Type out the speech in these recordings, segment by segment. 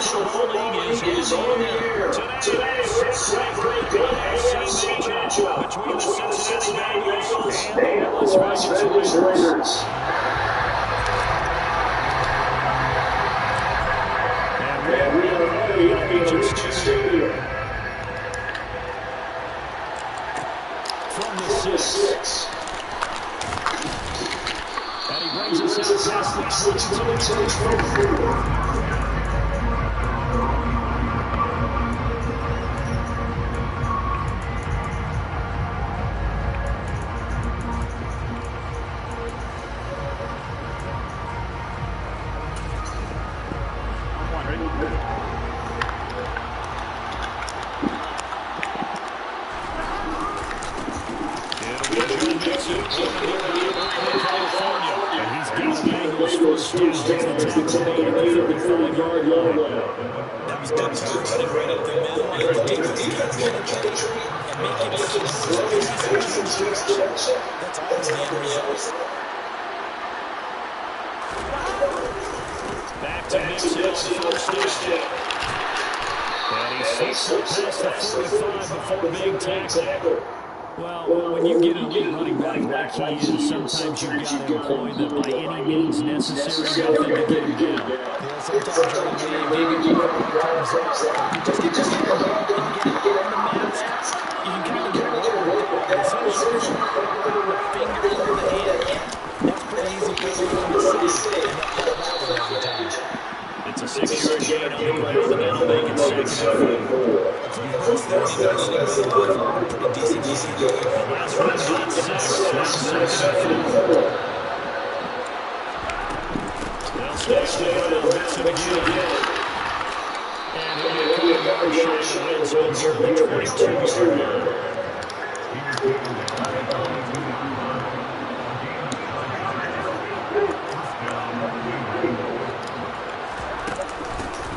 National Football League is on the air. Today, we're celebrating an AFC matchup between the Cincinnati Bengals and the Las Vegas Raiders. And we are ready at Allegiant Stadium. From the 6. And he brings us out past the 22. Back to Mixon on first down. And he slips past the 45 before being tackled. Well, when you get an elite running back like he is, sometimes you've got to employ the by any means necessary method to get him down. Yeah, sometimes maybe you just get on the mask. You can kind of get away with it. But as soon as you put a finger in the hand, that's pretty easy for you to say. And that every time. It's a 6-yard gain on the ground, and that'll make it 2nd and 4. Pretty decent game. Last run got 6. That's 2nd and 4. They'll stay on the Mixon again. And he'll get a yard shot in the zone here at the 22-yard line.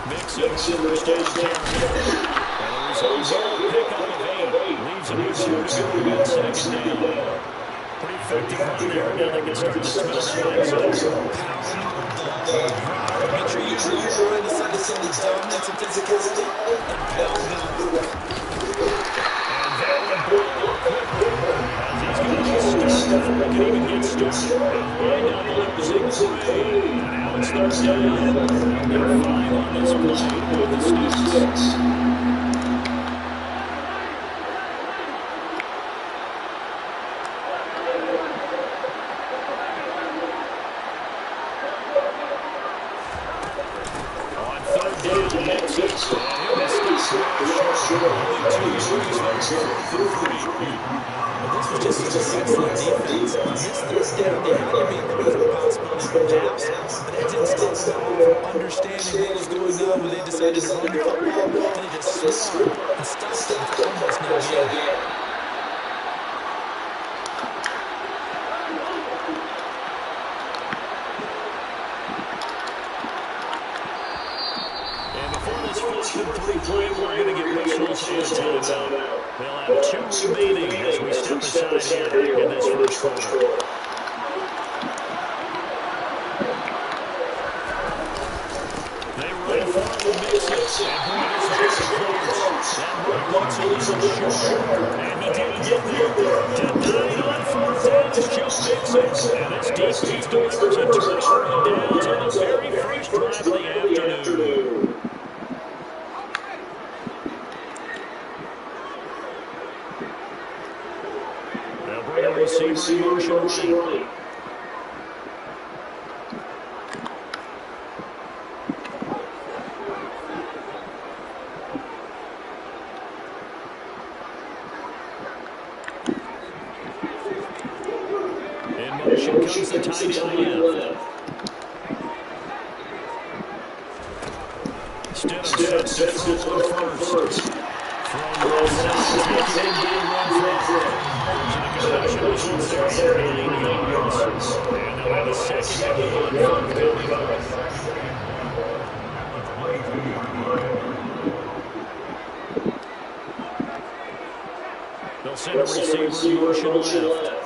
Mixon restores down. And the result here, pick up of 8. Leaves him with 2 to go on 2nd down. Pretty effective run there. Now they can start to smell the end zone. Make sure you run inside the dominance and physicality and pound them. And that one as he's going to start before he can even get started. Right down the losing play. And now it's 3rd down. They're 5 on this play with the Steelers. They'll have 2 remaining as we step aside here in this first quarter. They run for the Mixon. That run looks a little short. And he didn't get there. Denied on 4th down is Joe Mixon. And this defense delivers a turnover and downs on the very first drive of the afternoon. Receiver motion right. In motion comes the tight end left. Stidham sets to throw on first. Throw left side, taken in by Renfro. There's an completion result there at 9 yards. And they'll have a second down forthcoming. They'll send a receiver in motion left.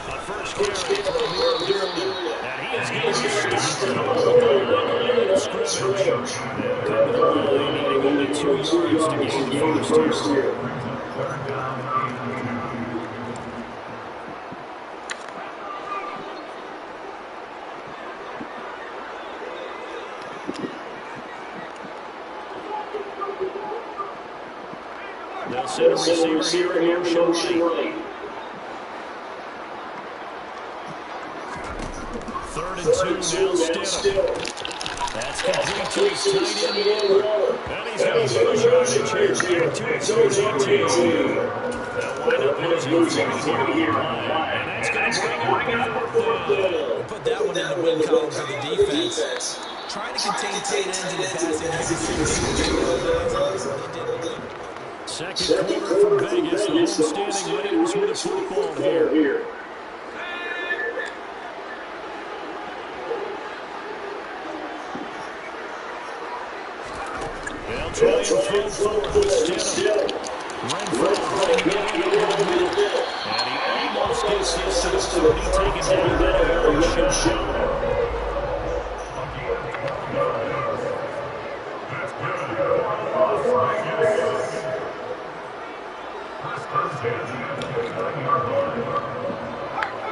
On first carry from here, and he is going to stop the scrimmage. Come to the line, needing only 2 yards to gain the first here. They'll send a receiver here in motion right. 3rd and 2, now Stidham. That's complete to his tight end Waller. And he's got a push yardage here to his own 18. They'll wind up losing 3 here. And that's going to bring up 4th down. Put that one in the win column for the defense. Trying to contain tight ends in the passing. Second quarter from Vegas. The homestanding Raiders with a football here. They'll try and throw forward with Stidham. Renfro running it in over the middle. And he almost gets this to be taken down by a long shot.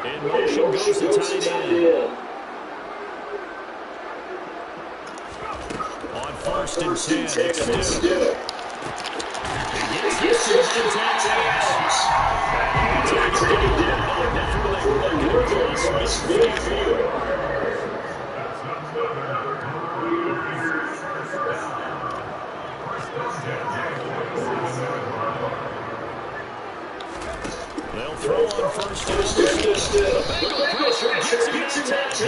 In motion goes the tight end. On 1st and 10, it's Stidham. He gets this to the tackles. Take it down before they work it across midfield. They'll throw on 1st down. Bengal pressure gets him attacked.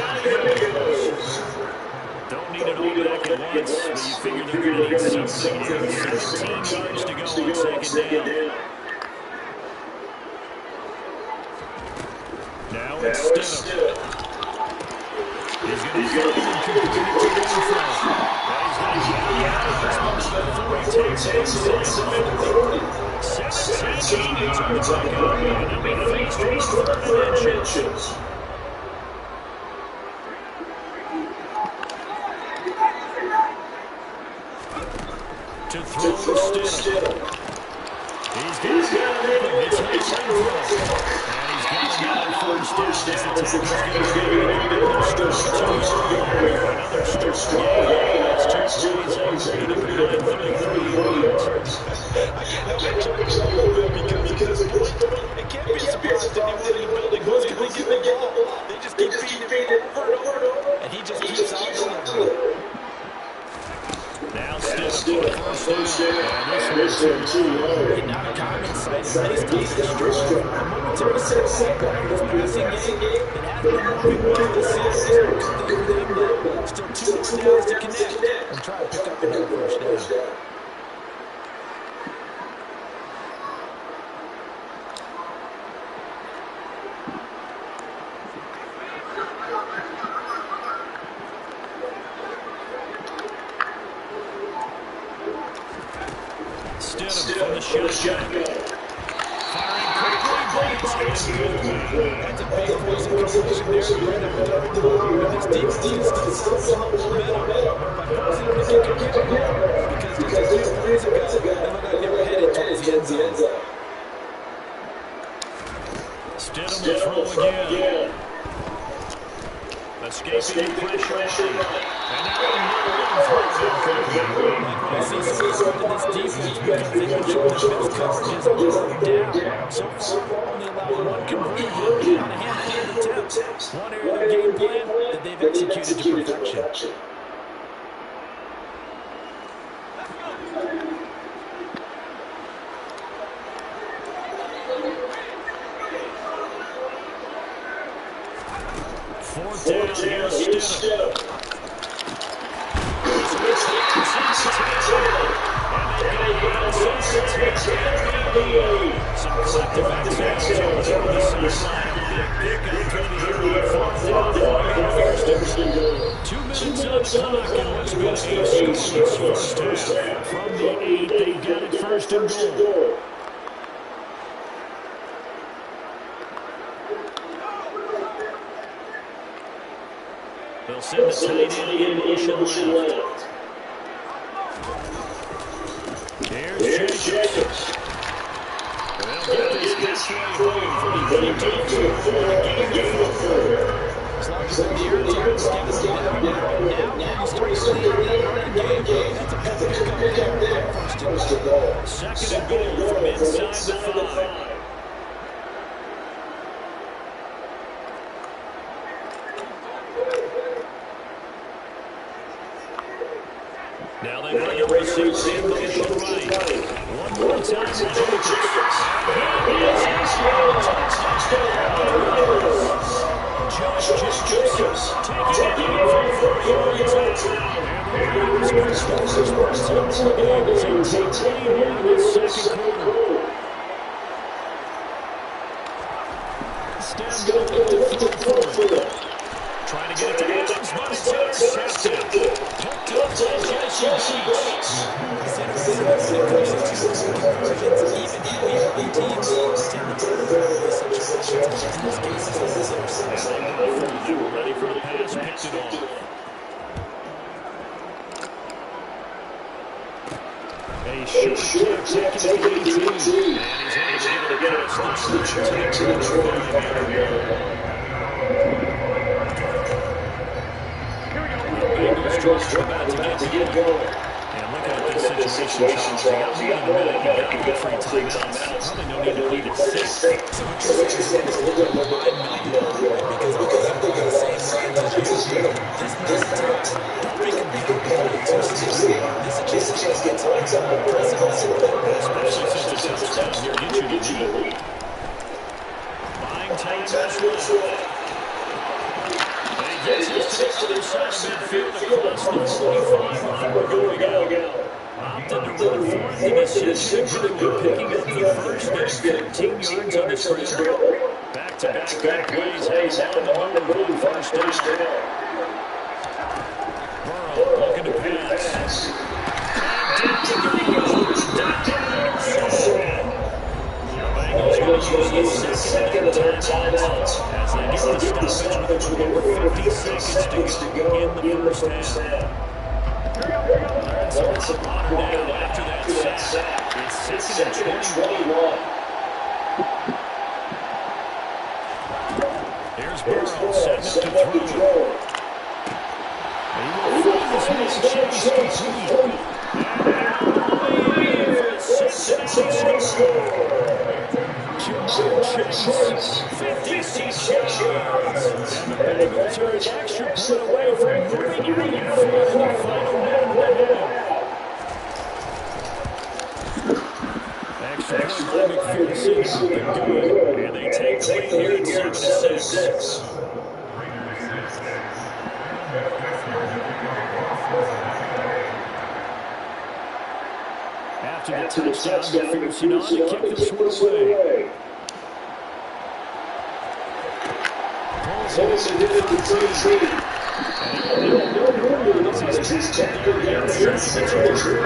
Don't need it all back at once, but you figure they're going to need something here. 17 yards to go on 2nd down. Now it's Stidham. He's going to throw and complete it to Renfro. But he's going to get out of this one before he takes it inside the 40. 17 yards on the back up, and they'll be faced with 3rd inches. To throw Stidham. He's got it. It's Renfro. And he's got another 1st down as the tackle's going to be another start game. That's 2 plays out behind 33 yards. I get a little bit because it can't be a surprise that anyone in the building who's going to get the ball. They just keep feeding it over and over, and he just keeps on delivering. Now Stidham for 1st down. And this one's too low. Not a common sight. He's destroyed a momentary setback in his passing game. It had been moving well this season. Still 2 more downs to connect and try to pick up another 1st down. Stidham from the shotgun. Firing quickly, but it's good. That's a big force of completion there. This defense is still momentum by forcing him to kick a kick because just a few plays ago, they look like they were headed towards the end zone. Stidham will throw again. Escaping pressure. And I see so much of this defense because they don't show the best coverages down. So far, only allowed 1 conversion on a handful of attempts. One area of their game plan that they've executed to perfection. Fourth down, here's Stidham. Some collective exhales over there on the sideline. It'll be a pickup coming here on fourth down and first and goal. 2 minutes on the clock, and what's been a scoreless first half. From the 8, they've got it first and goal. They'll send the tight end in motion left. Here's Jacobs. They'll get this halfway home for the running team. As long as the air times give us now, you start to see that running game. That's a good pickup there. First and goal. Second and goal from inside the 5. Now they bring a receiver in motion right. One more time to Jacobs. Josh Jacobs taking it from 4 yards out. And the Raiders first game as they take 21 in the second quarter. Stem up to throw for them. Trying to get it to Evans, but it's intercepted. Hooked up by Jesse Bates. Ready for the pass, picked it off. A short kick taken at the 18. And he's able to get it across the 25. About to get going. And looking at this situation, Charles, you got more than a minute. You got good free timeouts. Probably no need to leave at 6. So what you're saying is a little bit of a mind meld here, because I'm thinking the same strategy as you. This is time. Don't make them big and bad. This is a chance to get times up and press it on some bit. Especially since it's touchdown here, get you the lead. Buying time as well. Gets us to the other side of midfield across the 45 before going out. Opted to run fourth and decision. Picking up the first and 15 yards on the scramble. Back-to-back good plays. Hayes on the move. First down. Burrow looking to pass. Bengals going to use the second of their timeouts as they get the stoppage with over 50 seconds to go in the first half. That's a lot down after that sack. It's second and 21. Here's Burrow setting up to throw. He will find his man Chase complete. Chase, 56 yards. And the Bengals are an extra point away from moving in the final minute and a half. Extra point by McPherson up and good. And they take the lead here at 7-6. After the touchdown, McPherson on to kick this one away. Pulls it into the 13. And he's tackled down the territory.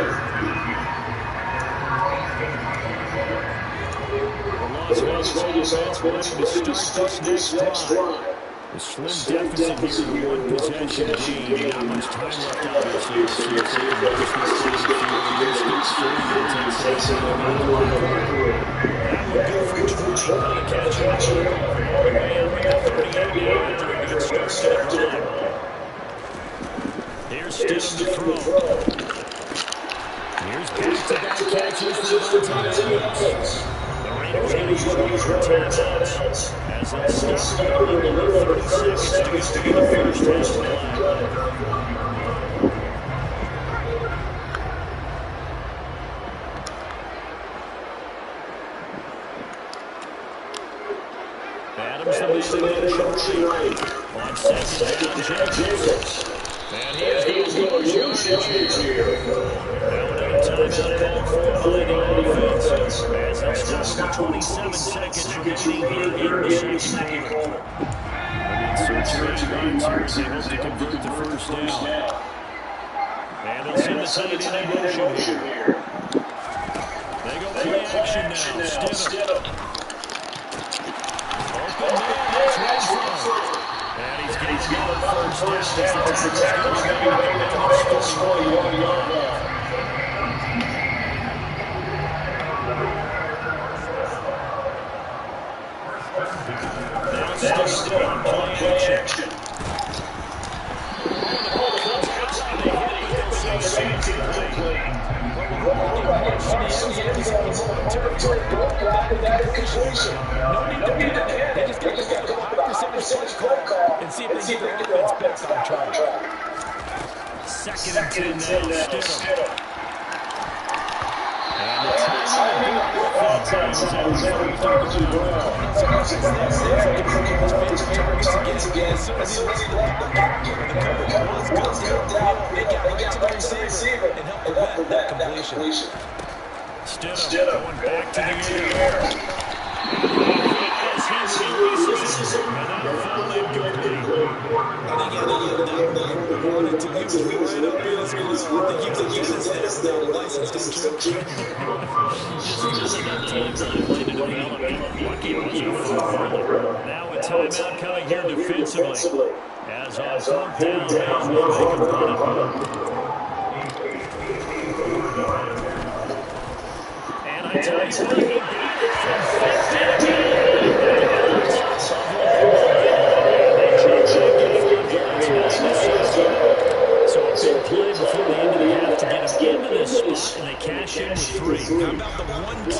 The Las Vegas offense wanting to start this next drive. A slim deficit here, one possession lead. Not much time left, obviously. So you're taking the business to the field. Here's Sticks 30 and 10 seconds. That would go for 20 on a catch. All the way up to 38 yards. And a good start to the drive. Here's Stidham to throw. Here's back-to-back catches for the Titans. The Raiders going to use one of these timeouts as they start the over 30 seconds to go to the first half. Adams the man in motion right. On second down, Jacobs. And he is going to lose yardage here. Now another timeout called for by the offense. As it's down to 27 seconds remaining here in the second quarter. They'll be searching their guns here as they hope to convert the first down. And they'll send the tight end in motion here. They go play action now. Stidham. Open man, that's Renfro. And he's getting going first down. As the tackle's going to be made on the 40-yard line. Now Stidham play action. And see if they get the offense back on track. Second and 10 now, Stidham. And the time's out of bounds. As soon as he left the pocket, the coverage was good. They got right to the receiver and helped prevent that completion. Stidham going back to the air. As he releases it, and now foul incomplete. I think he wanted to use it right up in his glove. I think he was using his head without a license, don't you? Just enough time for the play to develop. Lucky it wasn't a foul. Now a timeout coming here defensively. As on fourth down, Mays will make a punt. And I tell you what, he got it from 50. So a big play before the end of the half to get him into this spot, and they cash in with 3. How about the 1-2 to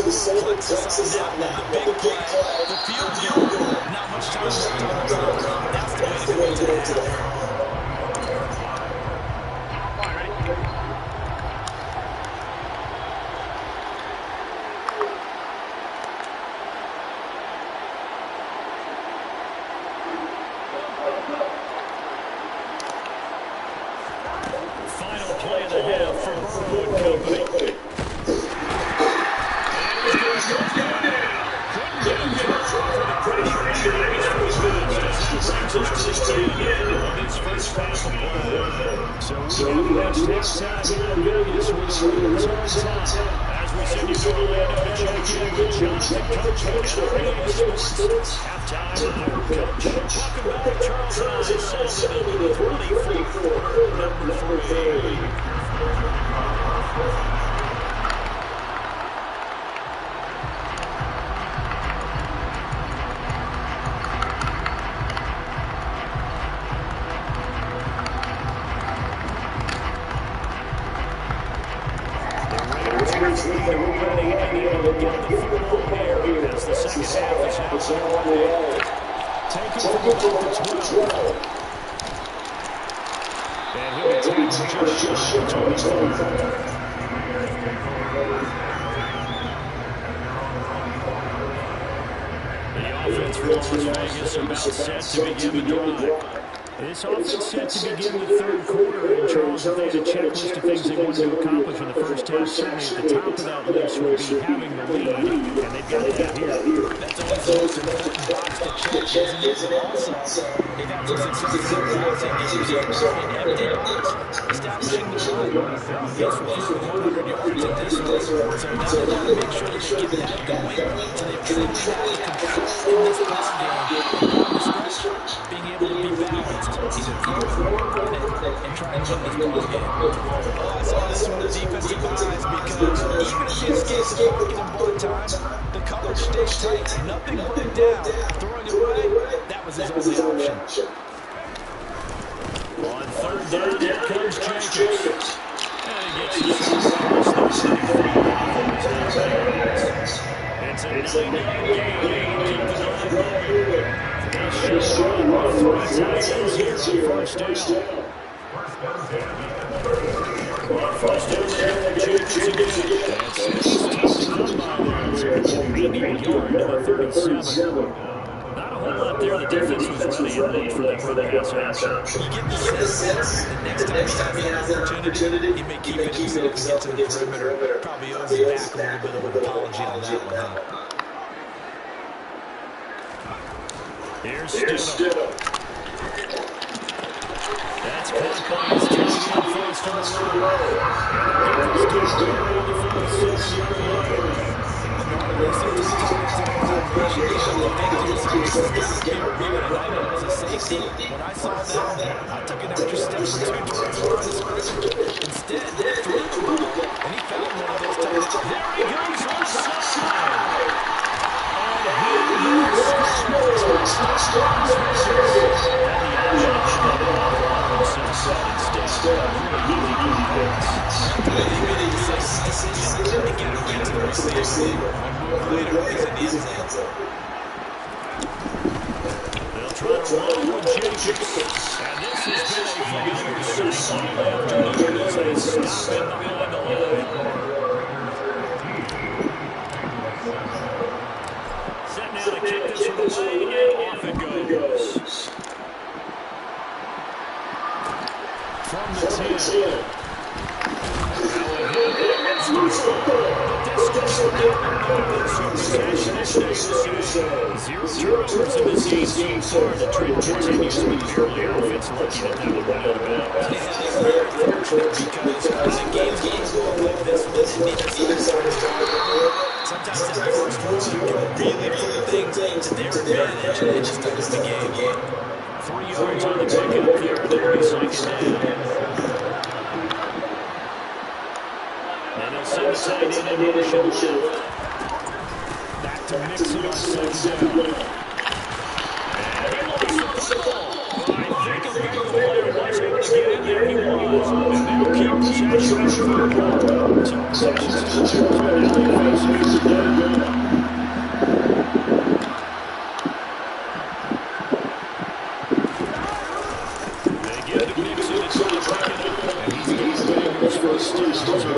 the score? Puts us on that one. The big play, the field goal. Not much time left on the clock. That's the way to go into the half. Final play of the half for Burrow and company. So we have reached halftime here in Vegas with the Raiders on top. As we send you to Orlando to check in with Jonathan Coach for NBA Sports. Halftime Hour Coach. Welcome back, Charles Hines, Sullivan, 24, number 3. Set to begin the drive. This offense set to begin the third quarter. And Charles, if they had a checklist of things they wanted to accomplish in the first half, certainly at the top of that list would be having the lead, and they've got that here. That's always the most important box to check, isn't it? Also, they've had some success in passing games and empty yards, establishing the run. Yes, we're over 100 yards at this point, so now they got to make sure that they get that going, so they truly have control in this pass game. Being able to be balanced, either throw it or run it, and try and win this ball game. Oh, I saw this from the defensive eyes because even if you escape the pocket in ball time, the coverage stays tight, nothing running down. Throwing it away, that was his only option. On third down, here comes Jacobs. And he gets his It's a 9-yard gain. Keep the drive moving. First down. First down, Jacobs again. That's tough to come by there. It's a 90-yard to the 37. whole lot there. The defense was ready and looked for that pass option. You get the sense the next time he has that opportunity, he may keep it himself and get to the perimeter. Probably owes his back a little bit of an apology on that one, huh? Here's Stidham. That's caught by his team and forced to the row. Defense doing well from the 7-yard line. Normally, sometimes you get to the combination, you think to yourself, this is going to be really indicted as a safety. When I saw that, I took an extra step or two towards the line of scrimmage. Instead, they threw the ball, and he found one of those times. There he goes onside. And he scores. Touchdown, they'll try to roll with Jacobs. And this has been a familiar sight afternoon as they stop him behind the line. Set now to kick this from away, and off it goes. From the 10. Zero turnovers in this game so far. The trend continues, but barely offense lucky that would run out of bounds. Because when a game's going like this one, and neither side is trying to sometimes that first one can really put things to their advantage, and it just does the game. 3 yards on the pickup there, and it'll be second down. And they'll send the tight end in motion. Back to Mixon on second down. And he lost the ball. I think a big player was able to get in there. He was. And they'll keep possession for the ball. So possession's still yours, but now they face it again. They give to Mixon. It's going to pick it up. And he's going to get his first down. So it's a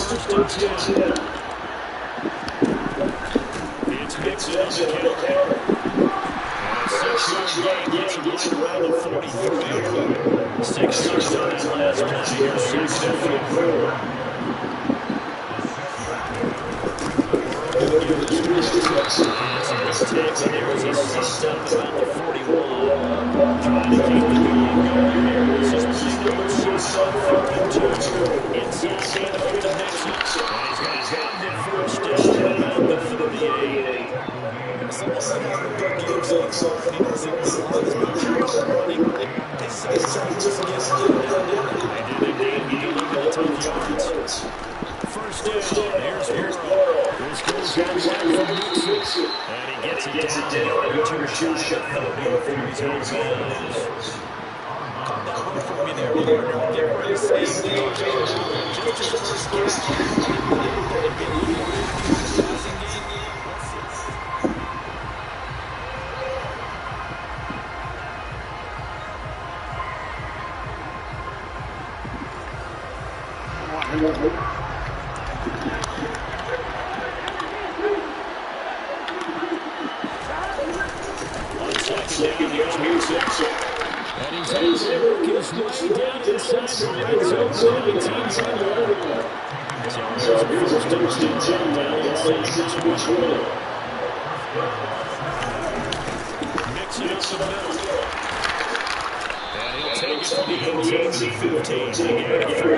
42. It's Mixon on the counter. And a 6-yard gain gets him right around the 43. 6 yards on his last play. Here's second and 4. There was a stunt up about the 41. Trying to keep the game going here. This is play number 6 on 52. Inside handoff to Mixon. And he's got his hand in first down about the 38. Sometimes when good games on, so he knows he was on his back running. They say he's trying to just get down. They did indeed. He delivered the tough yards. First down. Here's Burrow. This goes down right from Mixon. And he gets it down. Return shot at 30 before he's out of bounds. Calm down for me there. Get ready to say just his first catch. Second, here's Mixon. And he's able to work his way down inside the red zone. 19-yard line. So there's a first and 10 down inside the 20. Mixon up the middle. And he'll take it to the end zone to 15. They get it 3.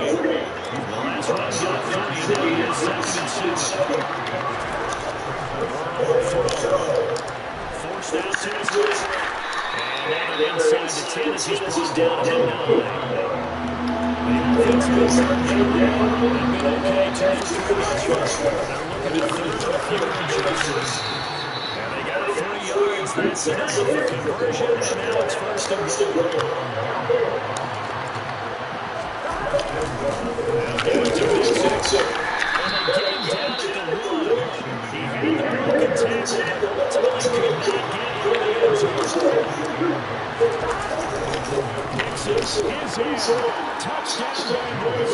The last run got 30. Now here's second and 7. Forced out to his right. And now inside the 10 as he's brought down to the 9. defense on third down now. They've been okay, 2 for 3 thus far. They're looking to third and a few inches. And they got 3 yards. That's enough for conversion, and now it's first and goal. Now going to Jackson. And they get him down at the 1. He had the broken tackle, but ultimately could not get into the end zone. Nixon is in. Touchdown Bengals.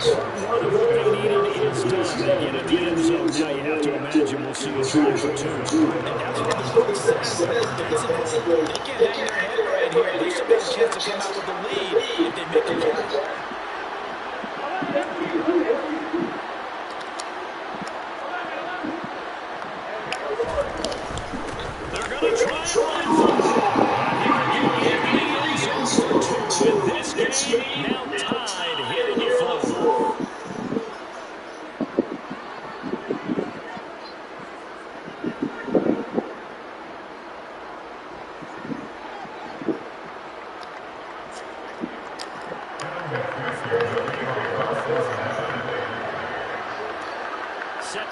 So part 1 of what they needed is done. They get in the end zone. Now you have to imagine we'll see a try for 2. And that's what the book says. Defensively, they can hang their head right here. They should have a chance to come out with the lead if they make a catch. They're going to try and run for with this game now tied here in the 4th.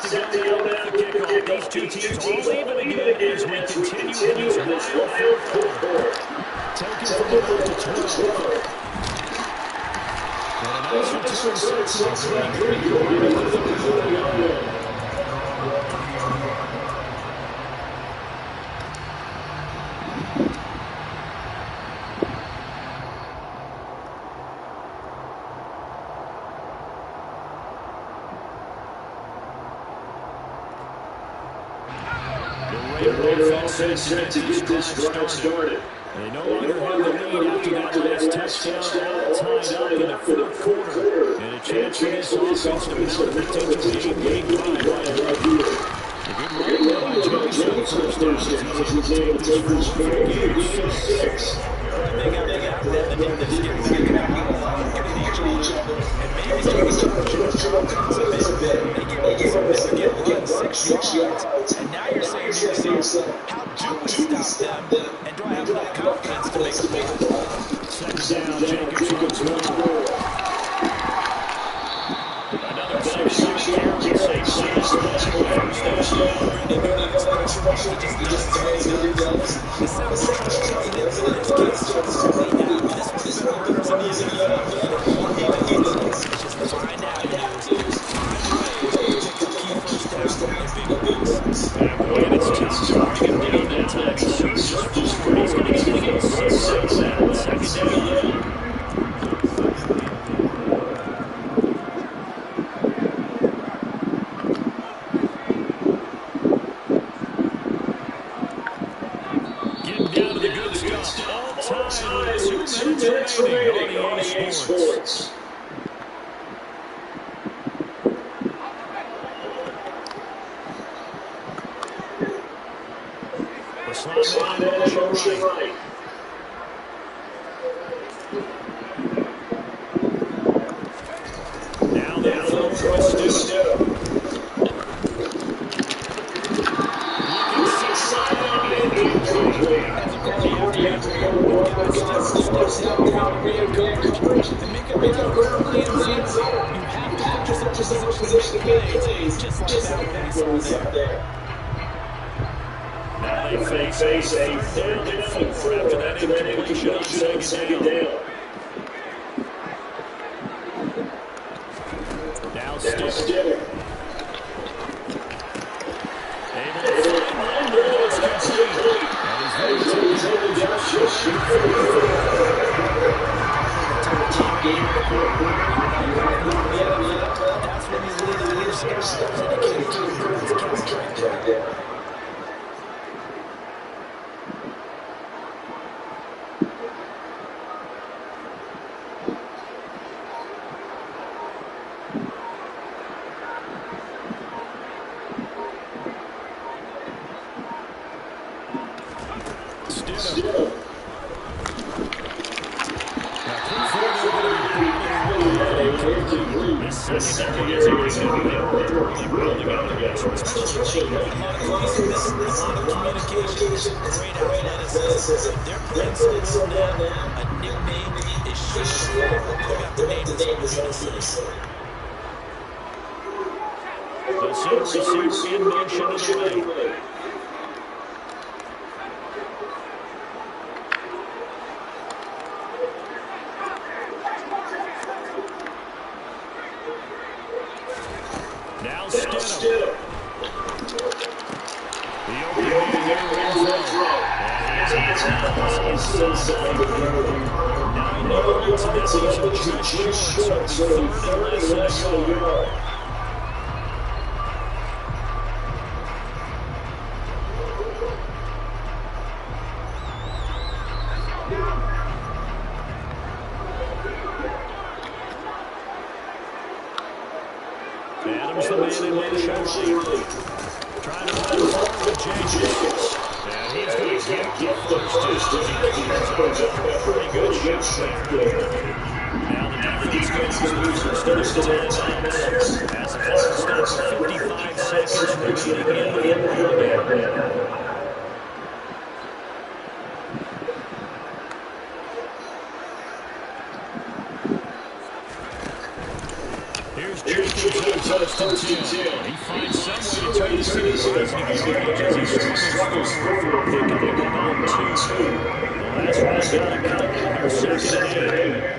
Set to go with the kickoff. These 2 teams all even again as we continue in this wild 4th quarter. Taken from about the 12. And a nice return sets up Green going into the 40-yard. The Raider offense set to get this drive started. They no longer have the lead after that last touchdown, all tied up in the 4th quarter. And a chance for this offense to mount a potential game drive right here. A good run there by Jackson. First down as he's able to take this forward for a game of 6. They got them in this game. They got each other. And maybe start to charge a bit. They give up a get 6 yards. And now you're saying to yourself, how do we stop them? And do I have enough confidence to make a play? Second down, Jacobs once more. Another 6-yard carry, same size, first down. He just does what he does. The sound of and it's tough to bring him down that time. He surges forward. He's going to get again 6 on that. Second down. Getting down to the good stuff. All tied with 2 minutes remaining on EA Sports. Slot man in motion right. Now they throw for Stidham. You can see slide as a guardian after steps down the rear coverage. To make a big early in the zone, you have to put yourself in position to make plays, just like that one we saw there. Now they face a third and 4 after that incompletion on second down. Now Stidham. Able to find London, but it's complete. And he's going to just shoot for that's when you lead the leadership. Dedicated to the right there. Stidham. This secondary is everything. They worked really well together, especially a lot of communication, great athleticism. They're playing so well now. A nickname is Shane. They're going to have to name this arena soon. The center receiver in motion to the right. Now Stidham. The open man there in throw. And he's inside the 30. 9 yards, and that leaves him just short. So it'll be third and less than a yard. Adams the man in motion right. Trying to run forward with Jenkins. And he's going to get the first down. He clears out a pretty good shot there. Now the defense goes to the first of their timeouts. As the clock stops with 55 seconds remaining in the game. First and 10. He finds some way to turn this into positive yardage as he struggles forward, picking up about 2. The last one got a couple here, 2nd and 8.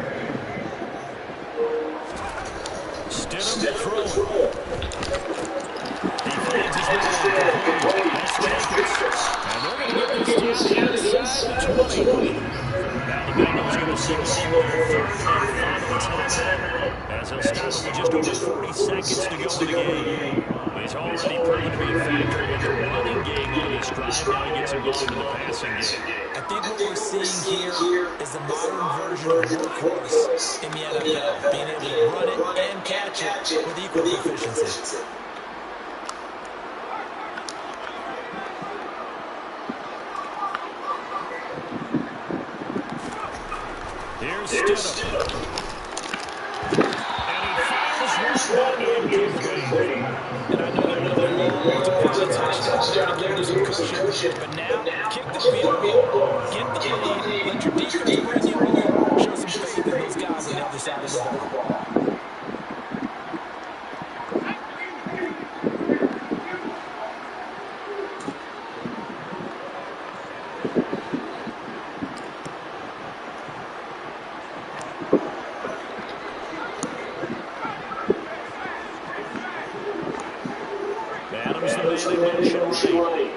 Stidham throwing. He finds his way. That's Jenkins. And they're going to get this down inside the 20. Now the Bengals going to signal their 3rd and final timeout. As he'll stop with just over 40 seconds to go in the game. He's already proven to be a factor in the running game on this drive. Now he gets involved in the passing game. I think what we're seeing here is the modern version of workhorse in the NFL. Being able to run it and catch it with equal proficiency. Here's Stidham. And I know that would have been a touchdown there to give you some cushion. But now, kick the field goal, get the lead, let your defense bring you home, show some faith in those guys on the other side of the ball. Adams the man in motion right.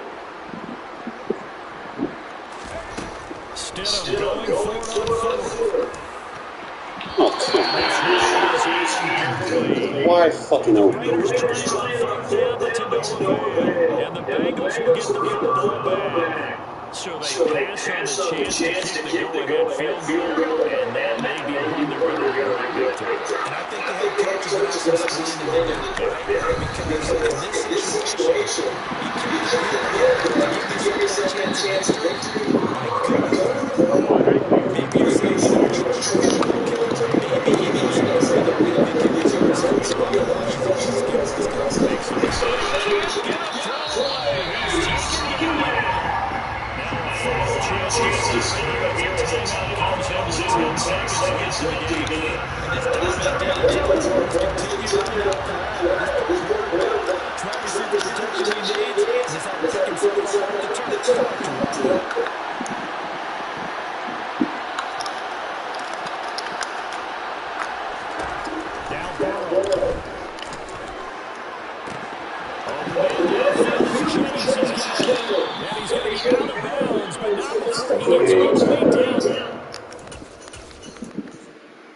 Stidham going forward on 4th. Oh, why fucking open? And the Bengals will get the football back. So they pass on the chance to kick the go-ahead field goal, and that may be the one they're going to regret big time. And I think the head coach is going to have some spleen in there, because in this situation, you can't give yourself that chance to victory. My God. Maybe you're saying maybe he needs to know that we don't think he deserves it.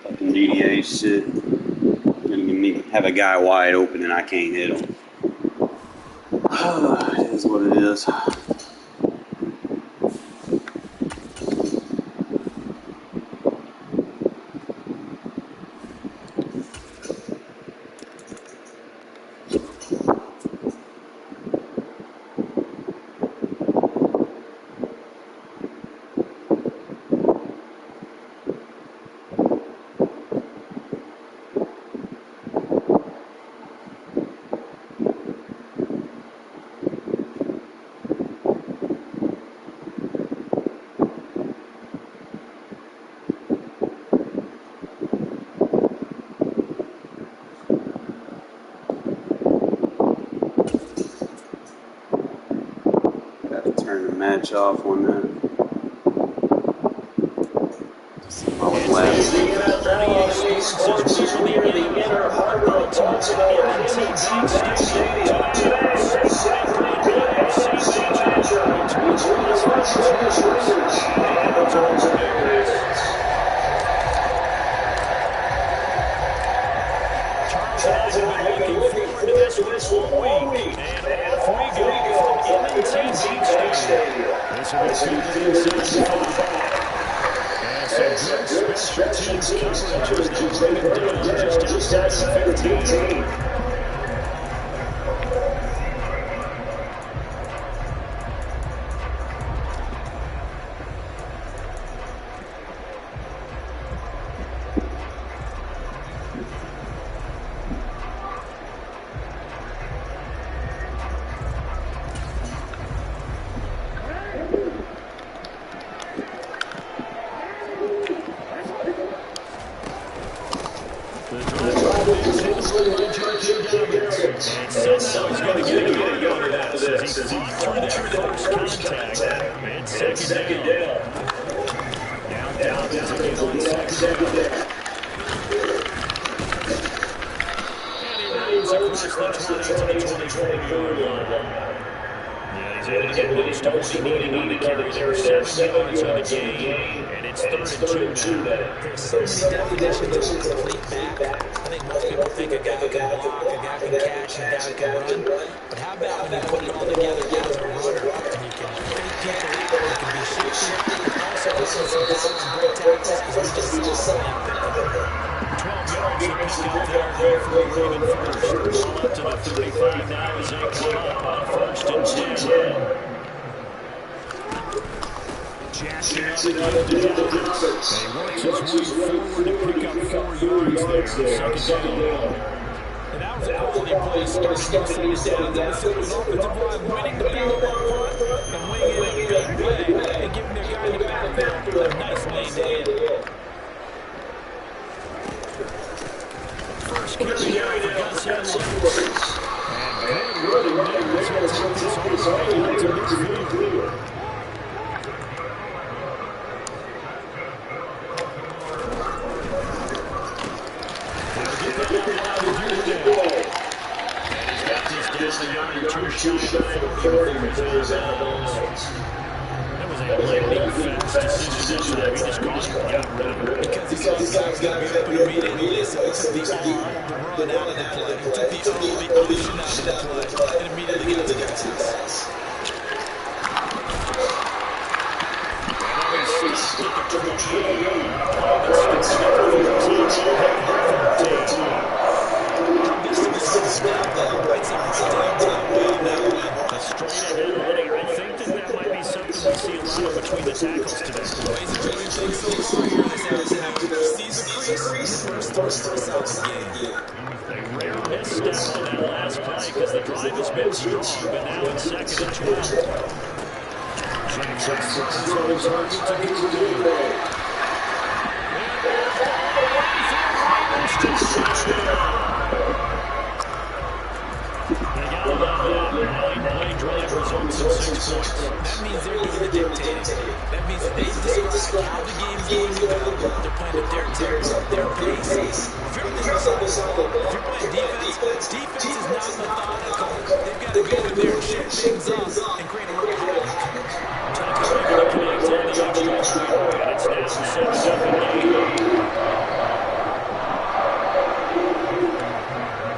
Fucking DDA shit. Have a guy wide open and I can't hit him. It is what it is. match off on that. Solid left. Sports is near the inner harbor of Baltimore at M&T Bank Stadium. Saturday, matchup between two Las Vegas Raiders and the Baltimore Ravens. Charles and I have been looking forward to this one all week. And off we go from M&T Bank Stadium. This will be 2:35. And some good special teams coverage as they bring it down just outside the 15. Second down. Down is again on second down. And he runs across the 20-24 yard line. Yeah, he's able to get most of what he needed on the carry there. 7 yards on the game, and it's 3rd and 2 now. There's so many definitions of a complete back. I think most people think a guy can block, a guy can catch, and a guy can run. But how about when you put it all together as a runner, and you can fake people out, you can be shifty, also some power and great tackles, because we just saw him pick up. 12 yards to pick up there for the Ravens first. Ball up to the 35 now as they come up on 1st and 10. Jackson up to Dobbins. He works his way forward to pick up 4 yards there. Second down. And that was a quality play, starting to down. That was an offensive line winning the battle up front and winging it a big play and giving their guy in the backfield a nice lane to end. First carry now for Gus Edwards. And good running there as he'll take this all the way out to midfield. That was a lightning fast decision that he just caught and got rid of it. Because he saw these guys got to be open immediately, so he took the arm to run out of the play. He took the option out of the play and immediately got to the pass. Straight ahead running. I think that might be something we see a lot of between the tackles today. He's enjoying things so far here this afternoon. Sees the crease, first out the game. A rare misstep on that last play because the drive has been strong, but now it's 2nd and 12. Jackson throws hard to nine-play drive results in 6 points. That means they're doing the dictating. That means they describe how the game's going to go. They're playing at their tempo, their pace. If you're on the other side, if you're playing defense is not methodical. They've got to go in there and shake things up and create a little havoc. It's now 7-8.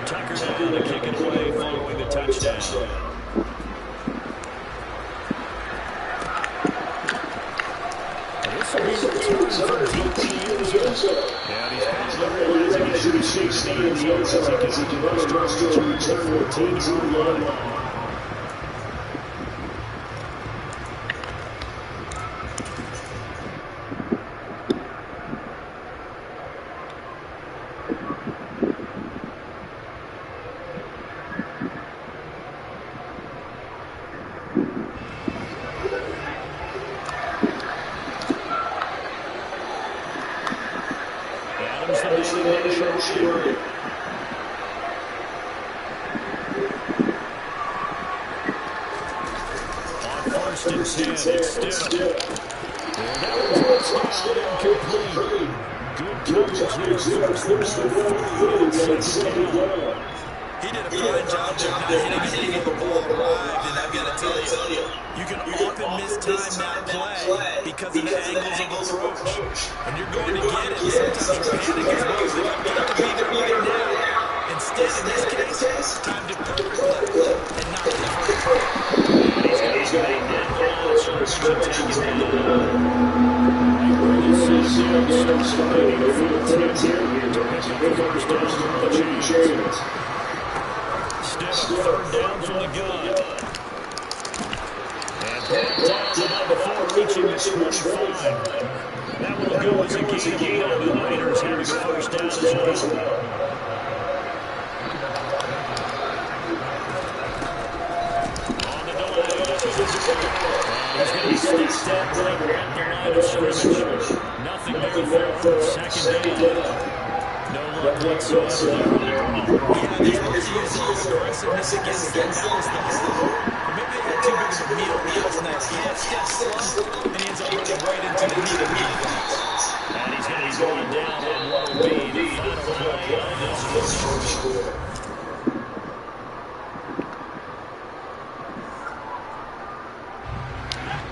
Tucker down to kick it away following the touchdown. This will be returned from deep in the end zone. And he's probably realizing he should see stands here as he can rush to return to 14-yard line. On 1st and first and 10. It's Stidham. And that one's touchdown incomplete. Good coverage there. Force the ball forward. Second down. He did a fine job of not hitting it when the ball arrived, and I've got to tell you, you can often mistime that play because of the angles of approach. When you're going to get it, sometimes your panic is low. They've got to be there right now. Instead, in this case, time to put the flip and not the front. And he's got his main man ball. Scrimmage and take it down. Right where you set him down, starts fighting for the 10 here to pick up the first down on the chains. Stidham, third down from the gun. And brought down about before reaching the 25. That one will go as a gain of 11. The Raiders having a first down as well. On the delay. He's going to be sneaked down right around the line of scrimmage. Nothing there for him. Second down. No luck whatsoever there on the draw. Yeah, they're supposed to use some aggressiveness against them. That was the hope. Maybe they had too big of a meal last night. He had step slow, and he ends up running right into the meat of the defense. And he's going to be going down on what will be the final play of this quarter.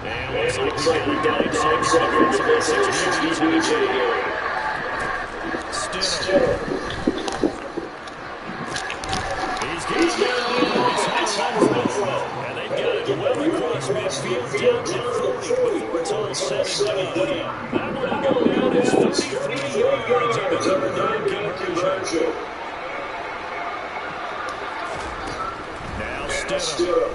And looks like we've got 9-6 defensive ends in the area. Stidham. He's getting down. It's high and they've got it well across midfield down to 40 before it's all said and done. That one will go down as 33 yards on the third down conversion. Now Stidham.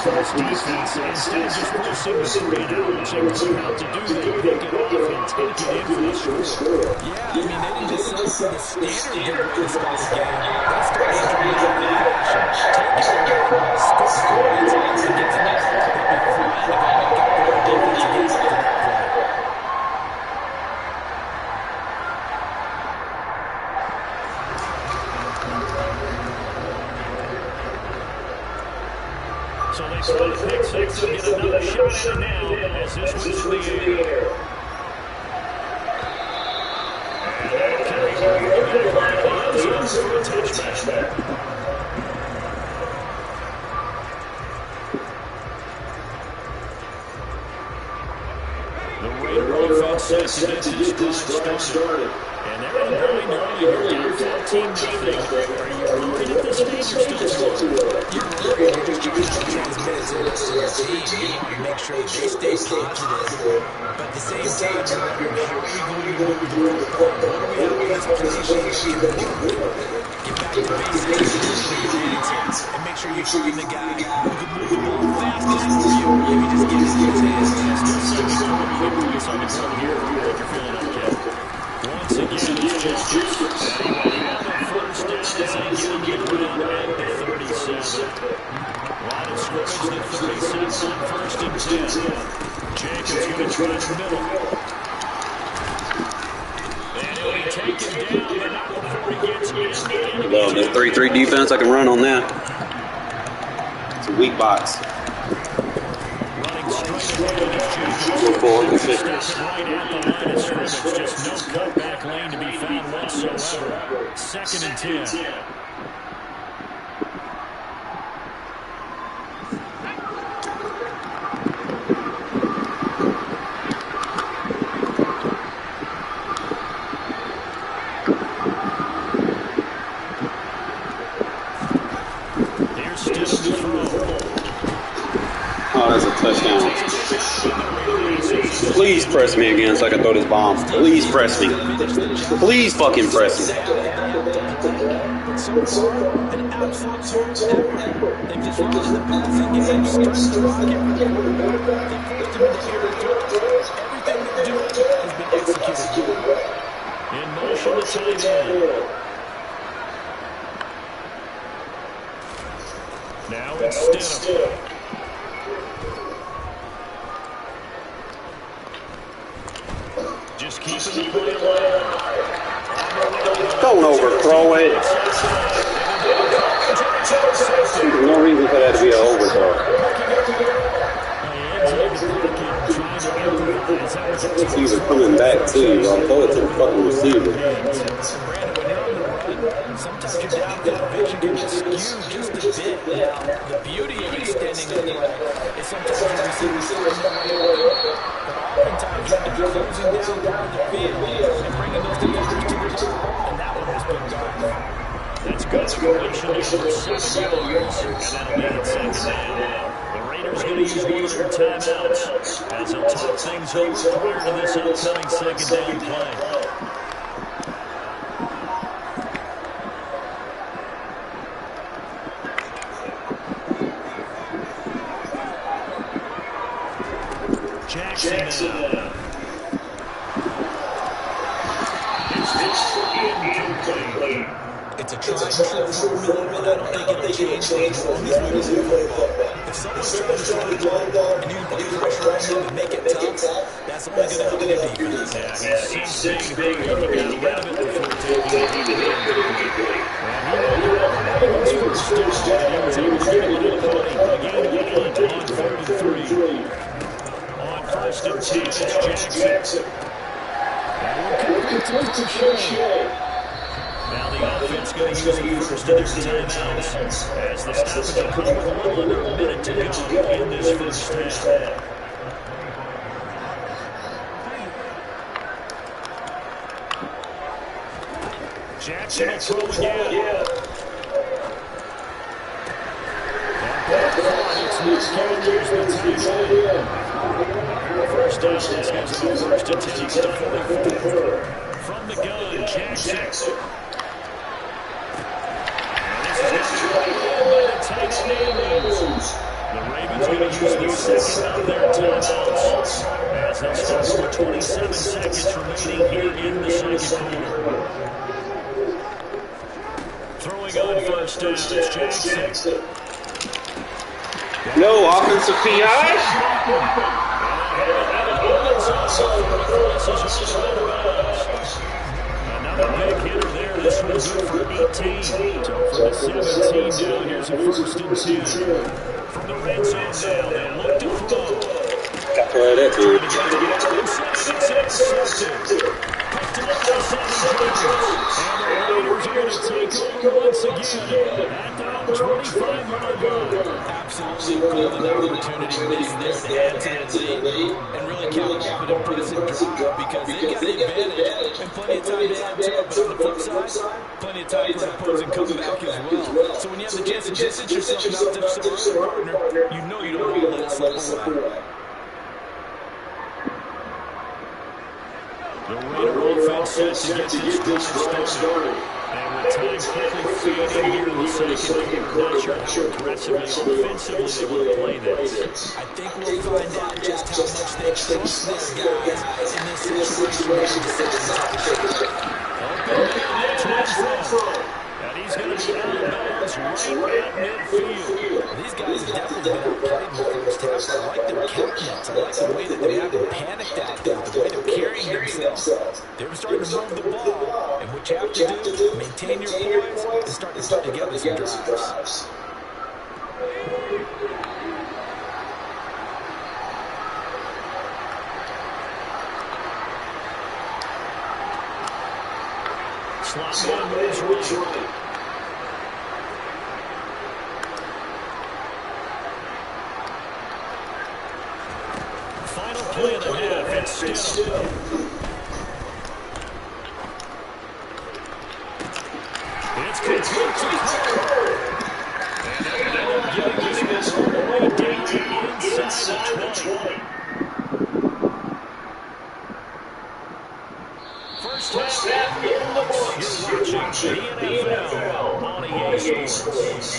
First defense, instead of just forcing the 3 and out, which they were about to do, they pick it off and take it in for the score. Yeah, I mean, they didn't just settle for the standard good way to start the game. They started to dramatic action. Take it away, score points, and get to that. They'll be fine if they make up their defense against that play. So they throw the pick six and get another shot at it now as this one's in the air. And that'll carry over the end zone for a touchback. The Raider offense set to get this drive started. And they're in a grind early. You're down 14-0. Are you worried at this stage or still too early? You're worried. You're just trying to transmit it to the rest of your team. You make sure that they stay positive. But at the same time, you're wondering, how are we going to move the ball? What do we have in this position that can work? Get back to basics and make sure you find the guy who can move the ball fastest for you. Maybe just get his hands. Still second quarter. You get focus on the ground here. You're feeling okay. Once again, it's just and he will have a first down as they get around at the 37. Line of scrimmage at 37 on first and 10. Jacobs going to try the middle. And he'll be taken down, but not before he gets in. Well, the 3-3 defense, I can run on that. It's a weak box. Running straight away with Jacobs. Good shit. Right at the line of scrimmage. Just no cutback lane to be found whatsoever. 2nd and 10. Oh, that's a touchdown. Please press me again so I can throw this bomb. Please press me. Please fucking press me. So far, an absolute torch effort. They've just run in the passing game, stressed the rocket. They forced him into air throws. Everything they're doing has been executed well. In motion to tight end. Now it's Stidham. Just keeping the play alive. Don't overthrow it. There's no reason for that to be an overthrow. He's coming back to you, bro. Throw it to the fucking receiver. Sometimes your downfield vision can get skewed just a bit. Now, the beauty of extending the play is sometimes the receivers find their way open, but oftentimes you have to be closing down part of the field and bringing those defenders to the top, and that one has been gone. That's good separation there for 7 yards, and that'll be it 2nd down. The Raiders going to use one of their timeouts as they'll talk things over prior to this upcoming 2nd down play. Jackson now. It's a tried and true formula, but I don't think it'll change as long as we play football. If someone's trying to run the ball and you can put pressure on them and make it tough, that's only going to help your defense. Yeah, he's big, he got rid of it before taking it. He was first down, he was able to get a little play. A gain of 8 on 3rd and 3. On 1st and 10, it's Jackson. Now the offense going to use the first of their timeouts as the stoppage will come with a little under a minute to go in this first half. Jackson will throw again. It's Carriers with tight end. First down, this gives them a first and 10 to the 44. From the gun, Jackson. The Ravens going to use the second of their timeouts as they'll start with 27 seconds remaining here in the second quarter. Throwing on first down, it's Jackson. No offensive PI. Another big hitter there. This one's good for 18. So for the 17 down, here's a first and 10. From the red zone now, they look to throw. Got to play that, dude. And the Raiders are going to take over once again at their own 25-yard line. Absolutely golden opportunity missed there to add to the lead and really cap off an impressive drive because they got the advantage and plenty of time to add to it. But on the flip side, plenty of time for an opposing comeback as well. So when you have the chance to distance yourself out to some other partner, you know you don't want to let it slip away. The Raider offense set to get this drive started. And with time quickly fading here in the second quarter, not sure how aggressively offensively they want to play this. I think we'll find out just how much they trust their guys in this situation. And he's going to be out of bounds right at midfield. These guys have definitely been outplayed in the first half. I like their countenance. I like the way that they haven't panicked out there, the way they're carrying themselves. They're starting to move the ball, and what you have to do, maintain your poise and start to put together some drives. slot man moves right. Final play of the half. It's still. It's complete to Cole. And they'll end up getting this one all the way down inside the 20. First half, it looks you're watching the NFL on EA Sports.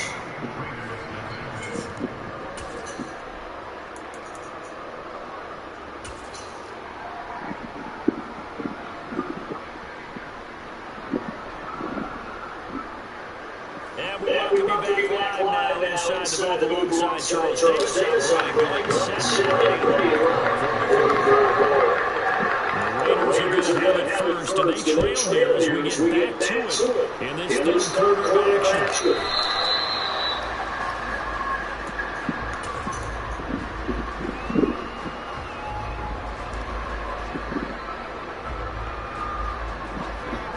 And we welcome you back live now inside the booth alongside Charles Davis and Greg set ready to roll. Raiders are going to have it first, and they trail here as we get back to it in this third quarter of action.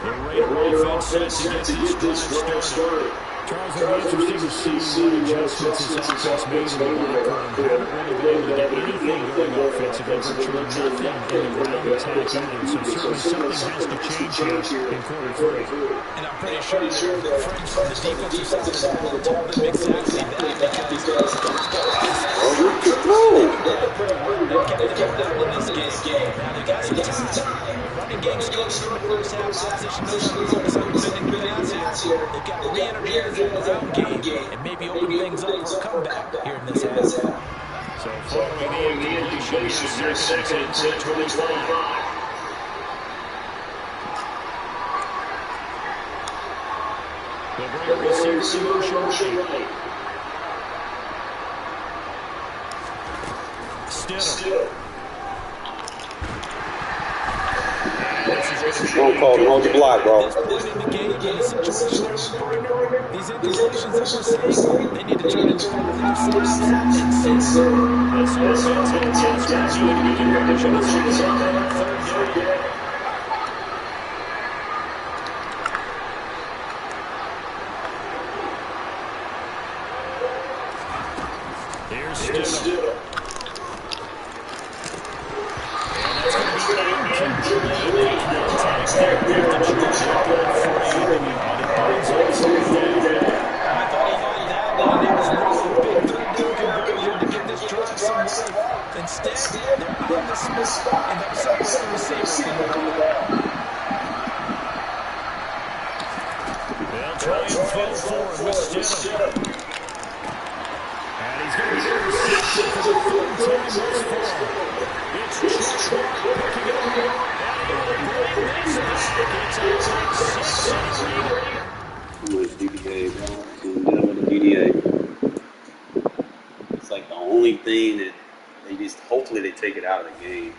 The Raider offense set to get this drive started. Charles, it'll be interesting to see what adjustments this offense made in the locker room. Haven't really been able to get anything going offensively, virtually nothing in the ground attack either. So certainly something has to change here in quarter three. And I'm pretty sure that friends from the defensive side of the ball told them exactly that because they've kept them in this game. Now they've got some time. Running game started in the first half. Opposition knows how to focus on defending good outs here. They've got to re-energize the ground game and maybe open things up for a comeback here in this half. So following the incompletion, here's second and 25. The great receiver motion right. Still. Don't call him on the block, bro. These incompletions that we're seeing, they need to turn into Here's still. Instead, they're on the spot, and they're somewhere the receiver can hold the ball. They'll try and fall forward with Stidham. And he's going to be intercepted for the third time thus far. It's Chuck picking it up, and he'll bring this back. It's a 6-3. With DBA, bro. With the DBA. It's like the only thing that they just, hopefully they take it out of the game.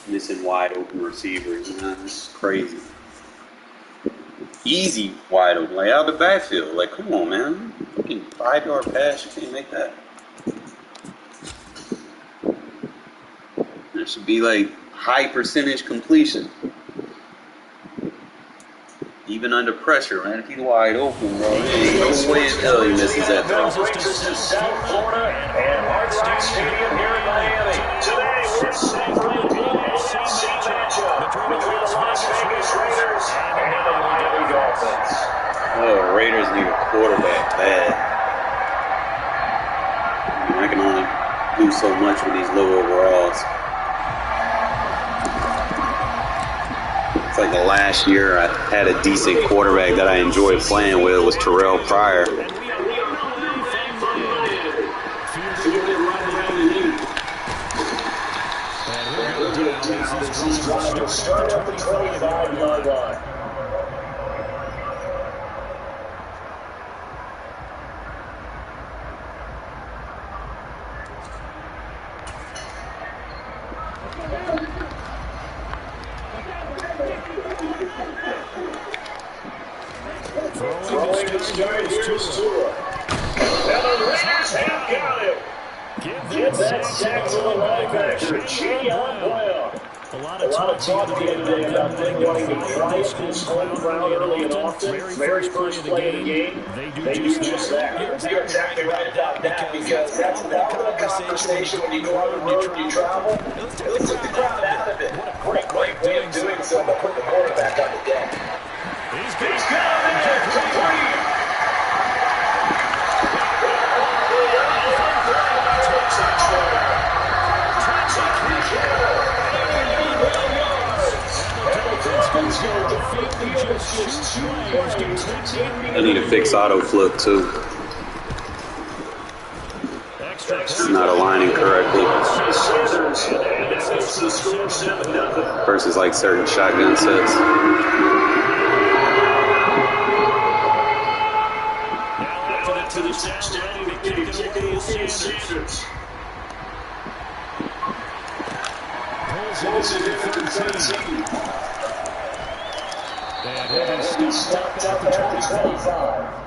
Missing wide open receivers, man. This is crazy. Easy wide open, like out of the backfield. Like, come on, man. Fucking 5-yard pass, you can't make that. There should be like high percentage completion. Even under pressure, man. If he's wide open, bro, there ain't no way in hell he misses that throw. South Florida and Hard Rock Stadium here in Miami. Today we're celebrating the AFC matchup between the Las Vegas Raiders and the Miami Dolphins. Oh, Raiders need a quarterback bad. I can only do so much with these low overalls. It's like the last year I had a decent quarterback that I enjoyed playing with was Terrell Pryor. Start at the 25-yard line. Give that sack to the linebacker, Brown. A lot of talk the other day about them wanting to quiet this home crowd early and often. Very first play of the game, they do just that. You're exactly right about that, because that's an awful conversation when you go on the road and you travel. Let's take the crowd out of it. What a great way of doing so to put the quarterback on the deck. He's got it, complete. I need to fix auto flip too. It's not aligning correctly. Versus like certain shotgun sets. To the touchdown, ready to kick it away is Sanders. Pulls it into 13. And he'll be stopped at the 25.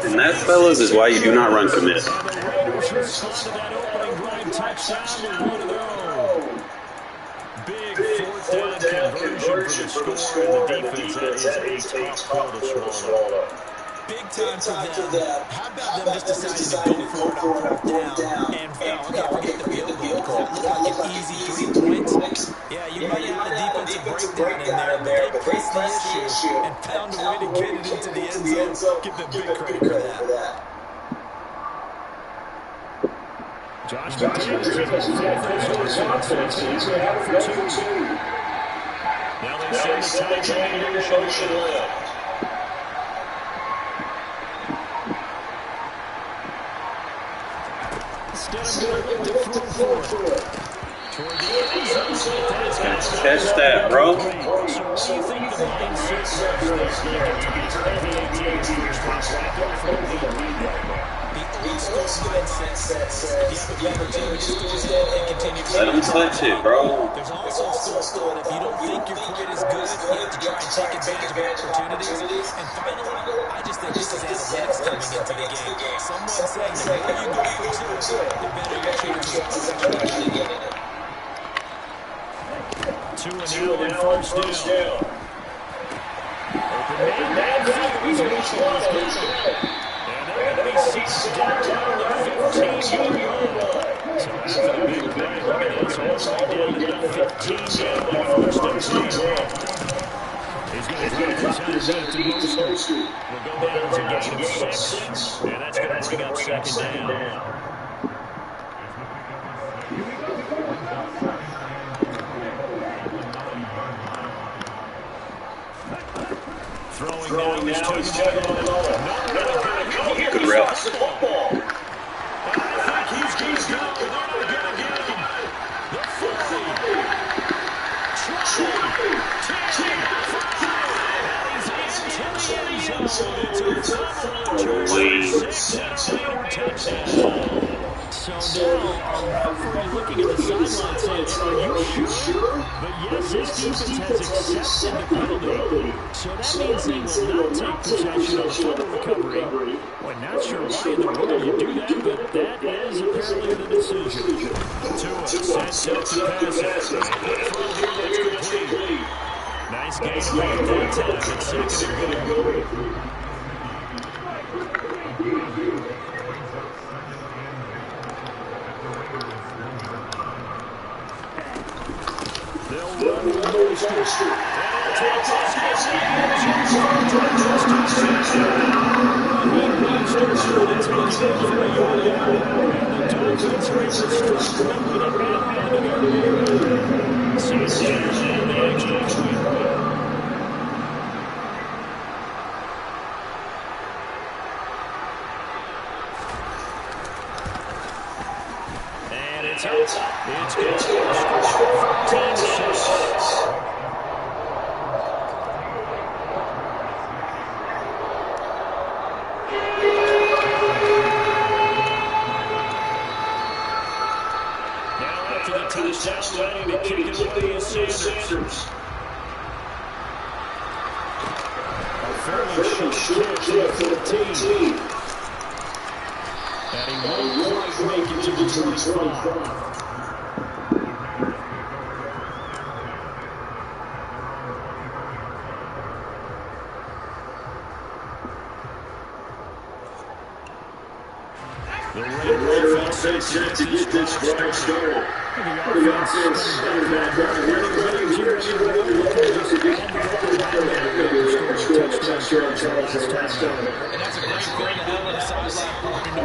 And that, fellas, is why you do not run commit. Big fourth down conversion for the score, and the defense, that is a tough pill to swallow. Big time to them. How about them just deciding to go for it on fourth down? And can't forget the field goal. It looked like an easy 3 points. Yeah, you might have a defensive breakdown in there, but they pressed the issue and found a way to get it into the end zone. Give them big credit for that. Josh McDaniels has offense, and he's going to have it for 2. Now they send the tight end into motion left. Catch that, bro. Let him touch it, bro. There's also still, if you don't think your plate is good, you have to try and take advantage of opportunities. And finally, I just think this is analytics coming into the game. Someone saying the more you go for 2, the better your chances of actually getting it. 2 and first down. Open man, he's reached one of his head. And then he seats down the 15-yard line. So after the big play, look at this. All the way down to the 15-yard line. First underneath to Mostert. We'll go down to gain of 6. And that's going to bring up second down. Throwing now is Tevin McCullough. Good rep. I think he's going to go. They're not going to get him. The 40. 20. 10. 5. He's into the end zone. It's a touchdown. So now, referee looking at the sideline saying, are you sure? But yes, this defense has accepted the penalty. So that means they will not take possession on fumble recovery. Well, not sure why in the world you do that, but that is apparently the decision. Tua sets up to pass it. From here, that's complete. Nice gain of that time. It's second and goal.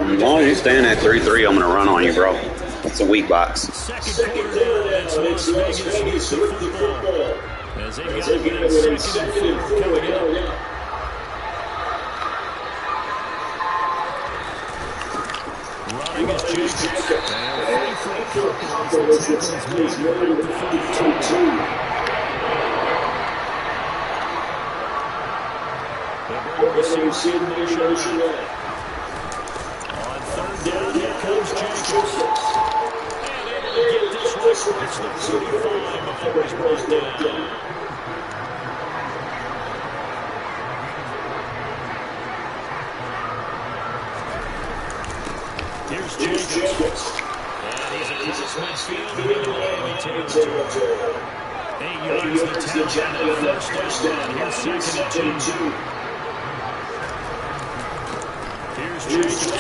As long as you stand at 3-3, I'm going to run on you, bro. It's a weak box. Second quarter down. It's Las Vegas with the football. As they got that second and 4 coming up. Running is Jacobs. And for a couple as the tackle is made right at the 42. Receive motion. On third down, here comes Jacobs. And able to get this one. It's the 45 before he's brought down. Here's Jacobs. And he's across midfield and into Miami territory. 8 yards the tackle. First down. Here's second and 2. Jacobs.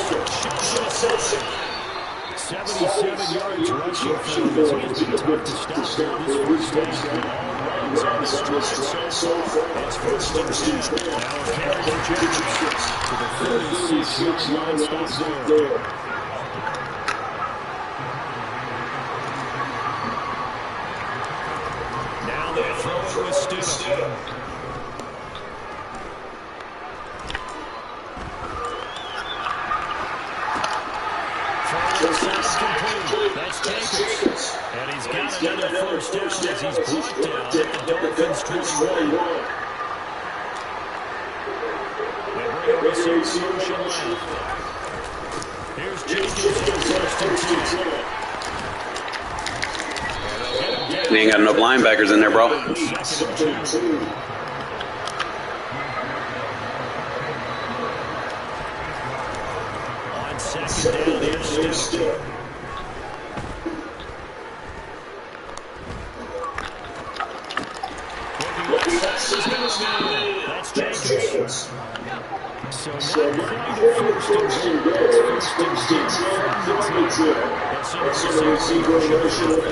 77 yards rushing for him. It's been tough to stop this first down. Runs on the stretch so far. It's first and 10. Now a carry for Jacobs to the 36-yard line. Stop there. Now they're throwing with Stidham. That's Jacobs. And he's got another first down as he's brought down at the Dolphins' 21. They bring a receiver motion left. Here's Jacobs for first and 10. You ain't got enough linebackers in there, bro. Second and 2. On second down, here's Stidham. That's Jacobs. So now first and goal. First and 10 from the 22. That's a receiver motion. Going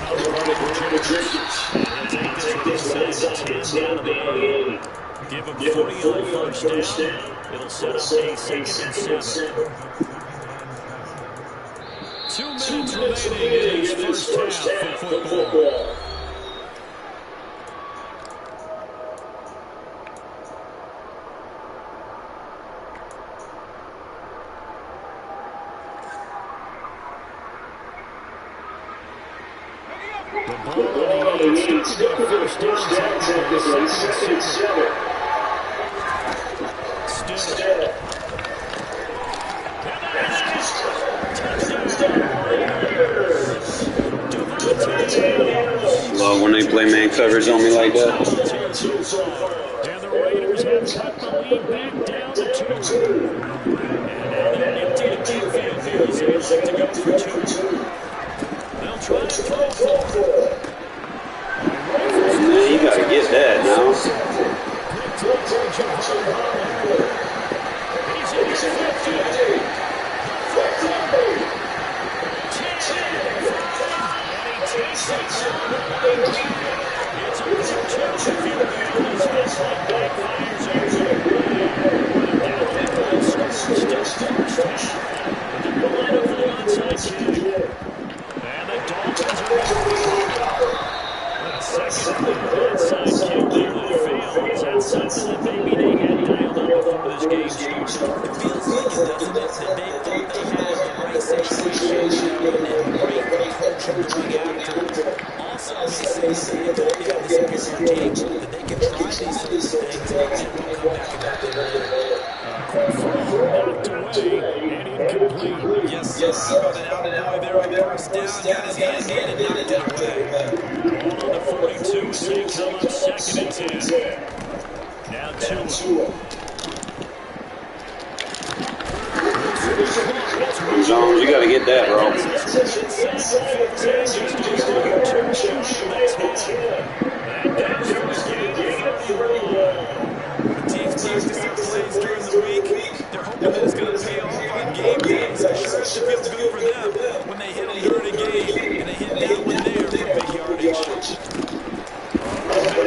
on the run for Jacobs. And he'll take this inside the 10 down to the 8. Give them 3 on first down. It'll set up a 2nd and 7. 2 minutes remaining in this first half of football. The ball on the 8. Starting to get first down. 2nd and 7. Still. Love when they play man coverage on me like that. And the Raiders have cut the lead back down to 2. And now they'll empty the backfield here as they like to go for 2. They'll try to throw for. Man, you gotta get that now. He's in his 50. It's a 2 field goal. His best leg backfires over. Down that goal score. Still first half. But they're going up for the onside kick. And the Dolphins are a second onside kick there that failed. Is that something that maybe they had dialed up before this game started? It feels like it, doesn't it? That they thought they had the right situation and the right approach of going after it. Also, they say that they have this advantage that they can try these sorts of things and come back and have their way. Quick throw knocked away and incomplete. Yes, sir. How about an out and out there on first down? Got his hand in and knocked it away. Ball on the 42 as they come up 2nd and 10. Now 2. Jones, you gotta get that, bro. The teams practice their plays during the week. They're hoping that it's going to pay off on game days. It sure feels good for them when they hit them during a game and they hit that one there for big yardage.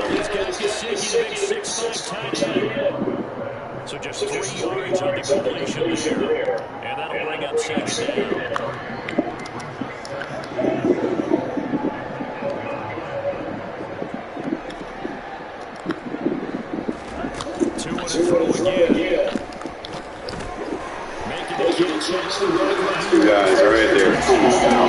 He's got Gesicki, the big 6'5" tight end. So just 3 yards on the completion there. And that'll bring up 2nd down. Two and throw again. Making the catch. 2 guys right there. Come on now.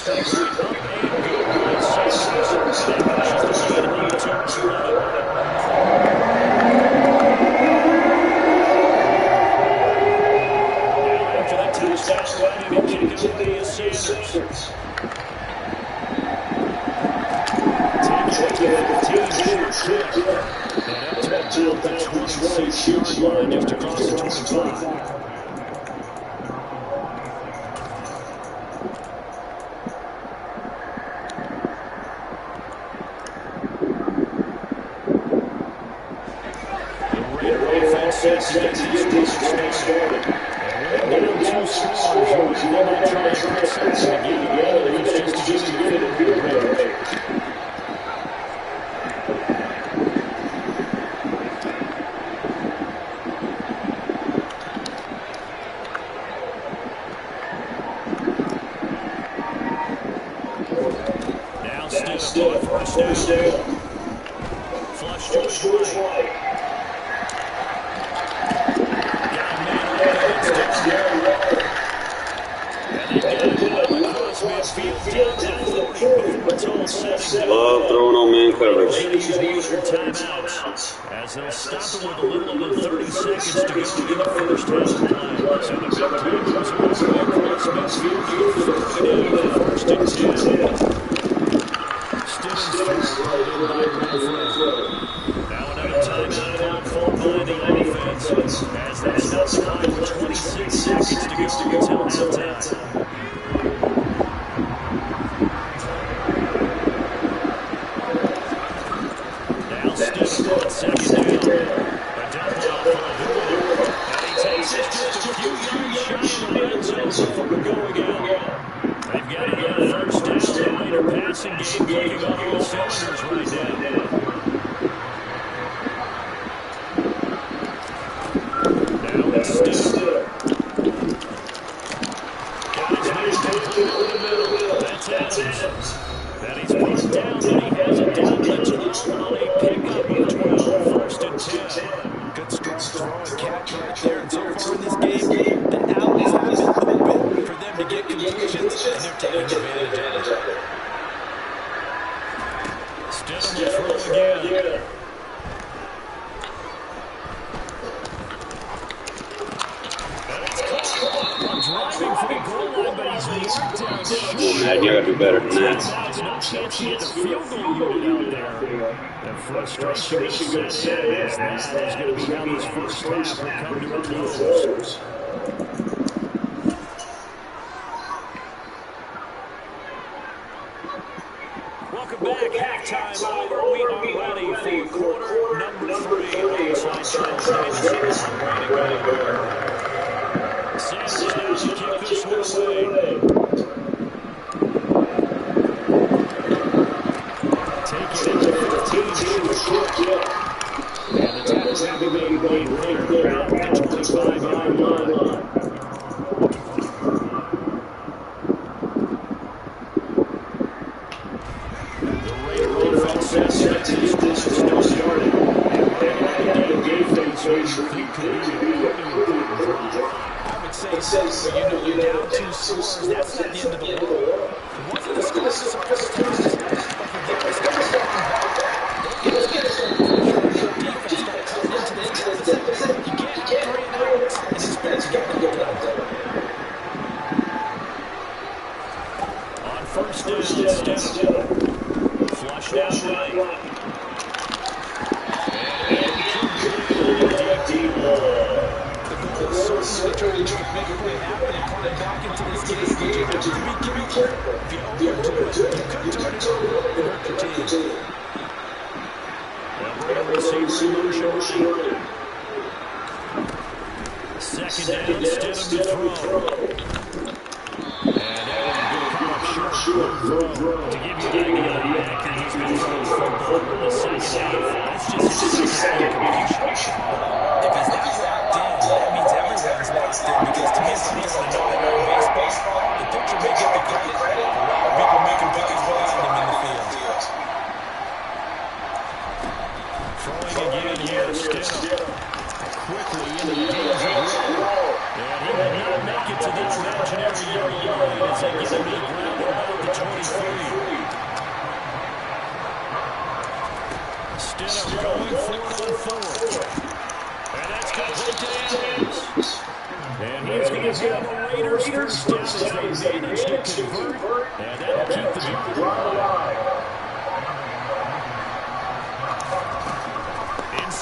Extra point up and good by Sanders. That pushes the lead up to 11. Now after the touchdown, ready to kick it away is Sanders. Taking it at the 15-yard kick. And up to about the 26-yard line, just across the 25. Sets to get these started. And when they're down 2 scores, you might try to put something together, even if it's just to get it in the range. Now still on first down. Flush to his right. Love throwing on man coverage. As they'll stop it with a little over 30 seconds to go in the first half. So the big Tigers will go across midfield for first and 10. Still in front by Renfro. Now another timeout called for by the offense as they stop the clock with 26 seconds to go until halftime. Now is just a few yards shy of the red zone before going out. They've got another first down. The Raider passing game clicking on all cylinders right now. Now it's Stidham. Got his man complete over the middle. That's Adams. And he's brought down, but he has it down to the 12 on a pickup of 12. First and 10. Good strong throw and catch right there. And so far in this game, the outlets have been open for them to get completions, and they're taking advantage of it. Stidham will throw again. Driving for the goal line, but he's marked out short. Matt, you gotta do better than that. There's no chance to get the field goal unit out there. The frustration will set in as that is going to be how this first half will come to a close. Welcome back. Halftime over. We are ready for quarter number 3 alongside Charles Davis. Sanders down to kick this one away. Take it out to 15, short kick. And the tackle's going to be made right there at the 25-yard line. The Raider offense sets these drives started. And right out of the gate, things could be a pretty important drive. Say, you're down 2 scores, that's not the end of the world. It wasn't the score the first time, but for them to start defense got coming into this deficit. You can't have 3 and outs and expect to get it done. On first down, Stidham. Flushed out right. And deep. Certainly trying to make a play happen and climb back into this game. But you have to be careful. If you overdo it, you could turn it over and hurt your team. Second down, Stidham to throw. And that one come up short. To give you an idea of the acting he's been throwing football in the second half. That's just his second completion. If he's that locked in, that means everyone's locked in. Because to me, it's like the no-no baseball. The pitcher may get the credit. A lot of people making plays behind him in the field. Throwing again here, Stidham. Quickly into the hands of Rowe. And he will not make it to the imaginary yard line as they get him to the ground at about the 23. Stidham going for it on 4. And that's complete to Adams. And he's going to have the Raiders first down as they manage to convert. And that'll keep the drive alive.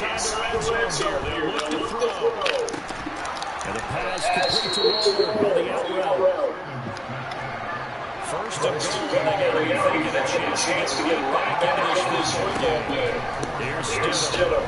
Inside the red zone here, they look to throw. And the pass complete to Waller on the out route. First and goal, and they got to be thinking a chance to get back into this one game. Here's Stidham.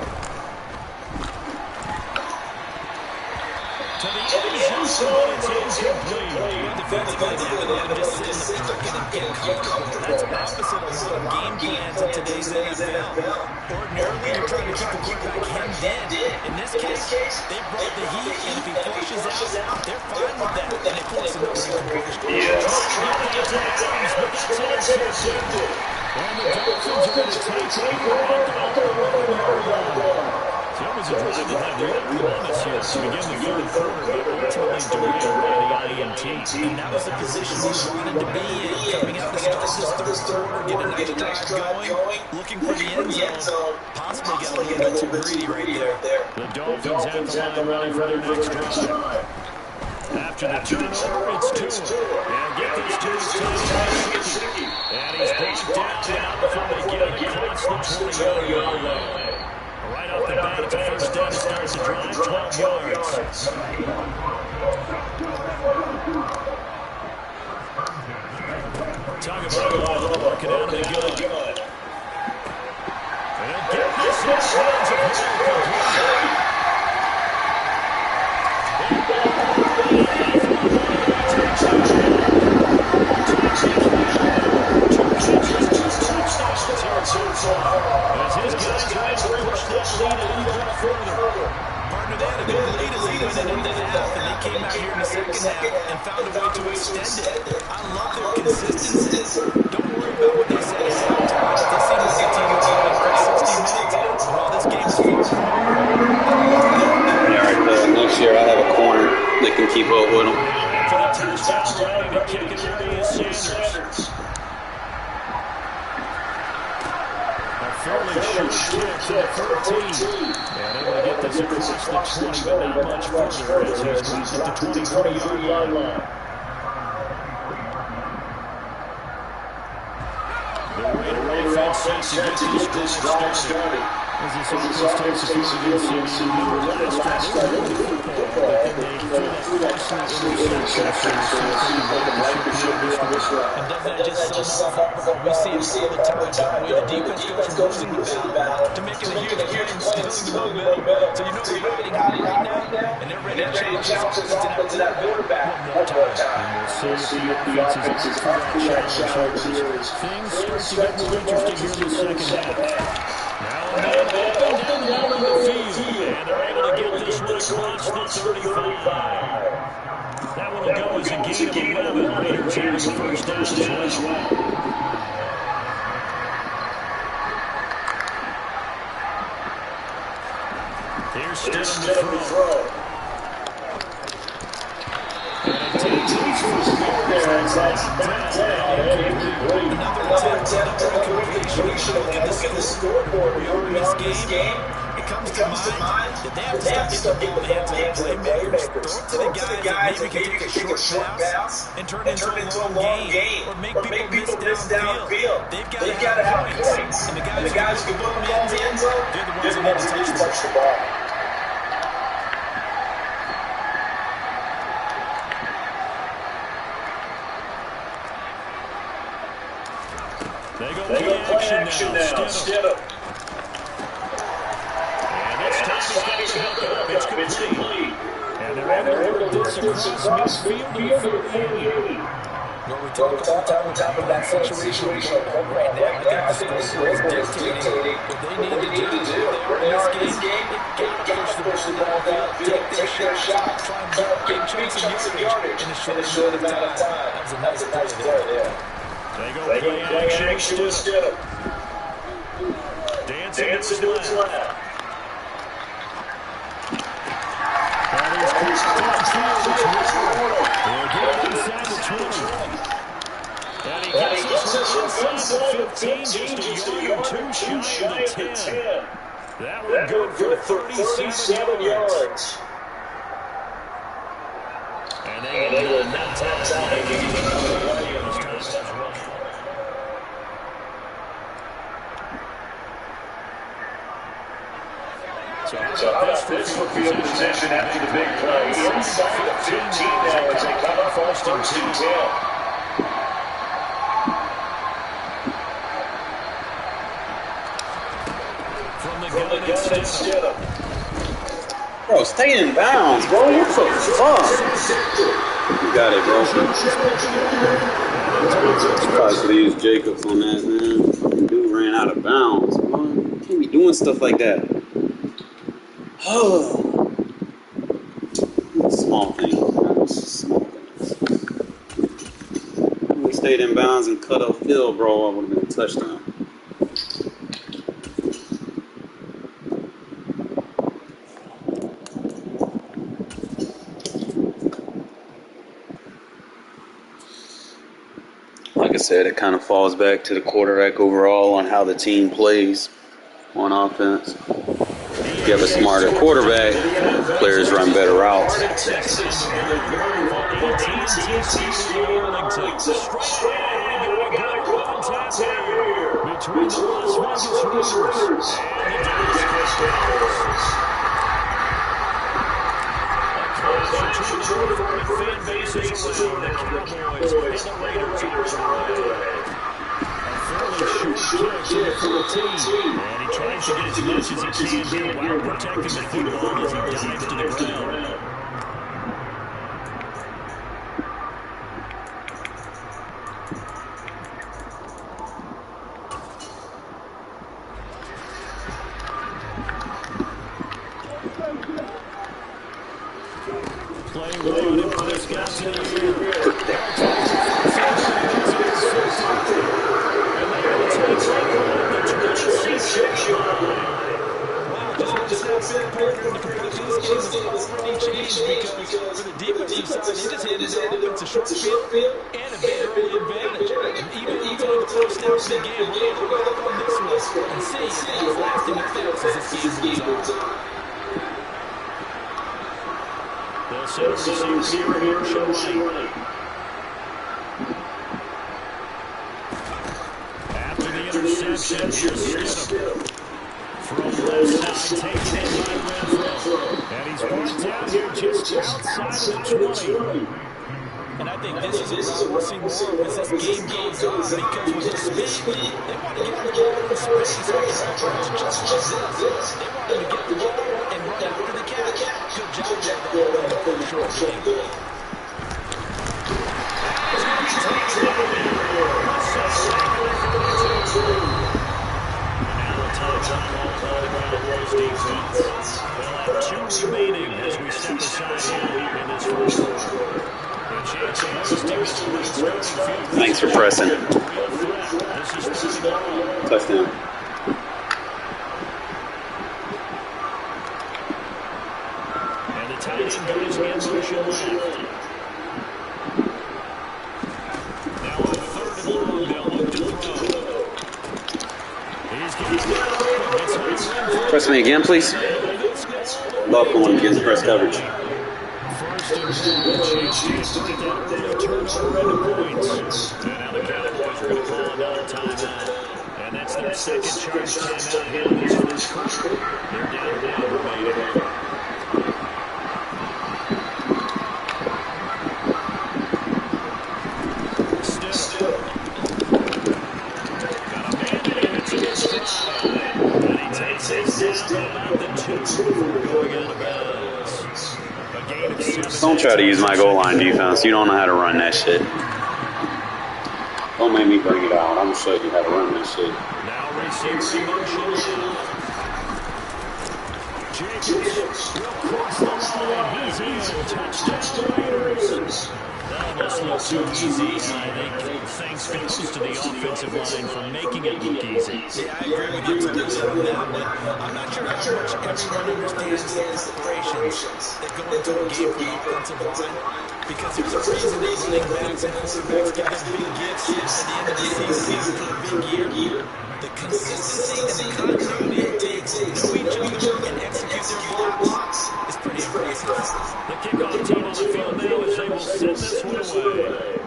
To the end zone, it's incomplete. Defensively, they're just sitting in the pocket and getting comfortable. That's opposite of a lot of game plans in today's NFL. Ordinarily, you're trying to keep the quarterback hemmed in. In this case, they brought the heat, and if he flushes out, they're fine with that. And they force another incompletion. And the Dolphins are going to take over at the 11-yard line. So it was a drive that had real promise here to begin the third quarter, but ultimately derailed by the INT. And that was the position we wanted to be in. Coming out to start this third quarter, get a nice drive going, looking for the end zone. Possibly got a little bit too greedy right there. The Dolphins at the line ready for their next drive. After the turnover, it's Tua. And get this to his team. And he's brought down before they get it across the 20-yard line. Right off the bat, it's a first down to start the drive, 12 yards. Tagovailoa working out of the gun. And he'll get this in hands of Hill. at the end of the half, and they came out here in the second half and found a way to extend it. I love their consistency. Don't worry about what they said at halftime. If this seemed like a team that was ready for 60 minutes, well, this game is far from over. Yeah, right. Next year I have a corner that can keep up with them. For the touchdown, ready to kick it will be Sanders. A fairly short kick to the 13. And able to get this across the 20, but not much further as he's dropped at the 23-yard line. The Raider offense set to get this drive started. As this offense takes a few against the last drive, they're moving the football, but then they throw that personal interception. And doesn't that just sum up? We see it all the time, don't we? The defense goes from losing the battle to making a huge play and stealing the momentum. So you know they're riding high right now, and they're ready to challenge this offense to that quarterback one more time. And we'll see if the offense is up to that challenge here as things start to get more interesting here in the second half. Now and then, down the field, and they're able to get this one across the 35. That one will go as a gain of 11. Raiders having a first down as well. Here's Stidham to throw. And it takes Another attempt at completion. Look at the scoreboard in this game. It comes to mind that they have to start getting the ball in the hands of the playmakers. Throw it to the guys that maybe can take a short pass and turn it into a long game. Or make people miss downfield. They've got to have points. And the guys who can put the ball in the end zone, they're the ones that need to touch the ball. They go play action now. Stidham. And this time he's got to hook up. It's complete. And they're able to get this across midfield to the 38. Well, we talked all the time about that situation right now. I think the score is dictating what they need to do. Where they are in this game, they got to push the ball downfield, take their shot, try and get big chunks of yardage in a short amount of time. That's a nice play there. They go play action to Stidham. Dancing to his left. That is downfield. They'll get it inside the 20. And he gets us inside the 15, just a yard or two shy of the 10. That would go for 37 yards. And they will not tap out. So this for field position after the big play. Inside the 15 now as they come up on first and 10. From the gun, it's Stidham. Bro, stay in bounds, bro. What the fuck? You got it, bro. Probably could have used Jacobs on that, man. Fucking dude ran out of bounds, bro. You can't be doing stuff like that. Oh. Small things, man. Small things. If we stayed in bounds and cut off field, bro, I would have been a touchdown. Like I said, it kind of falls back to the quarterback overall on how the team plays on offense. If you have a smarter quarterback, players run better routes. And he tries to get as much as he can here while protecting the football as he dives to the ground. Play one and Prescott to the air. And they will take right the 26-yard line. Wow, just how big Parker and the complexion of this game has already changed because for the defensive side, they just handed their offense a short field and a big early advantage. Even on the first snap of the game, we're going to look on this one and see if it has lasting effects as this game moves on. They'll set a receiver here, Shawani. After the interception, here's Stidham. From left side, taken in by Renfro. And he's brought down here just outside of the 20. And I think this is a route we'll see more as this game goes on because with his speed, they want to get the ball in space on the offense just like this. They want him to get the ball and run after the catch. Good job there on the short game. Defense. They'll have 2 remaining as we step aside here in this first quarter. Thanks for pressing. Touchdown. And the tight end goes in motion left. Now on 3rd and long, they'll look to throw. Press me again, please. Love going against press coverage. First and 10, chance to get that early turnover into points. And now the Cowboys are going to call another timeout. And that's their second charge timeout here in this first quarter. They're down to 1 remaining. Still. Got a man in it to his side. And he takes it down about the 2 before going out of bounds. Don't try to use my goal line defense. You don't know how to run that shit. Don't make me bring it out. I'm going to show you how to run that shit. Now receives motion. Jacobs will cross the line. He's in. Touchdown Raiders. That almost looked too easy. I think thanks goes to the offensive line for making it look easy. Yeah, I agree with you totally on that one. I'm not sure how much everyone understands the preparations that go into a game for the offensive line. Because there's a reason that running backs and quarterbacks get their big gifts at the end of the season after a big year. The consistency and the continuity it takes to know each other and execute their blocks is pretty impressive. The kickoff team on the field now as they will send this one away.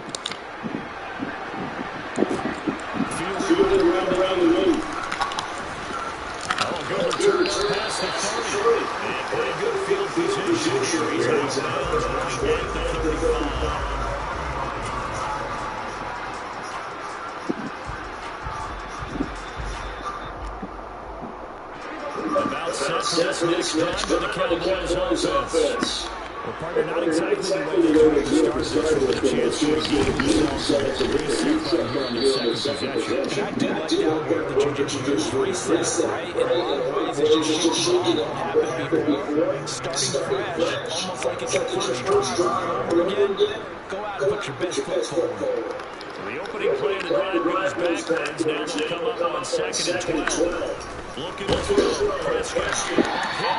Fielded around the room. Oh, good return past the 30. And pretty good field position here. He's out of bounds, running back the 35. About set for this next drive for the Cowboys offense. Well, partner, not exactly the way they tried to start this with a chance to regain themselves a reset right here on their second possession. And I do like that word that you just used, reset, right? In a lot of ways, it's just shit that happened before, starting fresh, almost like it's your first drive over again. Go out and put your best foot forward. The opening play of the drive goes backwards. Now they'll come up on 2nd and 12. Looking to throw. Prescott.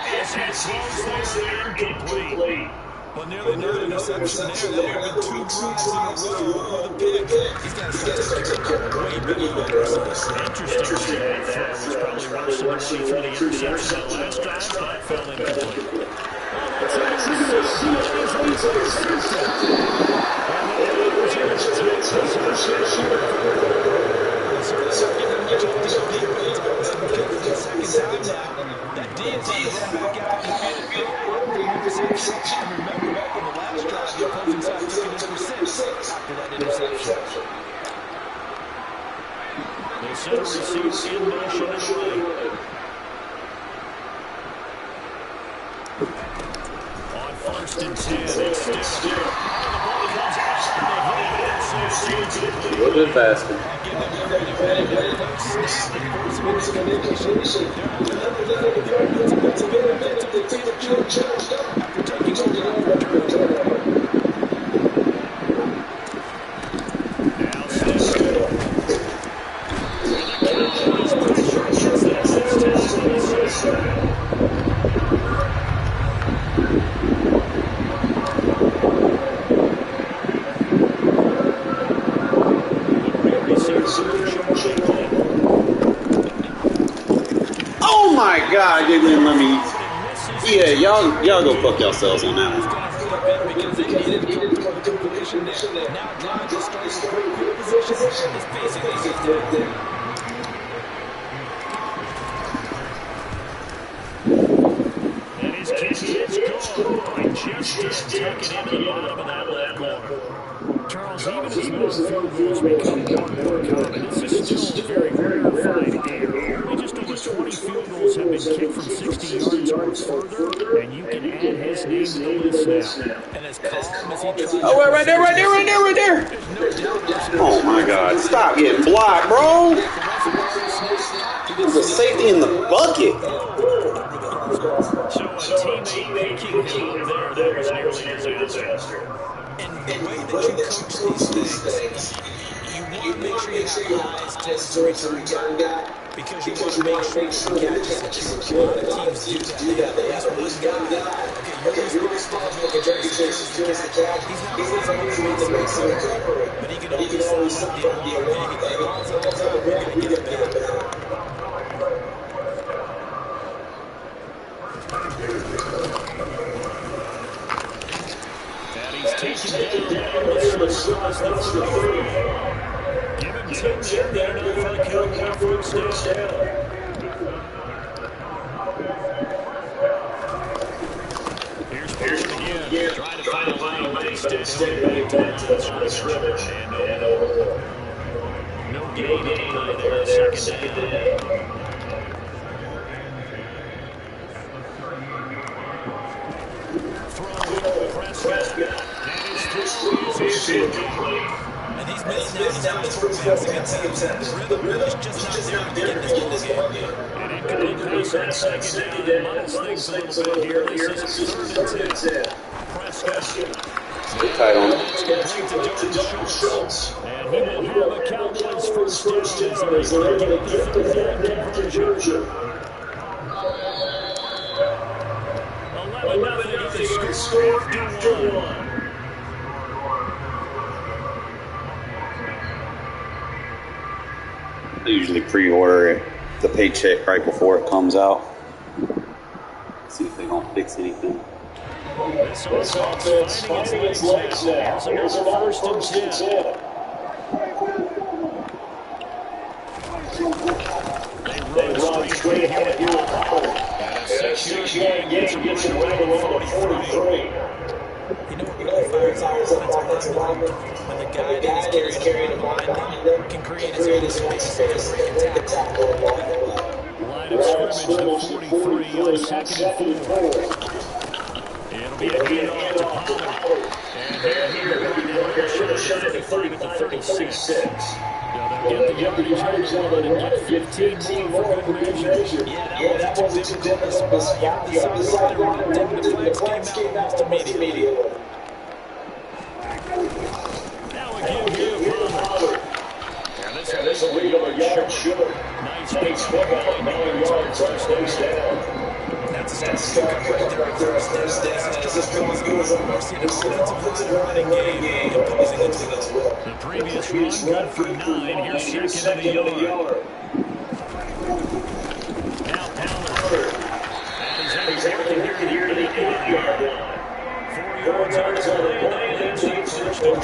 Hit as he throws there, incomplete. Well, nearly another interception there. There have been 2 drives in a row with a pick. He's got to start way better than that. Interesting. That throw was probably worse than the one he threw the interception that last drive. That fell incomplete. That DNC is back out in the field after the interception. And remember, back in the last drive, the opposing side took it in for 6 after that interception. They set a receive in motion and away. On 1st and 10, it's still. A little bit faster. After taking Oh my God, they didn't let me. Yeah, y'all go fuck yourselves on that one. Because they needed a completion there. Now John just started quick position is basically fourth down. And his kick is good. Boy, just tuck it into the bottom of that left corner. Charles, even as long field goals become more and more common, this is still a very rarefied air. Only just over 20 field goals have been kicked from 60 yards or further, and you can add his name to the list now. And as calm as he tries. Oh, right there. Oh my God, stop getting blocked, bro. There's a safety in the bucket. So a teammate picking him there, that was nearly a disaster. And the way that you coach these things, you want to make sure you have eyes close to return guy, because you want to make sure the catch is secure. A lot of teams do that. They have at least one guy. Okay, you're responsible for making sure he secures the catch. He's not always going to make some recovery, but he can always sign up the alarm. Hey, the ball's on the ground. We got to get it back. Taken down the slots the 33. Give him 10 there now for the count first down. Here's Pollard again. Trying to find a lane, but instead he'll get back to the line of scrimmage. And no gain there. Second down. Prescott. And he's missed now his first passing attempt. The rhythm is just not there to get this ball game. And incomplete pass on second down. Muddles things a little bit here. This is third and 10. Prescott. Stay tight on it. And he will have a Cowboys first down as they get the third down conversion. 11-0 score after one. I usually pre-order the paycheck right before it comes out. See if they don't fix anything. This offense finding its legs now. Here's another first and 10. They run straight ahead here with Pollard. And a 6-yard gain gets him right around the 43. You know what really fires out his offensive lineman? When the guy that is carrying him behind them can create his own space and break a tackle. Line of scrimmage, the 43 on second and 4. It'll be a handoff to Pollard. And here, going to shut it at 36. Now they'll get the yardage on the line and get 15 more for good measure. Yeah, that was too difficult to spot. You already saw the run taking the flags came out almost immediately. Now again here to Pollard. And this will be a yard short. Nice football, 9 yards on first down. That's right there. First down. This goes on mercy. An offensive line running game imposing its will. The previous run good for 9. Here's second to the yard. Now Pollard. And he's working here to the 8-yard line. 4 yards on his line. That's the first down.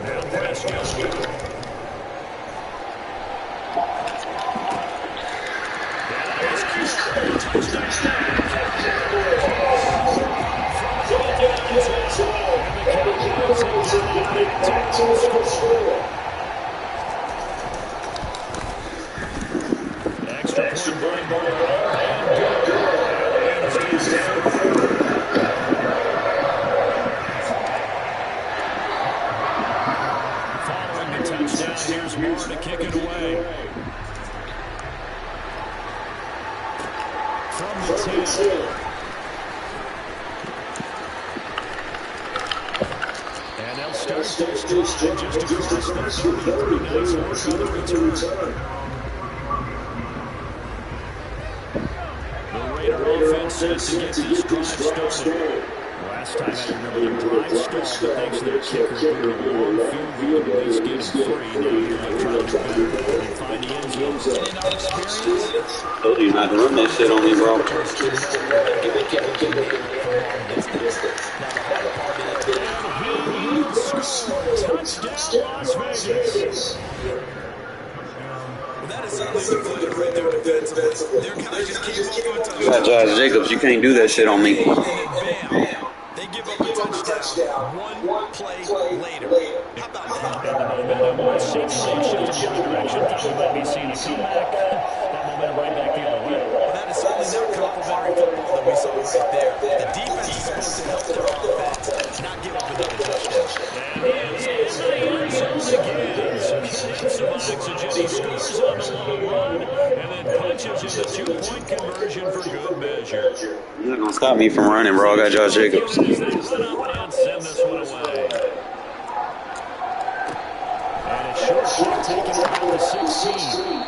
Now Prescott. Extra point following the touchdown, here's Moore to kick it away. from the 10. And they'll start this drive just across the 30. Pretty nice work on the return. The Raider offense set to get this drive started. Last time I remember the drive stalled, but thanks to their kicker doing a long field goal to at least get them free. Now here they're trying to do better and find the end zone. In our experience, Told you not to run that shit on me, bro. Touchdown, Las Vegas. that is certainly deflated right there defensively. Their guys just came up for a touchdown. You got Josh Jacobs. You can't do that shit on me. They give up a touchdown one play later. How about that? Seemingly shifted the other direction. Thought we might be seeing a comeback. That momentum right back the other way. Well, that is certainly not complimentary football that we saw right there. The defense is supposed to help their offense, not give up another touchdown. And he is in the end zone again. Some oxygen. He scores on the long run and then punches in the two-point conversion for good measure. You're not going to stop me from running, bro. I got Josh Jacobs. And send this one away. And it's short kick taken around the 16.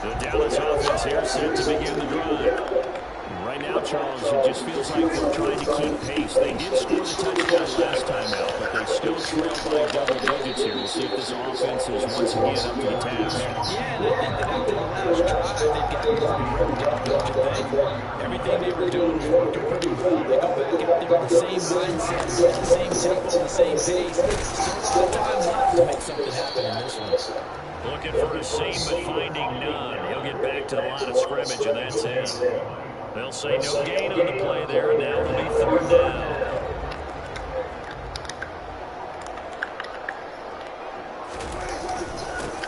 The Dallas offense here set to begin the drive. Right now, Charles, it just feels like they're trying to keep pace. They did score the touchdown last time out, but they still trail by double digits here. We'll see if this offense is once again up to the task. Yeah, and I think that after the last drive, they've got everything they were doing was working pretty well. They go back out there with the same mindset, the same tempo, the same pace. Still time left to make something happen in this one. Looking for a seam, but finding none. He'll get back to the line of scrimmage, and that's it. They'll say no gain on the play there, and now it'll be third down.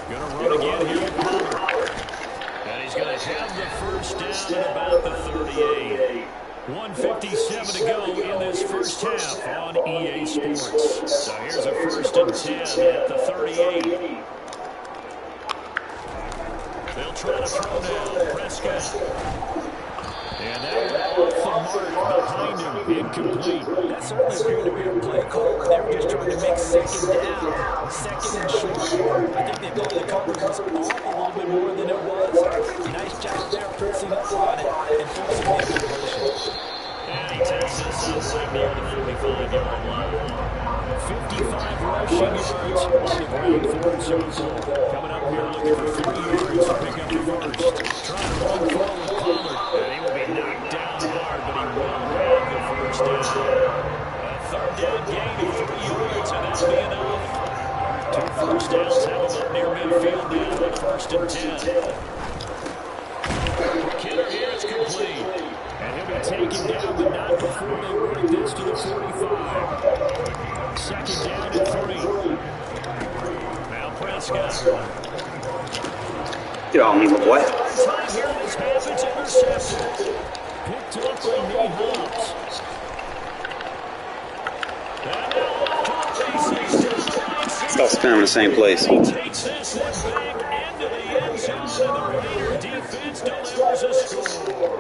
Going to run again here with Palmer. And he's going to have the first down at about the 38. 1:57 to go in this first half on EA Sports. So here's a 1st and 10 at the 38. They'll try to throw now. Prescott. And that went off the mark behind him. Incomplete. That certainly appeared to be a play call. They were just trying to make second down, second and short. I think they thought the coverage was off a little bit more than it was. Nice job there, pressing up on it and forcing the incompletion. And he takes this up right near the 45-yard line. 55 rushing yards on the ground for him so far. Coming up here looking for 3 yards to pick up the first. Trying to run forward, Palmer. And he will be knocked down hard, but he will grab the first down. A third down gain of 3 yards, and that'll be enough. 2 first downs have him up near midfield now at 1st and 10. Killer here is complete. And he'll be taken down, but not before they work this to the 45. 2nd down and 3. Now Prescott. Get on me, boy. Time here in this half, it's intercepted. Picked up by Nate Hobbs. And now off to the races. Stop spamming the same place. He takes this one back into the end zone, and the Raider defense delivers a score.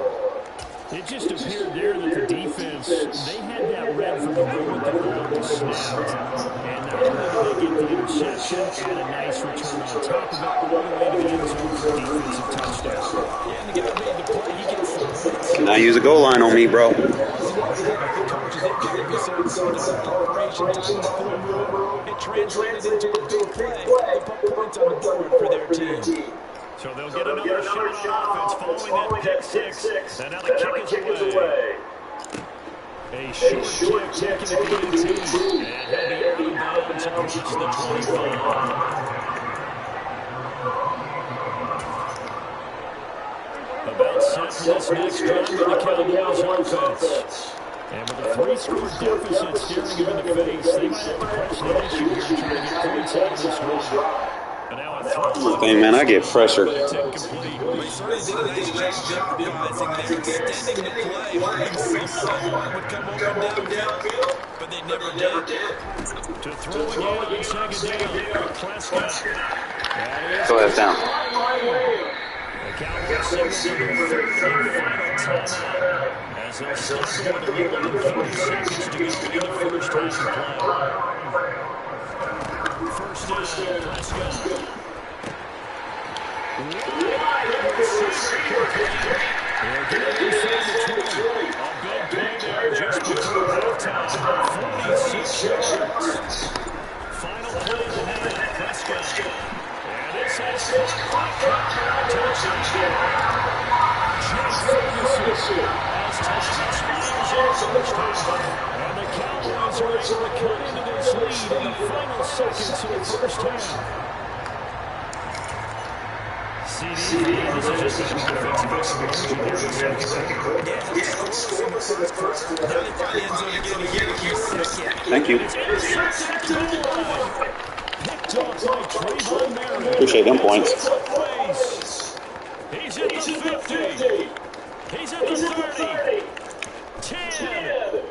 It just appeared there that the defense, they had that read from the moment that the ball was snapped. And not only did they get the interception and a nice return on top of it, all the way to the end zone for a defensive touchdown. Yeah, and the guy made the play. He gets some hits. Can I use a goal line on me, bro? The coaches have given me certain sort of operation time in the form room. It translated into a big play. They put points on the board for their team. So they'll get another shot on offense following that pick six. And now the kick is away. A short kick taken at the 18. And he'll be out of bounds across the 25. About set for this next drive of the Cowboys offense. And with a 3-score deficit staring him in the face, they might have to press the issue here and try to get points out of this drive. Hey, man, I get pressure. They certainly did a nice job jeopardizing. They're extending the play, hoping someone would come over downfield, but they never did. To throw again on second down. Prescott. Go ahead, down. The Cowboys signal for their third and final timeout. As they'll start with a little under 30 seconds to go in the first half of play. First down, Prescott. Wide open receiver. They'll get it inside the 20. A big play there just before halftime. 46 yards. Final play of the half. Prescott. And this has touchdown. Jake Ferguson as time expires in the first half. And the Cowboys are able to cut into this lead in the final seconds of the first half. CD, this is just an offensive explosion here in the second quarter. Thank you. Appreciate them points. He's at the 50. He's at the 30. 10.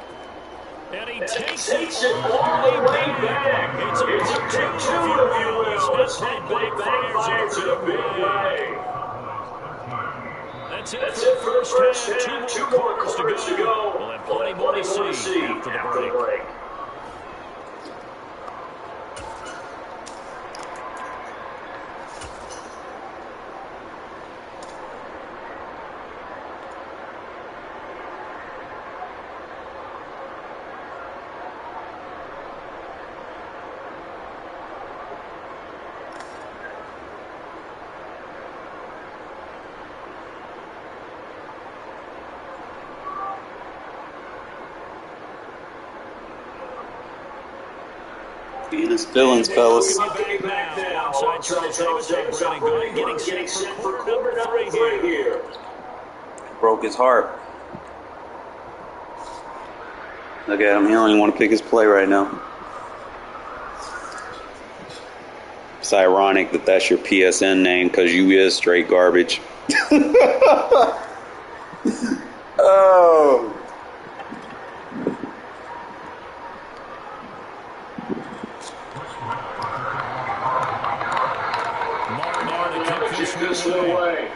And he takes it all the way back. It's a part two, if you will. Step right backfires in a big way. That's it for the first half. Two more quarters to go. We'll have plenty more to see after the break. Being his feelings, fellas. Broke his heart. Look at him. He don't even want to pick his play right now. It's ironic that that's your PSN name because you is straight garbage. Oh. This way.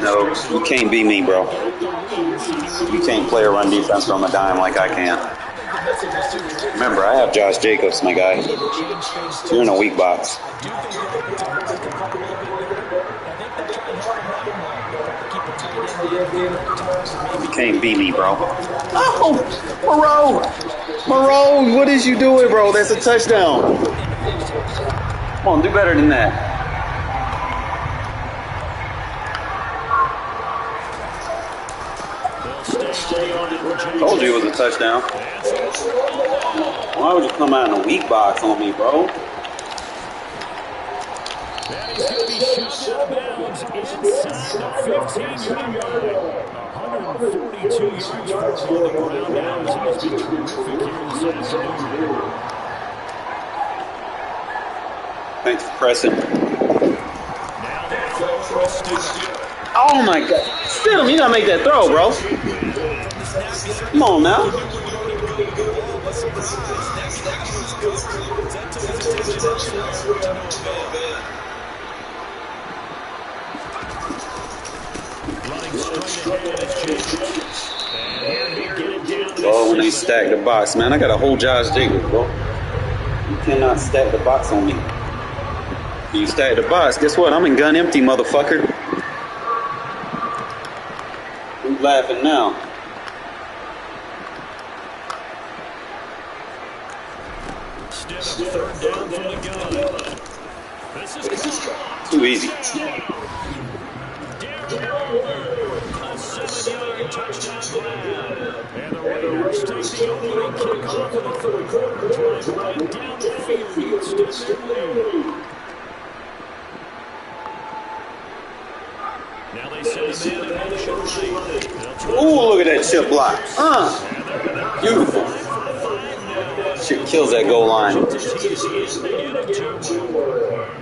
No, you can't be me, bro. You can't play a run defense from a dime like I can. Remember, I have Josh Jacobs, my guy. You're in a weak box. You can't beat me, bro. Oh, Moreau, what is you doing, bro? That's a touchdown. Come on, do better than that. Told you it was a touchdown. Why would you come out in a weak box on me, bro? That is going to be shot out of bounds inside the 15-yard line. 142 yards for on the ground now as he has been terrific here this afternoon. Thanks for pressing. Oh my God. Stidham, you gotta make that throw, bro. Come on now. Oh, when they stack the box, man, I got a whole Josh Jacobs, bro. You cannot stack the box on me. You stack the box, guess what? I'm in gun empty, motherfucker. Who's laughing now? Third down from the gun. This is too easy. A 7-yard touchdown grab. And the Raiders take the opening kickoff of the third quarter. Drive right down the field to extend their lead. Now they send a man in motion right. They'll Ooh, look at that chip block. Beautiful. Shit kills that goal line.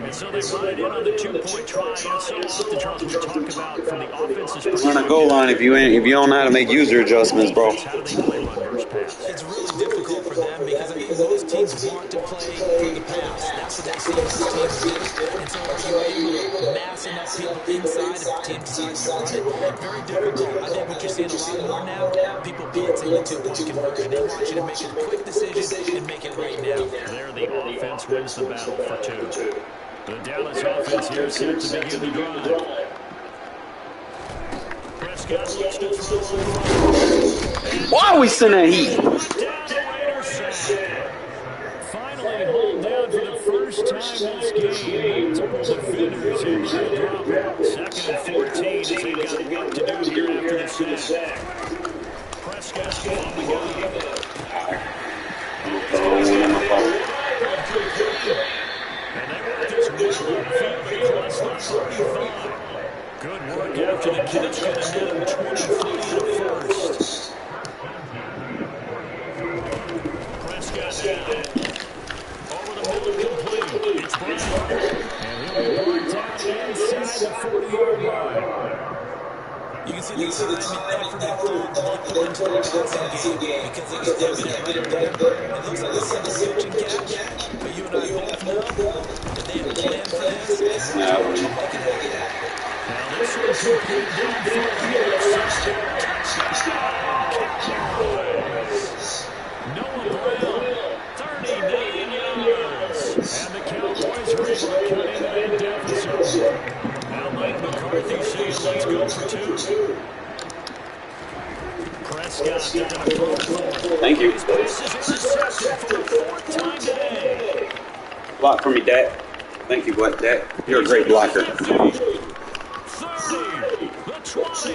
And so they run it in on the 2-point try. You know, so often, Charles, we talk about from the offense's perspective. Run a goal line if you don't know how to make user adjustments, bro. How do they play run versus pass? It's really difficult for them because I think most teams want to play for the pass. That's what they see most teams do. And so are you able to mass enough people inside if the team decides to run it? Very difficult. I think what you're seeing a lot more now, people blitzing the 2-point conversion. They want you to make a quick decision and make it right now. There, the offense wins the battle for 2. The Dallas offense here set to begin the drive. Prescott looks to throw. Why are we sending that heat? Finally hauled down for the first time this game. Multiple defenders in the drop. 2nd and 14 as they've got work to do here after the sack. Prescott on the go. And they work this well upfield across the 35. Good work after the catch, going to net him 23 in the first. Prescott down. Over the middle, complete. It's Brown. And he'll be brought down inside the 40-yard line. You can see the time and effort they put into the passing game because it was evident right there. It looks like a simple catch and catch, but you and I both know that they have a plan for this. Now this one's complete downfield. Noah Brown, 39 yards. And the Cowboys are able to cut into that deficit. Now Mike McCarthy saying let's go for 2. Prescott they're going to throw it forward. Thank you. This is intercepted for the 4th time today. Block for me, Dak. Thank you, Dak. You're a great blocker. 30, the 20.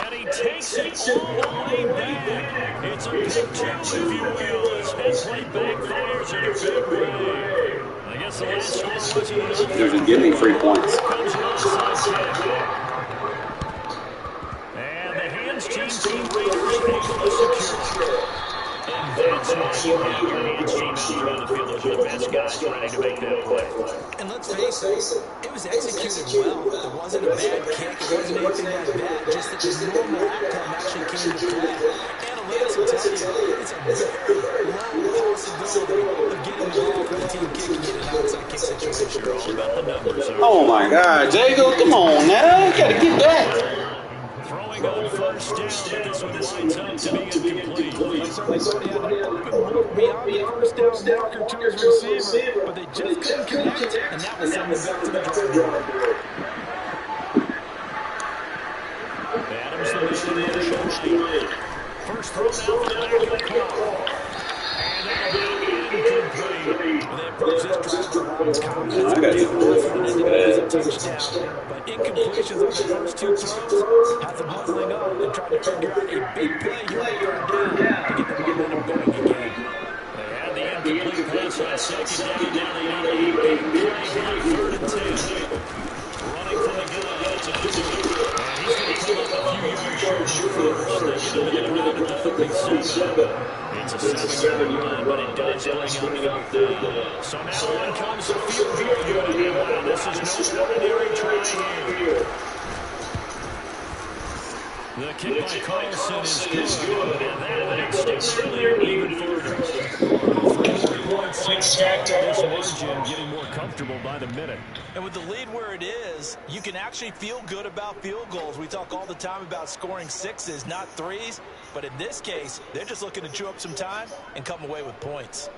And he takes it all the way back. It's a big challenge, if you will, as head play backfires in a big way. I guess the last score wasn't enough. They're just giving me free points. And the hands team for the Raiders able to secure it. And that's why you have your hands team out there on the field. Those are the best guys ready to make that play. And let's face it, it was executed well. It wasn't a bad kick. It wasn't anything like that. Just that the normal outcome actually came to play. Analytics will tell you it's a very low possibility of getting the ball for the team kicking in an outside kick situation. They're all about the numbers. Oh my God, Jago, come on now. You gotta get back. Throwing on first down, but this one winds up to be incomplete. Somebody had an open look beyond the first down marker to his receiver, but they just couldn't connect, and that was sending back to the drawing board. Adams the man in motion right. First throw now for the back of the car. And that'll be incomplete. That proves this drive's confidence in being confident in it as a touchdown. But incompletions on the first 2 throws have them huddling up and trying to figure out a big play here on 3rd down to get the momentum going again. They had the incomplete pass on 2nd down. Now they need a big play here on 3rd and 10. Running from the gun. That's a good one. And he's going to pull up a few yards short first. They get him to the ground at the 37. It's a 7-yard run, but it does bring up 4th down. So now in comes the field goal unit. Wow, this is no ordinary try here. The kick by Carlson is good, and that one extends earlier even further. 3 points stacked on this margin, getting more comfortable by the minute. And with the lead where it is, you can actually feel good about field goals. We talk all the time about scoring 6s, not 3s. But in this case, they're just looking to chew up some time and come away with points.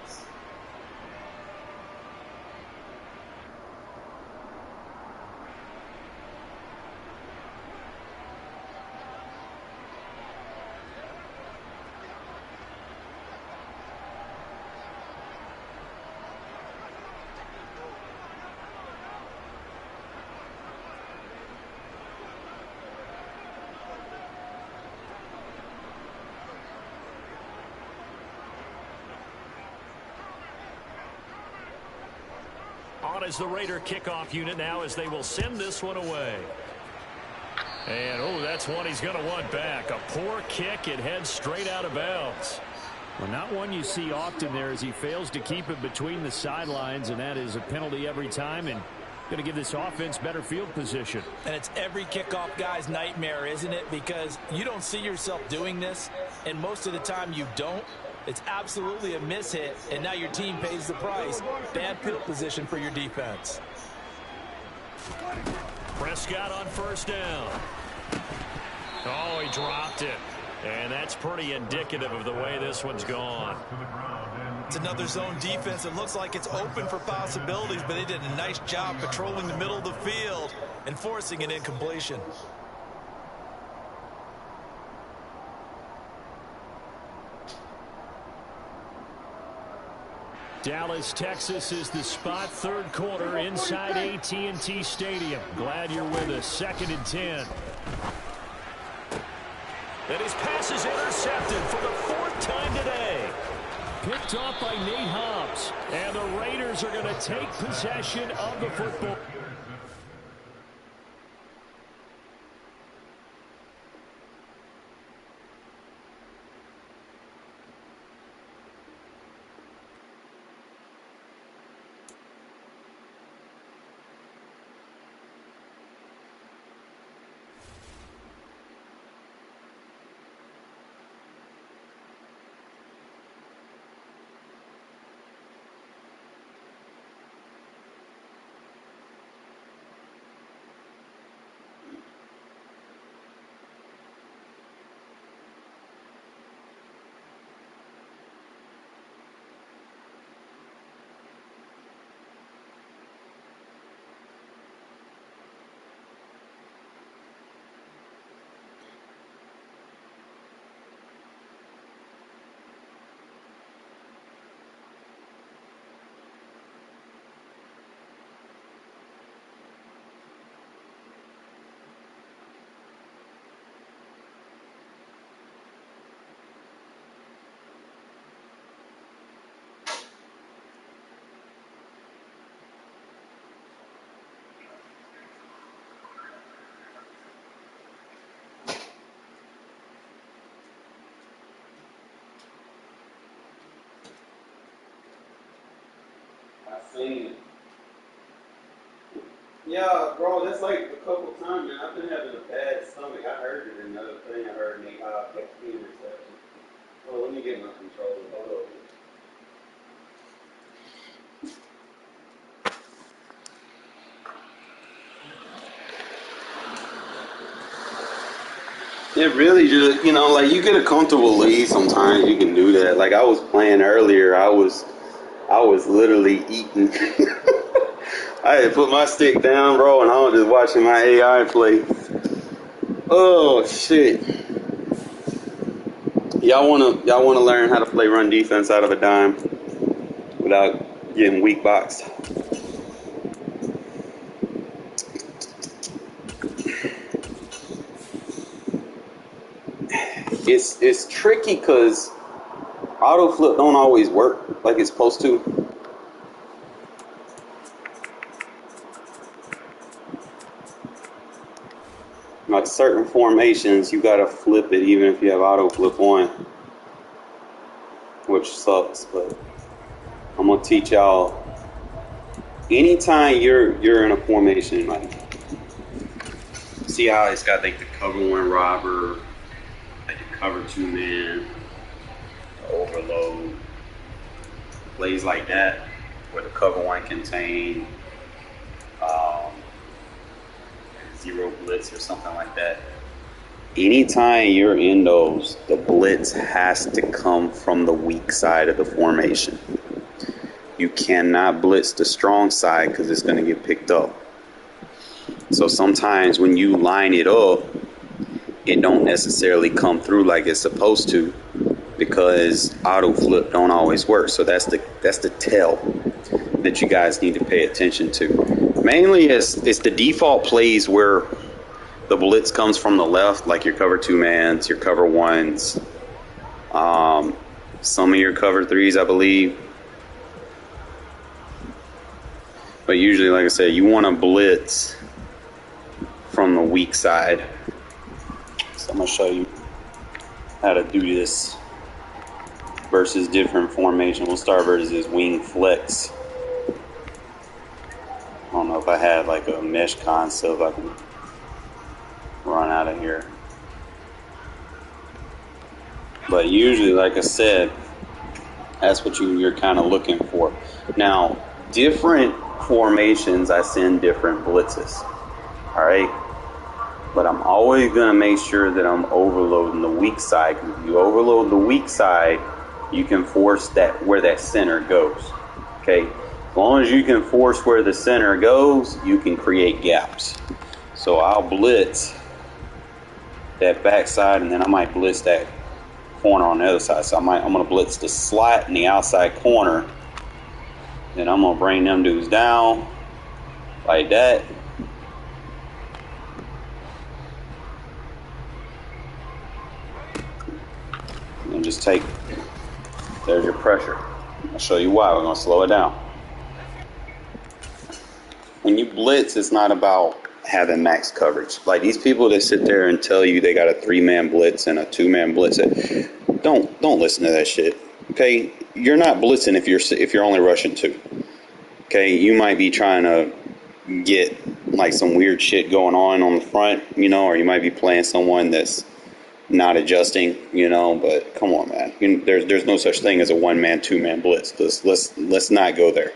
On is the Raider kickoff unit now as they will send this one away. And, oh, that's one he's going to want back. A poor kick. It heads straight out of bounds. Well, not one you see often there as he fails to keep it between the sidelines, and that is a penalty every time and going to give this offense better field position. And it's every kickoff guy's nightmare, isn't it? Because you don't see yourself doing this, and most of the time you don't. It's absolutely a mishit, and now your team pays the price. Bad field position for your defense. Prescott on first down. Oh, he dropped it. And that's pretty indicative of the way this one's gone. It's another zone defense. It looks like it's open for possibilities, but they did a nice job patrolling the middle of the field and forcing an incompletion. Dallas, Texas is the spot, third quarter inside AT&T Stadium. Glad you're with us. 2nd and 10. And his pass is intercepted for the 4th time today. Picked off by Nate Hobbs. And the Raiders are going to take possession of the football. Seen it. Yeah, bro, that's like a couple times, man. I've been having a bad stomach. I heard it in another thing. I heard Nate Hobbs kept being reception. Oh, let me get my controller. Hold on. It really just, like you get a comfortable lead sometimes. You can do that. Like I was playing earlier. I was literally eating. I had put my stick down, bro, and I was just watching my AI play. Oh shit! Y'all wanna learn how to play run defense out of a dime without getting weak boxed? It's tricky because auto flip don't always work like it's supposed to. Like certain formations, you gotta flip it even if you have auto flip on, which sucks. But I'm gonna teach y'all. Anytime you're in a formation, like see how it's got like the cover one robber, like the cover two man, the overload, plays like that where the cover one contain zero blitz or something like that. Anytime you're in those, the blitz has to come from the weak side of the formation. You cannot blitz the strong side because it's going to get picked up. So sometimes when you line it up, it don't necessarily come through like it's supposed to because auto flip don't always work. So that's the tell that you guys need to pay attention to. Mainly it's the default plays where the blitz comes from the left, like your cover two mans, your cover ones, some of your cover threes, I believe. But usually, like I said, you want to blitz from the weak side So I'm going to show you how to do this versus different formation. We'll start versus this wing flex. I don't know if I had like a mesh concept I can run out of here. But usually, like I said, that's what you're kind of looking for. Now, different formations, I send different blitzes. All right? But I'm always going to make sure that I'm overloading the weak side. If you overload the weak side, you can force that where that center goes. Okay? As long as you can force where the center goes, you can create gaps. So I'll blitz that backside, and then I might blitz that corner on the other side. So I'm going to blitz the slot in the outside corner. Then I'm going to bring them dudes down like that. And just take, there's your pressure. I'll show you why. We're going to slow it down. When you blitz, it's not about having max coverage. Like these people that sit there and tell you they got a 3-man blitz and a 2-man blitz, don't listen to that shit. Okay, you're not blitzing if you're only rushing 2. Okay, you might be trying to get like some weird shit going on the front, you know, or you might be playing someone that's not adjusting, you know. But come on, man, there's no such thing as a 1-man, 2-man blitz. Let's not go there.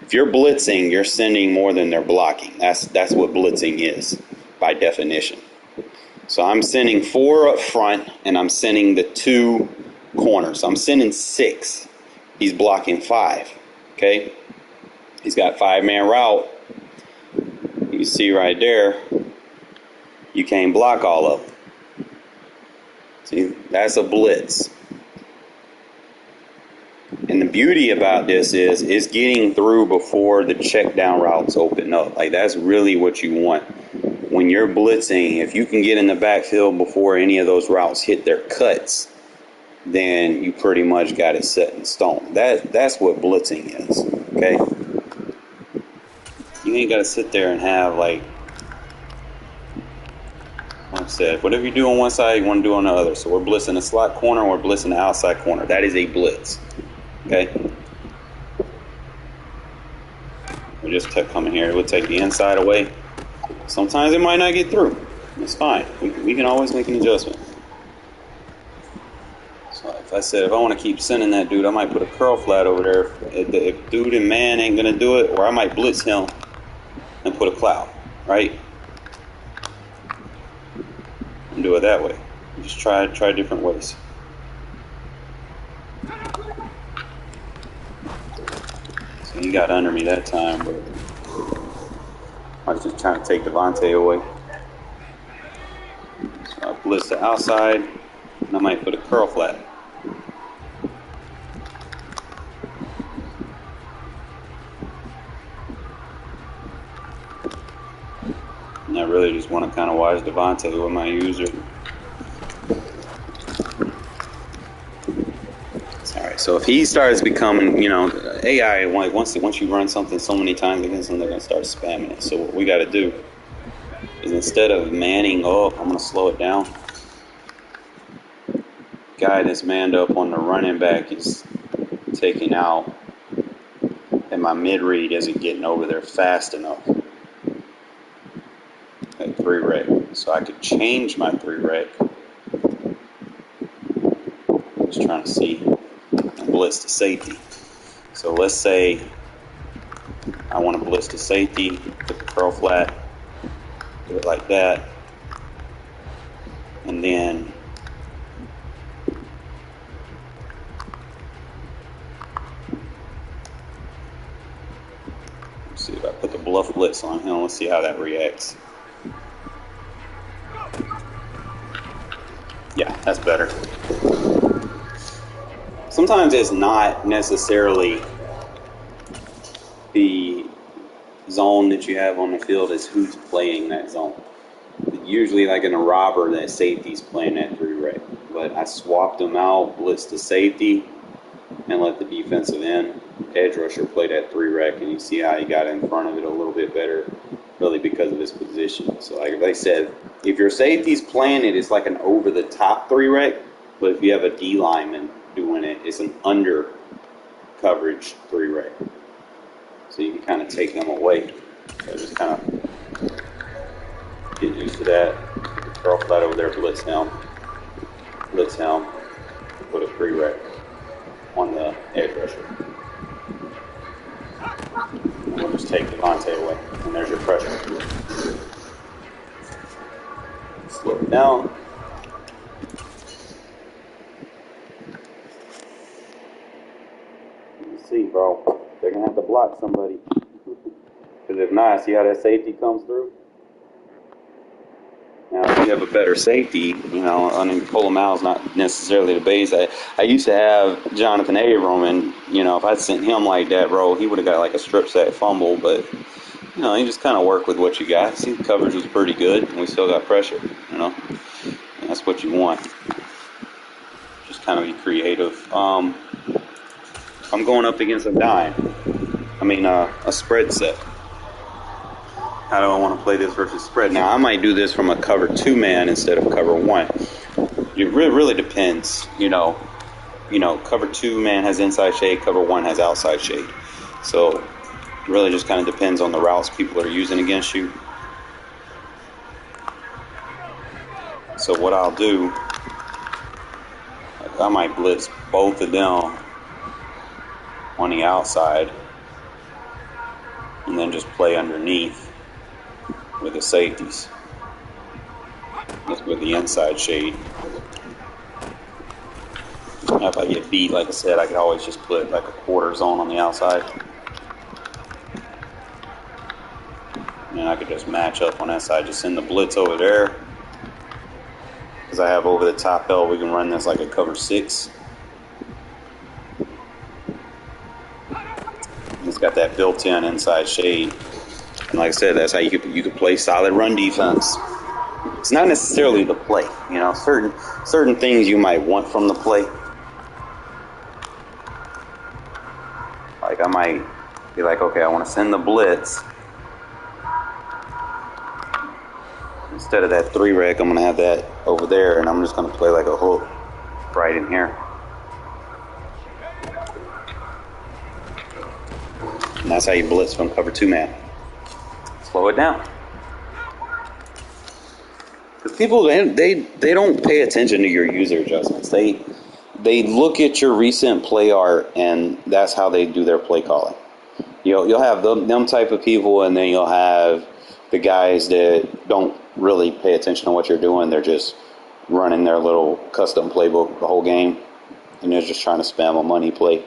If you're blitzing, you're sending more than they're blocking. That's what blitzing is by definition. So I'm sending 4 up front, and I'm sending the 2 corners. I'm sending 6. He's blocking 5. Okay, he's got 5-man route. You can see right there, you can't block all of them. See, that's a blitz. And the beauty about this is it's getting through before the check down routes open up. Like that's really what you want. When you're blitzing, if you can get in the backfield before any of those routes hit their cuts, then you pretty much got it set in stone. That's what blitzing is. Okay? You ain't got to sit there and have like I said, whatever you do on one side, you want to do on the other. So we're blitzing the slot corner, or we're blitzing the outside corner. That is a blitz. Okay? We just kept coming here. We'll take the inside away. Sometimes it might not get through. It's fine. We can always make an adjustment. So if I want to keep sending that dude, I might put a curl flat over there. If dude and man ain't going to do it, or I might blitz him and put a cloud, right? And do it that way. Just try different ways. So he got under me that time, but I was just trying to take Devontae away. So I blitz the outside, and I might put a curl flat. And I really just want to kind of watch Devontae with my user. Alright, so if he starts becoming, you know, AI, once you run something so many times against them, they're going to start spamming it. So what we got to do is instead of manning up, I'm going to slow it down. Guy that's manned up on the running back is taking out, and my mid-read isn't getting over there fast enough. At 3 rec. So I could change my 3 rec. Just trying to see. And blitz to safety. So let's say I want to blitz to safety, put the curl flat, do it like that, and then let's see if I put the bluff blitz on him. Let's see how that reacts. Yeah, that's better. Sometimes it's not necessarily the zone that you have on the field, is who's playing that zone. Usually, like in a robber, that safety's playing that 3 rec. But I swapped them out, blitz to safety, and let the defensive end edge rusher play that 3 rec, and you see how he got in front of it a little bit better. really because of his position. So like I said, if your safety's playing it, it's like an over-the-top 3-rec. But if you have a D lineman doing it, it's an under coverage 3-rec. So you can kind of take them away. So just kind of get used to that. Throw flat over there, blitz helm, put a 3-rec on the edge rusher. And we'll just take Devontae away. And there's your pressure. Slow it down. You see, bro, they're going to have to block somebody. Because if not, see how that safety comes through? Now, if you have a better safety, you know, I mean, pull them out is not necessarily the base. I used to have Jonathan Abram, and, you know, if I'd sent him like that, bro, he would have got like a strip sack fumble, but, you know, you just kind of work with what you got. See, the coverage was pretty good, and we still got pressure, you know. And that's what you want. Just kind of be creative. I'm going up against a dime. A spread set. How do I want to play this versus spread? Now, I might do this from a cover 2 man instead of cover 1. It really depends, you know, cover 2 man has inside shade, cover 1 has outside shade. So, it really just kind of depends on the routes people are using against you. So, what I'll do, I might blitz both of them on the outside and then just play underneath with the safeties. Just with the inside shade. Now if I get beat, like I said, I could always just put like a quarter zone on the outside. And then I could just match up on that side. Just send the blitz over there. Because I have over the top L, we can run this like a cover 6. It's got that built-in inside shade. And like I said, that's how you could play solid run defense. It's not necessarily the play, you know. Certain things you might want from the play. Like I might be like, okay, I want to send the blitz. Instead of that 3-rec, I'm going to have that over there, and I'm just going to play like a hook right in here. And that's how you blitz from cover 2 man. Slow it down. Because people, they don't pay attention to your user adjustments. They look at your recent play art, and that's how they do their play calling. You'll have them type of people, and then you'll have the guys that don't really pay attention to what you're doing. They're just running their little custom playbook the whole game, and they're just trying to spam a money play.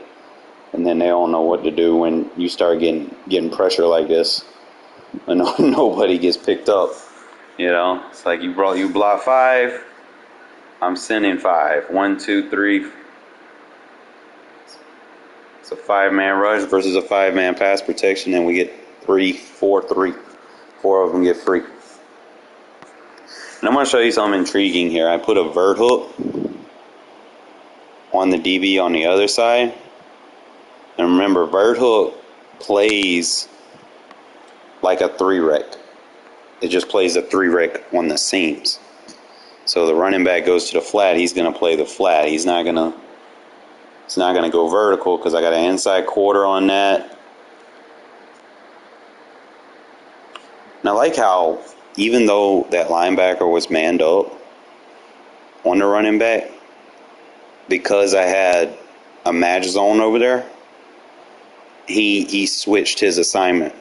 And then they don't know what to do when you start getting pressure like this. And nobody gets picked up, you know. It's like you block 5, I'm sending 5. 1, 2, 3. It's a 5-man rush versus a 5-man pass protection, and we get 3. 4 of them get free. And I'm going to show you something intriguing here. I put a vert hook on the DB on the other side. And remember, vert hook plays like a 3-rec. It just plays a 3-rec on the seams. So the running back goes to the flat, he's going to play the flat. It's not going to go vertical because I got an inside quarter on that. And I like how, even though that linebacker was manned up on the running back, because I had a match zone over there, he switched his assignment.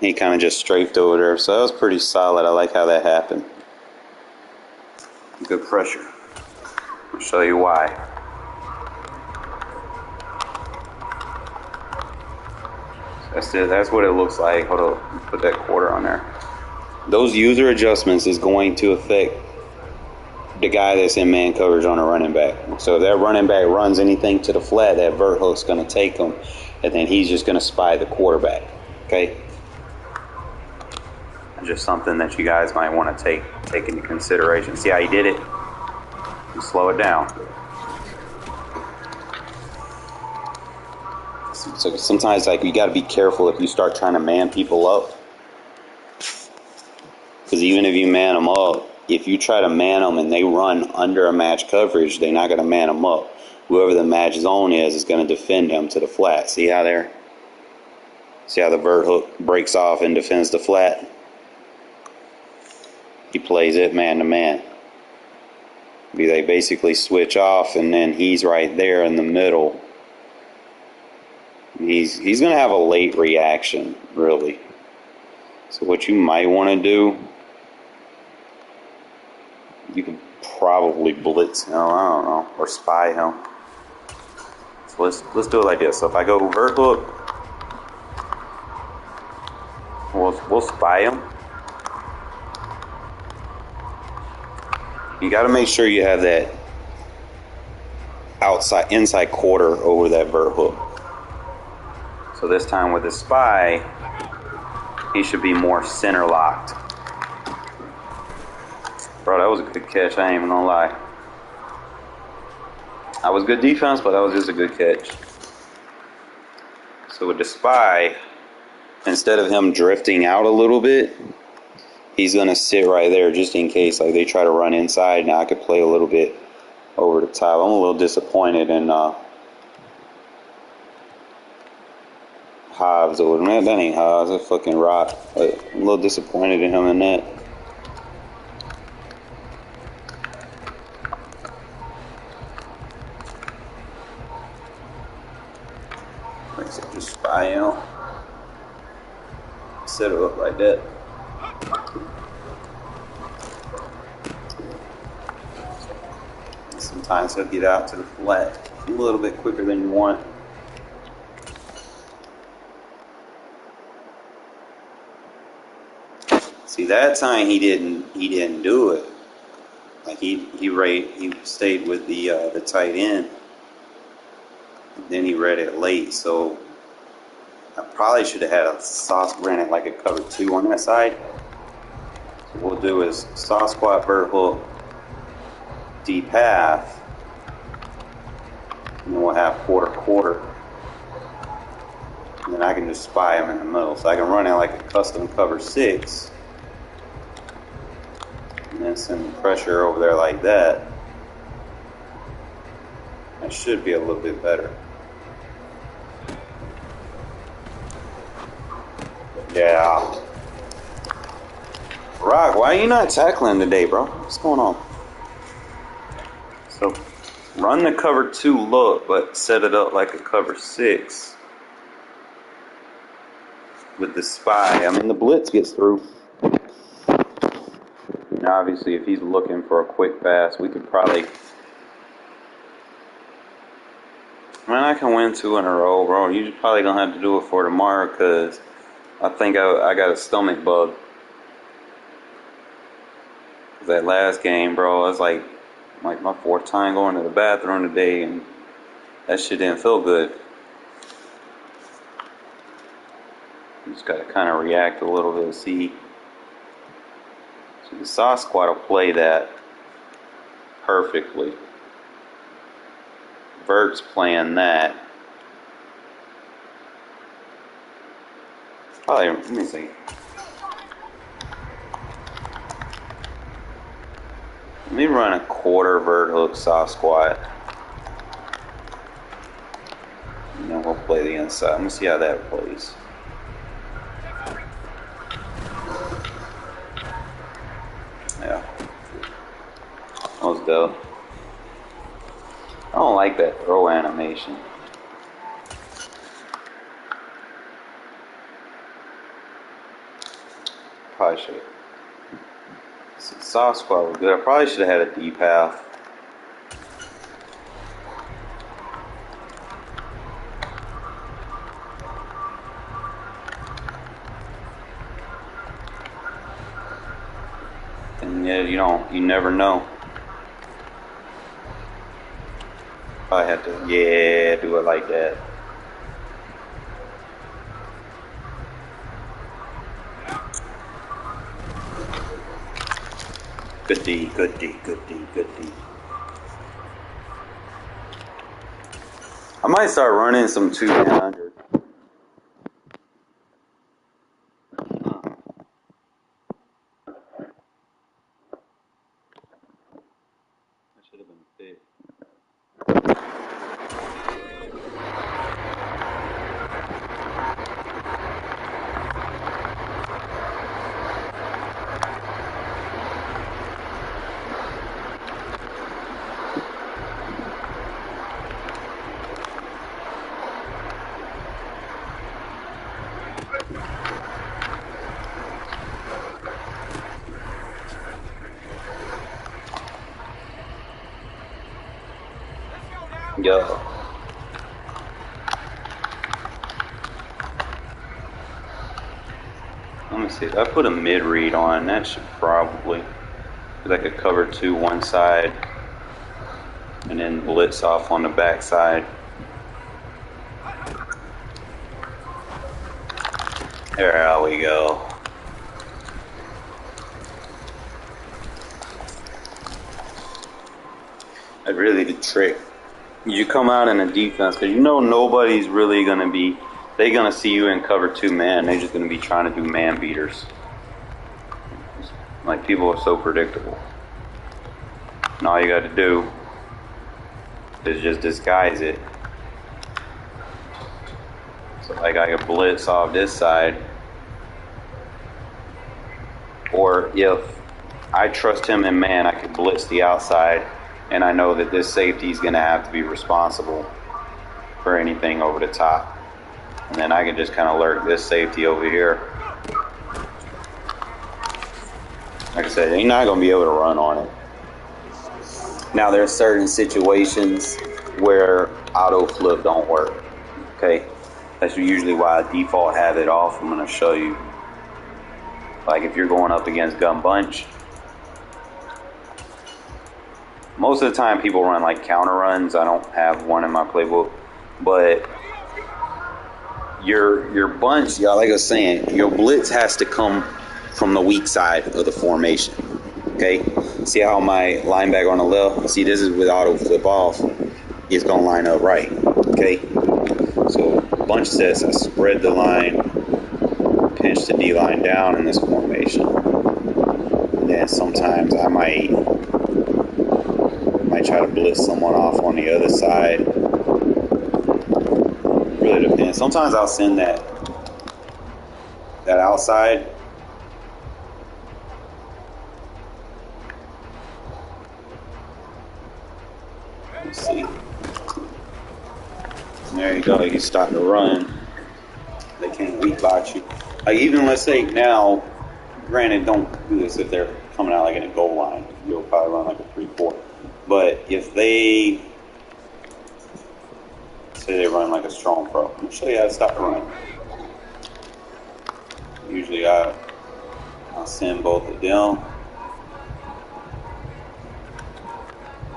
He kind of just strafed over there. So that was pretty solid. I like how that happened. Good pressure. I'll show you why. That's it. That's what it looks like. Hold on. Put that quarter on there. Those user adjustments is going to affect the guy that's in man coverage on a running back. So if that running back runs anything to the flat, that vert hook's going to take him, and then he's just going to spy the quarterback. Okay? Just something that you guys might want to take into consideration. See how he did it? You slow it down. So sometimes, like, you got to be careful if you start trying to man people up. Because even if you man them up, if you try to man them and they run under a match coverage, they're not going to man them up. Whoever the match zone is going to defend them to the flat. See how the vert hook breaks off and defends the flat? He plays it man to man. They basically switch off, and then he's right there in the middle. He's going to have a late reaction, really. So what you might want to do, you could probably blitz him, I don't know, or spy him. So let's do it like this. So if I go vert hook, we'll spy him. You got to make sure you have that inside quarter over that vert hook. So this time with the spy, he should be more center locked. Bro, that was a good catch, I ain't even gonna lie. That was good defense, but that was just a good catch. So with the spy, instead of him drifting out a little bit, he's gonna sit right there just in case like they try to run inside. Now I could play a little bit over the top. I'm a little disappointed in Hobbs. Man, that ain't Hobbs, that's fucking Rock. But I'm a little disappointed in him in that. Just spy him. Set it up like that. Sometimes he'll get out to the flat a little bit quicker than you want. See, that time he didn't do it. Like he stayed with the tight end. Then he read it late, so I probably should have had a sauce ran it like a cover 2 on that side. So what we'll do is saw squat, vert hook, deep half, and then we'll have quarter. And then I can just spy him in the middle. So I can run it like a custom cover 6. And then send pressure over there like that. That should be a little bit better. Yeah. Rock, why are you not tackling today, bro? What's going on? So, run the cover 2 look, but set it up like a cover 6 with the spy. I mean, the blitz gets through. And obviously, if he's looking for a quick pass, we could probably. Man, I can win 2 in a row, bro. You're probably gonna have to do it for tomorrow, cause I think I got a stomach bug. That last game, bro, it's like my 4th time going to the bathroom today, and that shit didn't feel good. You just gotta kind of react a little bit, see. So the saw squad will play that perfectly. Vert's playing that. Probably, let me see. Let me run a quarter vert hook saw squat. And then we'll play the inside. Let me see how that plays. Yeah. That was dope. I don't like that throw animation. Probably should. Saw squat was good. I probably should have had a deep half. And yeah, you never know. Probably have to, do it like that. Good D, good D, good D, good D. I might start running some 200. That should have been thick. Yo. Let me see. If I put a mid read on, that should probably, because I could cover 2 one side and then blitz off on the back side. There we go. That's really the trick. You come out in a defense because you know nobody's really going to be, they're going to see you in cover 2 man. They're just going to be trying to do man beaters. Like, people are so predictable. And all you got to do is just disguise it. So like I could blitz off this side. Or if I trust him in man, I could blitz the outside. And I know that this safety is going to have to be responsible for anything over the top. And then I can just kind of lurk this safety over here. Like I said, you're not going to be able to run on it. Now, there are certain situations where auto flip don't work. Okay? That's usually why I default have it off. I'm going to show you. Like if you're going up against gun bunch, most of the time people run like counter runs. I don't have one in my playbook, but your bunch, yeah, like I was saying, your blitz has to come from the weak side of the formation. Okay, see how my linebacker on the left? See, this is with auto flip off. It's gonna line up right. Okay, so bunch says I spread the line, pinch the D line down in this formation, and then sometimes I might try to blitz someone off on the other side. Really depends. Sometimes I'll send that outside. Let's see. And there you go. You start to run. They can't weak box you. Like even let's say now, granted, don't do this if they're coming out like in a goal line. You'll probably run like a 3-4. But if they say they run like a strong pro, I'm gonna show you how to stop the run. Usually I'll send both of them.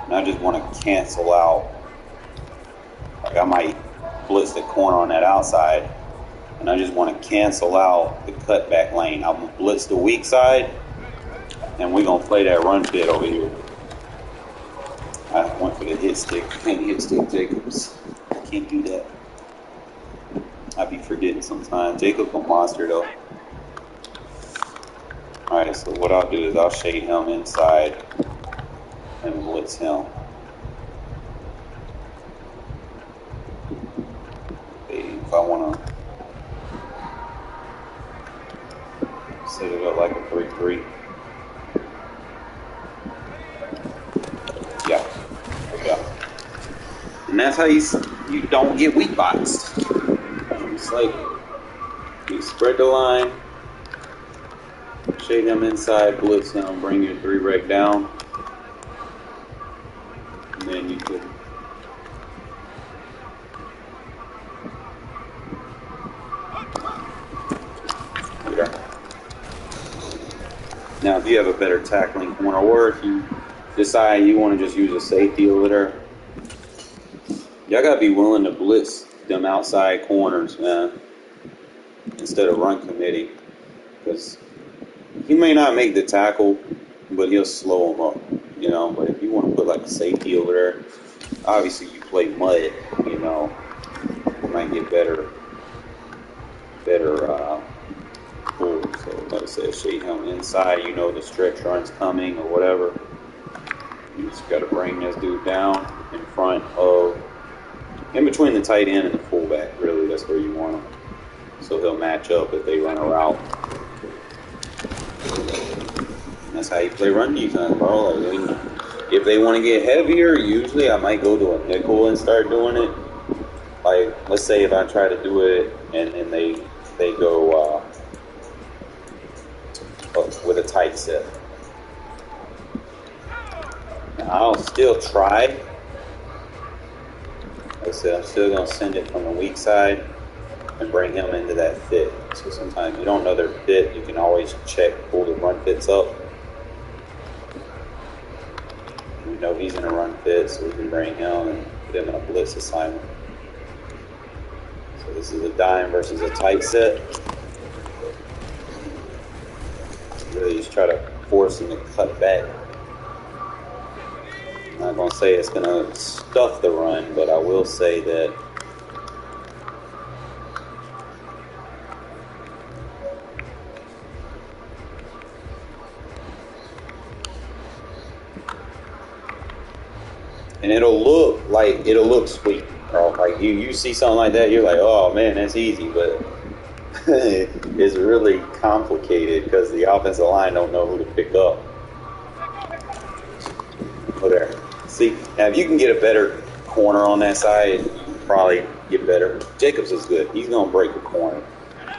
And I just want to cancel out. Like I might blitz the corner on that outside, and I just want to cancel out the cutback lane. I'm gonna blitz the weak side, and we're gonna play that run fit over here. I went for the hit stick. You can't hit stick Jacobs. I can't do that. I be forgetting sometimes. Jacob's a monster though. Alright, so what I'll do is I'll shade him inside and blitz him. If I want to set it up like a 3-3. Yeah. And that's how you don't get weak boxed. It's like you spread the line, shade him inside, blitz him, bring your 3 rec down, and then you could now if you have a better tackling corner, or if you decide you want to just use a safety over there, y'all gotta be willing to blitz them outside corners, man, instead of run committee, because he may not make the tackle, but he'll slow him up, you know. But if you want to put like a safety over there, Obviously, you play mud, you know, you might get better pull. So, like I said, shade him inside. You know the stretch run's coming or whatever. You just got to bring this dude down in between the tight end and the fullback. Really, that's where you want him. So he'll match up if they run a route. And that's how you play run defense, bro. Like, if they want to get heavier, usually I might go to a nickel and start doing it. Like, let's say if I try to do it and then they go with a tight set. Now, I'll still try. Like I said, I'm still going to send it from the weak side and bring him into that fit. So sometimes you don't know their fit. You can always pull the run fits up. You know he's in a run fit, so we can bring him and put him in a blitz assignment. So this is a dime versus a tight set. Really just try to force him to cut back. I'm not going to say it's going to stuff the run, but I will say that and it'll look sweet, bro. Like you see something like that, you're like, oh man, that's easy, but it's really complicated because the offensive line don't know who to pick up. Look there. See, now if you can get a better corner on that side, you can probably get better. Jacobs is good. He's gonna break a corner,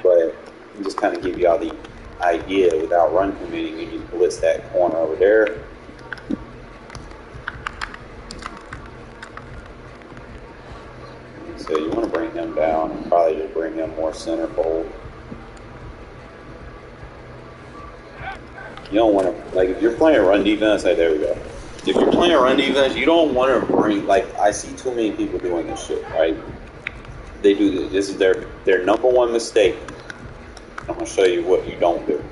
but just kind of give y'all the idea without run committing, you just blitz that corner over there. So you want to bring him down and probably just bring him more center fold. You don't want to, like if you're playing run defense, hey, there we go. If you're playing run defense, you don't want to bring, like I see too many people doing this shit, right? They do this. This is their number one mistake. I'm going to show you what you don't do.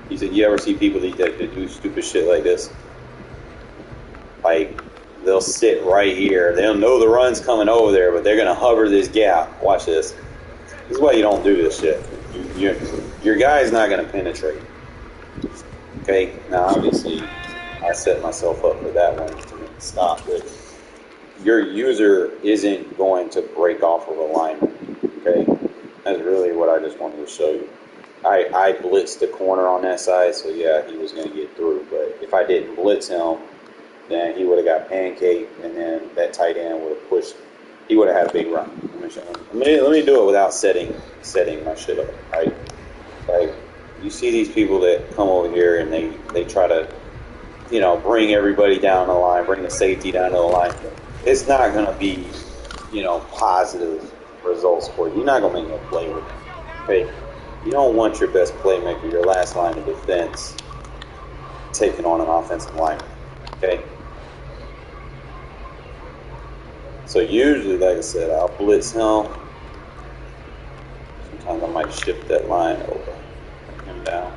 He said, you ever see people that do stupid shit like this? Like, they'll sit right here. They'll know the run's coming over there, but they're going to hover this gap. Watch this. This is why you don't do this shit. Your guy's not going to penetrate. Okay? Now, obviously, I set myself up for that one to make it stop. But your user isn't going to break off of alignment. Okay? That's really what I just wanted to show you. I blitzed the corner on that side, so yeah, he was going to get through. But if I didn't blitz him, then he would have got pancaked, and then that tight end would have pushed. He would have had a big run. Let me do it without setting my shit up, right? Like, you see these people that come over here and they try to, bring everybody down the line, bring the safety down to the line. It's not going to be, positive results for you. You're not going to make no play with it, okay? You don't want your best playmaker, your last line of defense, taking on an offensive lineman, okay? So usually, like I said, I'll blitz him. Sometimes I might shift that line over, bring him down.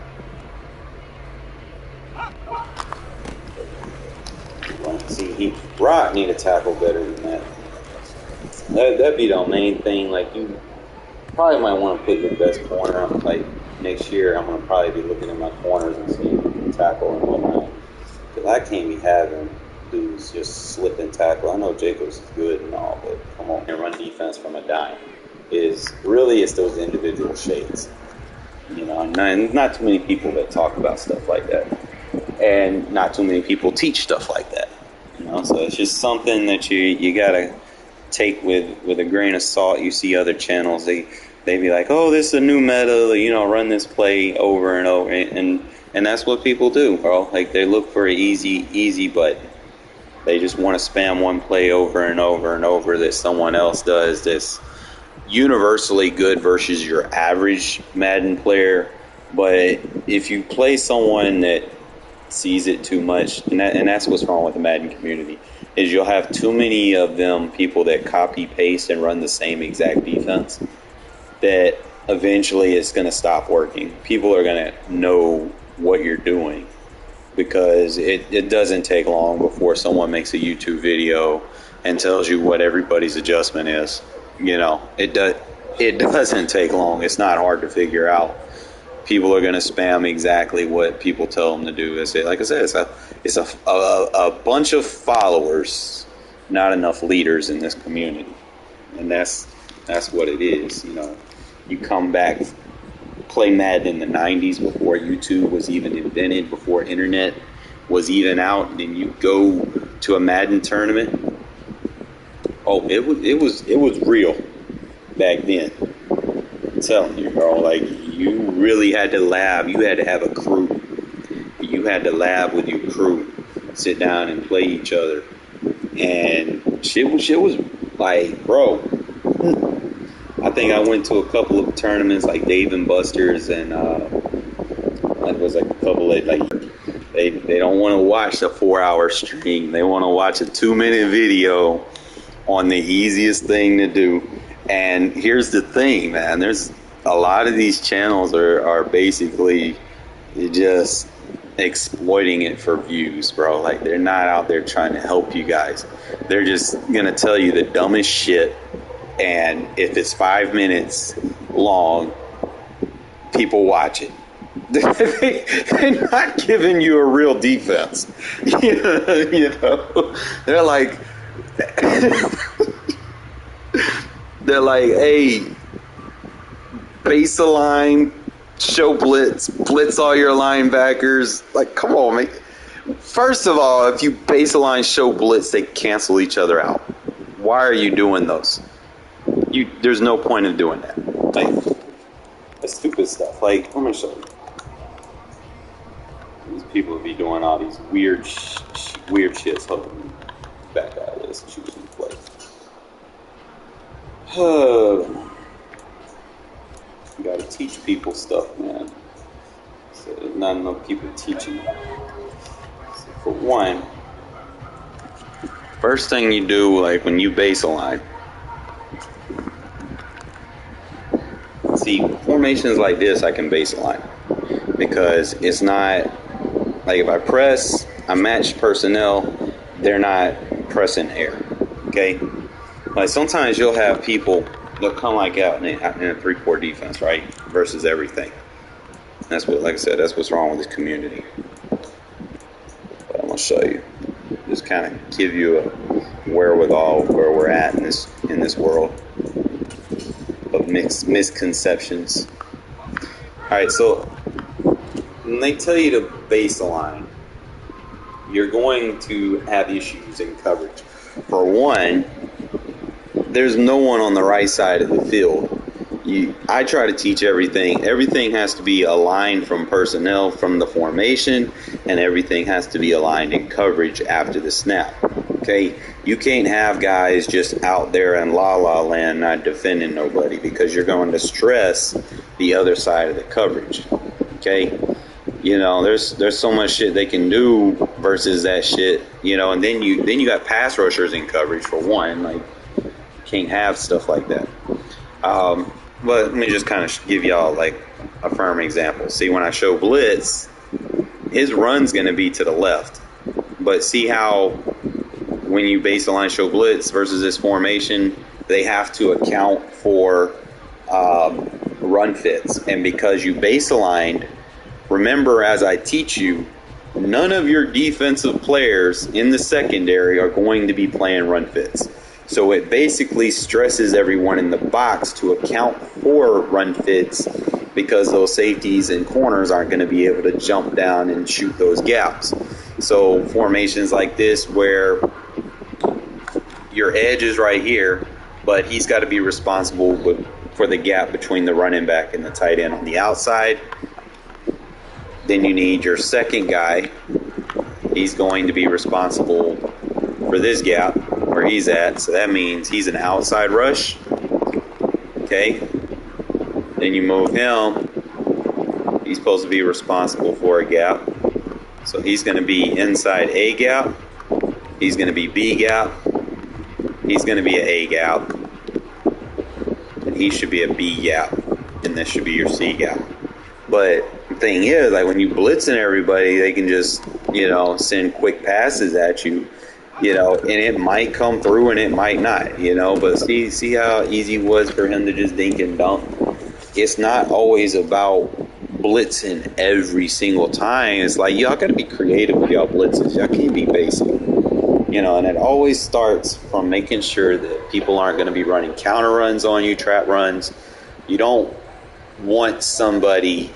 See, Rock need to tackle better than that. That'd be the main thing. Like, you probably might want to put your best corner on. Like, next year, I'm going to probably be looking at my corners and see who can tackle and whatnot. Because I can't be having dudes just slip and tackle. I know Jacobs is good and all, but come on. And run defense from a dime it's those individual shades. Not too many people that talk about stuff like that. And not too many people teach stuff like that. So it's just something that you gotta take with a grain of salt. You see other channels, they be like, oh, this is a new meta, run this play over and over, and that's what people do, bro. Like, they look for an easy button. They just want to spam one play over and over and over that someone else does that's universally good versus your average Madden player. But if you play someone that sees it too much, and that's what's wrong with the Madden community, is you'll have too many of them people that copy paste and run the same exact defense, that eventually it's going to stop working. People are going to know what you're doing, because it doesn't take long before someone makes a YouTube video and tells you what everybody's adjustment is. You know, it doesn't take long. It's not hard to figure out. People are going to spam exactly what people tell them to do. Like I said, it's a bunch of followers, not enough leaders in this community, and that's what it is. You know, you come back, play Madden in the 90s before YouTube was even invented, before internet was even out, and then you go to a Madden tournament. Oh, it was real back then. I'm telling you, bro. Like, you really had to lab. You had to have a crew. You had to lab with your crew, sit down and play each other, and shit was like, bro. I think I went to a couple of tournaments like Dave and Buster's, and it was like a couple of like they don't want to watch a 4-hour stream. They want to watch a 2-minute video on the easiest thing to do. And here's the thing, man. There's a lot of these channels are basically just exploiting it for views, bro. Like, they're not out there trying to help you guys. They're just gonna tell you the dumbest shit. And if it's 5 minutes long, people watch it. They're not giving you a real defense. You know? They're like, hey, baseline, show blitz all your linebackers. Like, come on, man. First of all, if you baseline, show blitz, they cancel each other out. Why are you doing those? There's no point of doing that. Like, that's stupid stuff. Like, let me show you. These people be doing all these weird shits. Hold on, back out of this and choose some play. You gotta teach people stuff, man. So there's not enough people teaching. So for one, first thing you do, like when you baseline. See, formations like this, I can baseline because it's not like if I press, I match personnel, they're not pressing air. Okay, like sometimes you'll have people they'll come like out in a 3-4 defense, right? Versus everything. That's what, like I said, that's what's wrong with this community. But I'm gonna show you, just kind of give you a wherewithal where we're at in this world of misconceptions. All right, so when they tell you to baseline, you're going to have issues in coverage. For one, there's no one on the right side of the field. I try to teach everything. Everything has to be aligned from personnel, from the formation, and everything has to be aligned in coverage after the snap. Okay? You can't have guys just out there in la-la land not defending nobody because you're going to stress the other side of the coverage. Okay? You know, there's so much shit they can do versus that shit, you know, and then you got pass rushers in coverage for one. Like, you can't have stuff like that. But let me just kind of give y'all like a firm example. See, when I show blitz, his run's going to be to the left. But see how when you baseline show blitz versus this formation, they have to account for run fits. And because you baselined, remember as I teach you, none of your defensive players in the secondary are going to be playing run fits. So it basically stresses everyone in the box to account for run fits because those safeties and corners aren't going to be able to jump down and shoot those gaps. So formations like this where your edge is right here, but he's got to be responsible for the gap between the running back and the tight end on the outside. Then you need your second guy. He's going to be responsible for this gap where he's at. So that means he's an outside rush. Okay. Then you move him. He's supposed to be responsible for a gap. So he's going to be inside A gap. He's going to be B gap. He's going to be an A gap. And he should be a B gap. And this should be your C gap. But the thing is, like when you blitzing everybody, they can just send quick passes at you, and it might come through and it might not, but see how easy it was for him to just dink and dunk. It's not always about blitzing every single time. It's like, y'all got to be creative with y'all blitzes. Y'all can't be basic, and it always starts from making sure that people aren't going to be running counter runs on you, trap runs. You don't want somebody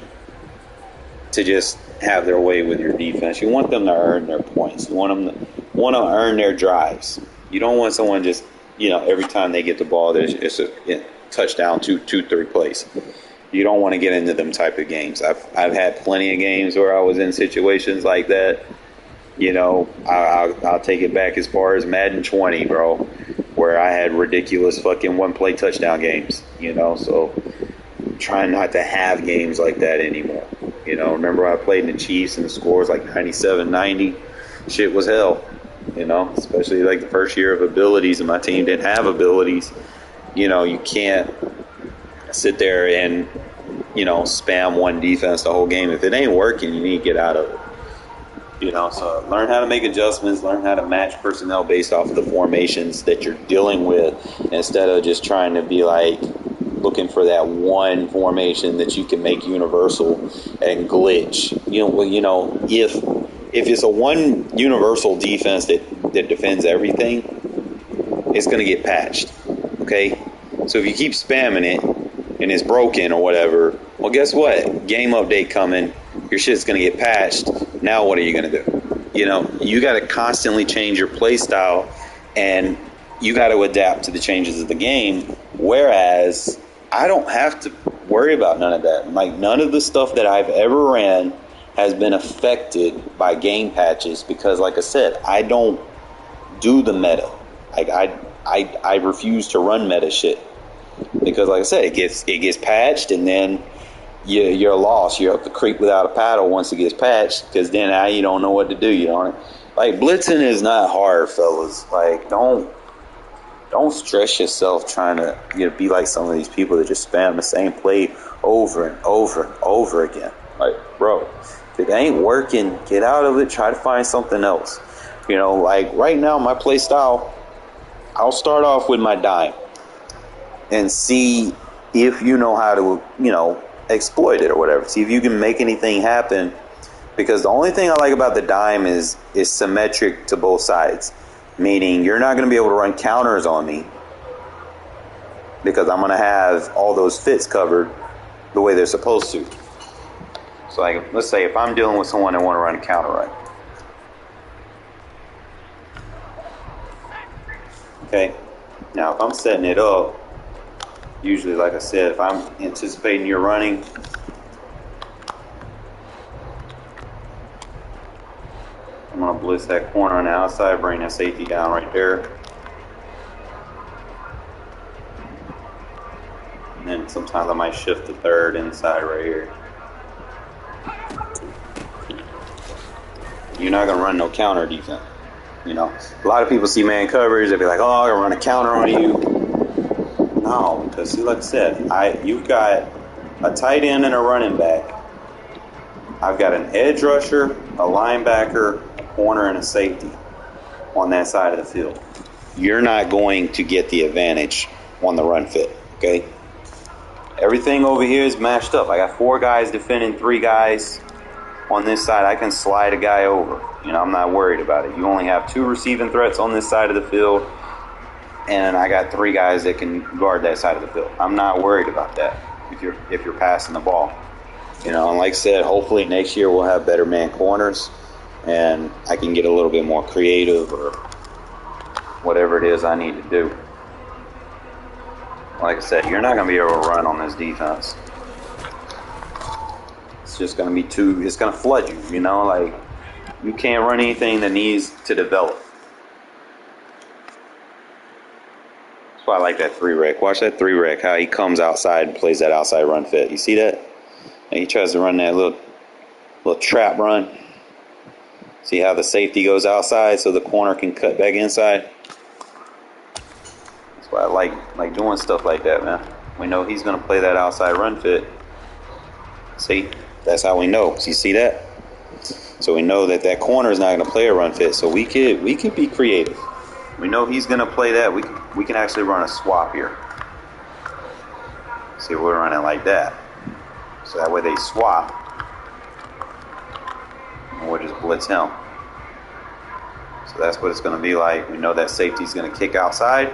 to just have their way with your defense. You want them to earn their points. You want them to earn their drives. You don't want someone just, every time they get the ball, it's a touchdown, two, 3 plays. You don't want to get into them type of games. I've had plenty of games where I was in situations like that. I'll take it back as far as Madden 20, bro, where I had ridiculous fucking one-play touchdown games. So trying not to have games like that anymore. Remember I played in the Chiefs and the scores like 97-90. Shit was hell. Especially like the first year of abilities, and my team didn't have abilities. You can't sit there and spam one defense the whole game. If it ain't working, you need to get out of it. So learn how to make adjustments, learn how to match personnel based off of the formations that you're dealing with, instead of just trying to be like looking for that one formation that you can make universal and glitch. If it's a one universal defense that defends everything, it's going to get patched. Okay? So if you keep spamming it and it's broken or whatever, well, guess what? Game update coming, your shit's going to get patched. Now what are you going to do? You got to constantly change your play style, and you got to adapt to the changes of the game, whereas I don't have to worry about none of that. Like, none of the stuff that I've ever ran has been affected by game patches because, like I said, I don't do the meta. Like, I refuse to run meta shit because, like I said, it gets patched, and then you're lost. You're up the creek without a paddle once it gets patched, because then now you don't know what to do. Like, blitzing is not hard, fellas. Like, don't stress yourself trying to be like some of these people that just spam the same play over and over and over again. Like, bro, if it ain't working, get out of it. Try to find something else. Like right now, my play style, I'll start off with my dime and see if you know how to, exploit it or whatever. See if you can make anything happen, because the only thing I like about the dime is symmetric to both sides. Meaning you're not going to be able to run counters on me because I'm going to have all those fits covered the way they're supposed to. So, like, let's say if I'm dealing with someone that want to run a counter run. Okay. Now, if I'm setting it up, usually, like I said, if I'm anticipating you're running, I'm going to blitz that corner on the outside, bring that safety down right there. And then sometimes I might shift the third inside right here. You're not going to run no counter defense. A lot of people see man coverage, they be like, oh, I'm going to run a counter on you. No, because see, like I said, you've got a tight end and a running back. I've got an edge rusher, a linebacker, a corner, and a safety on that side of the field. You're not going to get the advantage on the run fit, okay? Everything over here is matched up. I got 4 guys defending 3 guys on this side. I can slide a guy over. I'm not worried about it. You only have 2 receiving threats on this side of the field, and I got 3 guys that can guard that side of the field. I'm not worried about that if you're passing the ball. And like I said, hopefully next year we'll have better man corners, and I can get a little bit more creative or whatever it is I need to do. Like I said, you're not going to be able to run on this defense. It's just going to be it's going to flood you, like you can't run anything that needs to develop. That's why I like that 3-rec. Watch that 3-rec, how he comes outside and plays that outside run fit. You see that? And he tries to run that little trap run. See how the safety goes outside so the corner can cut back inside? That's why I like doing stuff like that, man. We know he's going to play that outside run fit. See? That's how we know. So you see that? So we know that that corner is not going to play a run fit. So we could be creative. We know he's going to play that. We can actually run a swap here. See, we're running like that. So that way they swap. And we'll just blitz him. So that's what it's going to be like. We know that safety's going to kick outside.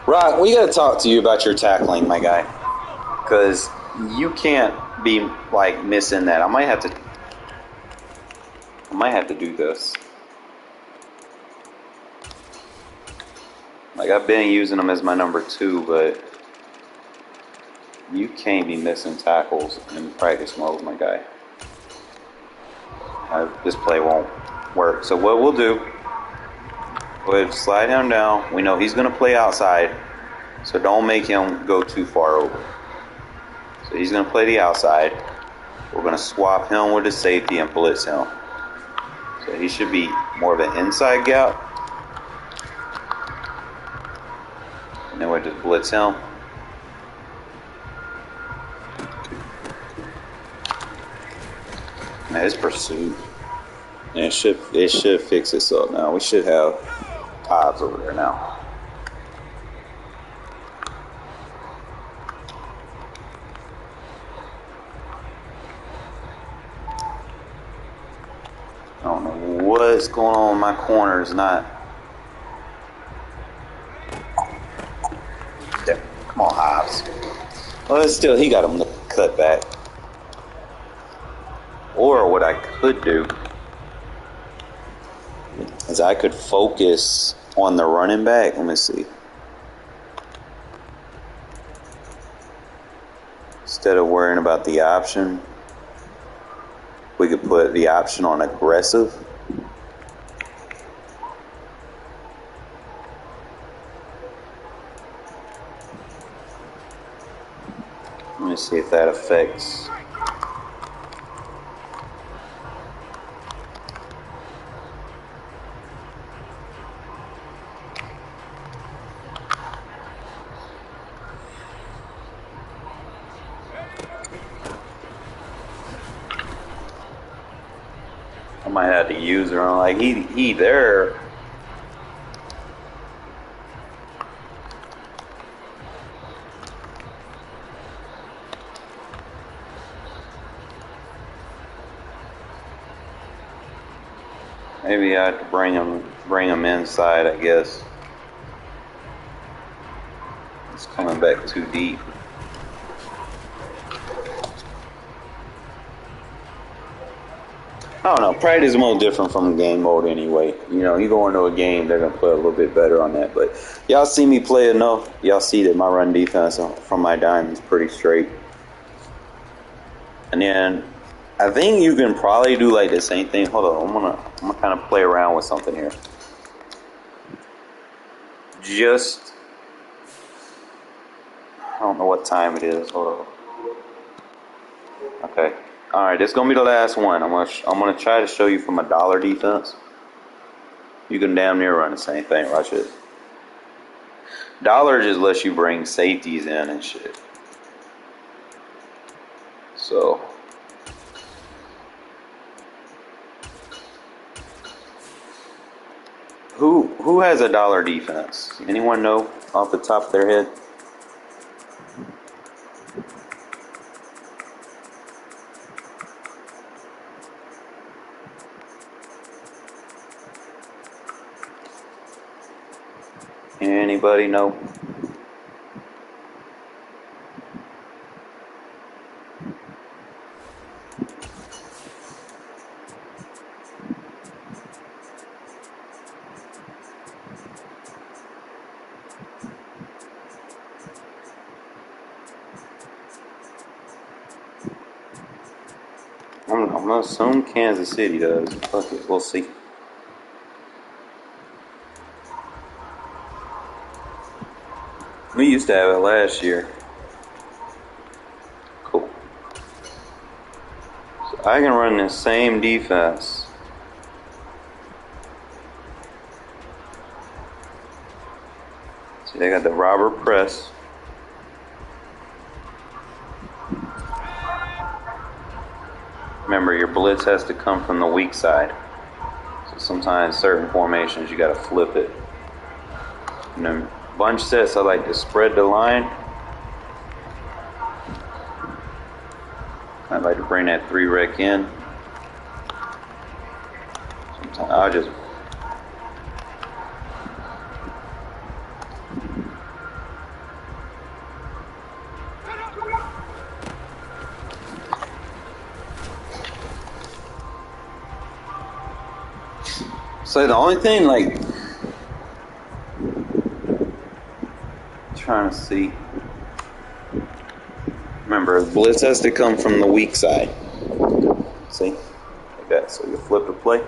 Rock, we got to talk to you about your tackling, my guy. Because you can't be like missing that. I might have to do this. Like, I've been using them as my number 2, but you can't be missing tackles in practice mode, my guy. This play won't work. So what we'll do, we'll slide him down. We know he's going to play outside, so don't make him go too far over. So he's going to play the outside. We're going to swap him with the safety and blitz him. So he should be more of an inside gap. And then we'll just blitz him. Man, his pursuit. And it should fix itself now. We should have Hobbs over there now. I don't know what's going on. My corner is not. There. Come on, Hobbs. Well, still, he got him to cut back. Or what I could do is I could focus on the running back. Let me see. Instead of worrying about the option, we could put the option on aggressive. Let me see if that affects. I might have to use her on, like, he there. Maybe I have to bring him inside, I guess. It's coming back too deep. I don't know. Practice is a little different from game mode anyway. You know, you go into a game, they're going to play a little bit better on that. But y'all see me play enough. Y'all see that my run defense from my dime is pretty straight. And then I think you can probably do like the same thing. Hold on. I'm gonna kind of play around with something here. Just, I don't know what time it is. Hold on. Okay. All right, this is gonna be the last one. I'm gonna try to show you from a dollar defense. You can damn near run the same thing. Watch this. Dollar just lets you bring safeties in and shit. So who has a dollar defense? Anyone know off the top of their head? Anybody know? I'm gonna assume Kansas City does. Fuck it, we'll see. We used to have it last year. Cool. So I can run the same defense. See, they got the robber press. Remember, your blitz has to come from the weak side. So sometimes certain formations you got to flip it. And then bunch sets, I like to spread the line. I like to bring that 3 rec in. Sometimes I'll just so the only thing, like, trying to see. Remember, blitz has to come from the weak side. See? Like that. So you flip the play.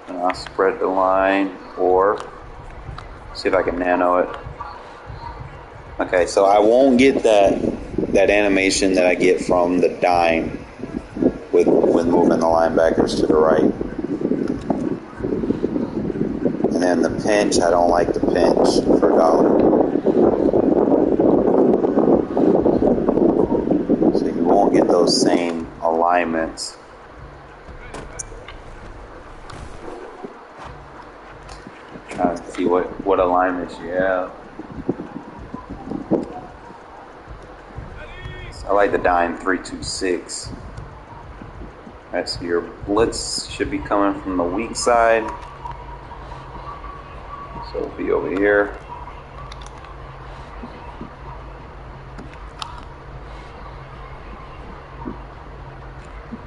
And I'll spread the line, or see if I can nano it. Okay, so I won't get that animation that I get from the dime with moving the linebackers to the right. And then the pinch, I don't like the pinch for dollar. So you won't get those same alignments. Trying to see what alignments you have. So I like the dime 3-2-6. Alright, so your blitz should be coming from the weak side. So it'll be over here.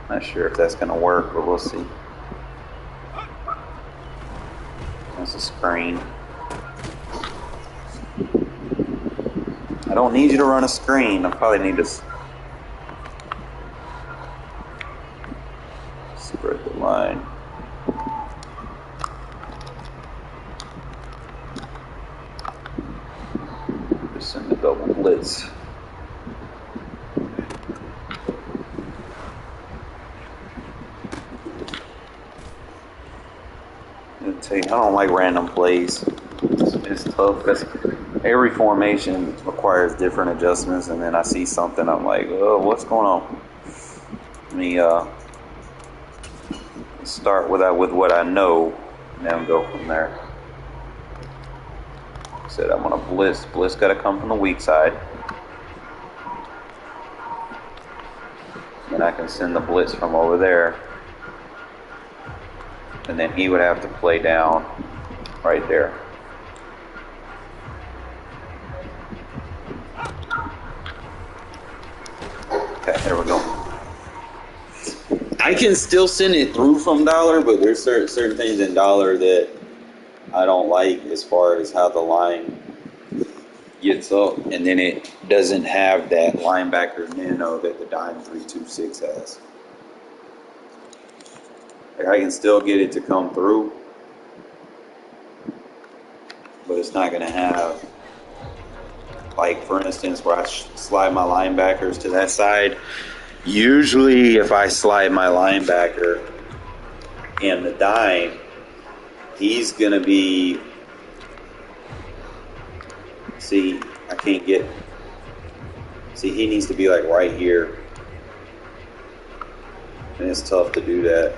Not sure if that's going to work, but we'll see. That's a screen. I don't need you to run a screen. I probably need to spread the line. Just send the double blitz. I don't like random plays. It's tough because every formation requires different adjustments, and then I see something, I'm like, oh, what's going on? Let me start with what I know, and then go from there. Like I said, I'm gonna blitz. Blitz got to come from the weak side. Then I can send the blitz from over there. And then he would have to play down right there. Okay, there we go. I can still send it through from dollar, but there's certain things in dollar that I don't like as far as how the line gets up, and then it doesn't have that linebacker nano that the dime 3-2-6 has. I can still get it to come through, but it's not going to have, like, for instance, where I slide my linebackers to that side. Usually if I slide my linebacker in the dime, he's going to be, see, I can't get, see, he needs to be like right here, and it's tough to do that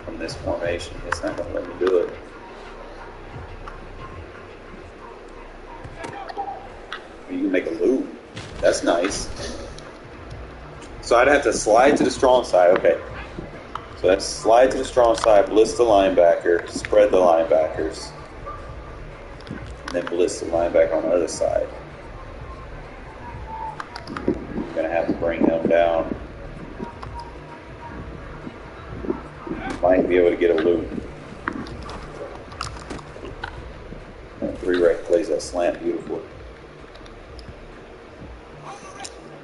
from this formation. It's not going to let me do it. You can make a loop. That's nice. So I'd have to slide to the strong side. Okay. So that's slide to the strong side, blitz the linebacker, spread the linebackers, and then blitz the linebacker on the other side. You're going to have to bring him down. Might be able to get a loop. And 3-rec plays that slant beautifully.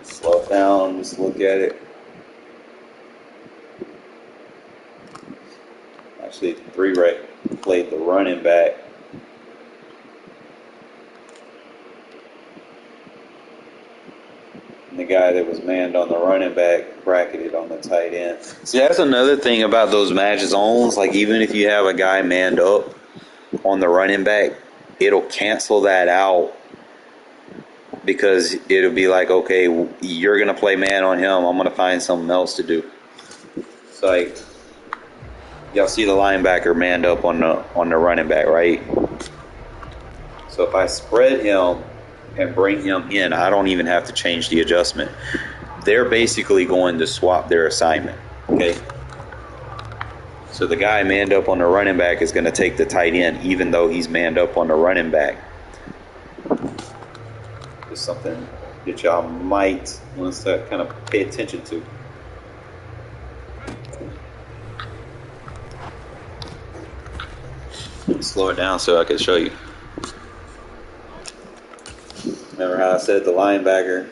Slow it down, just look at it. Actually, 3-rec played the running back. And the guy that was manned on the running back bracketed on the tight end. See, that's another thing about those match zones. Like, even if you have a guy manned up on the running back, it'll cancel that out because it'll be like, okay, you're gonna play man on him. I'm gonna find something else to do. It's like y'all see the linebacker manned up on the running back, right? So if I spread him and bring him in, I don't even have to change the adjustment. They're basically going to swap their assignment. Okay. So the guy manned up on the running back is going to take the tight end, even though he's manned up on the running back. It's something that y'all might want to kind of pay attention to. Slow it down so I can show you. Remember how I said the linebacker?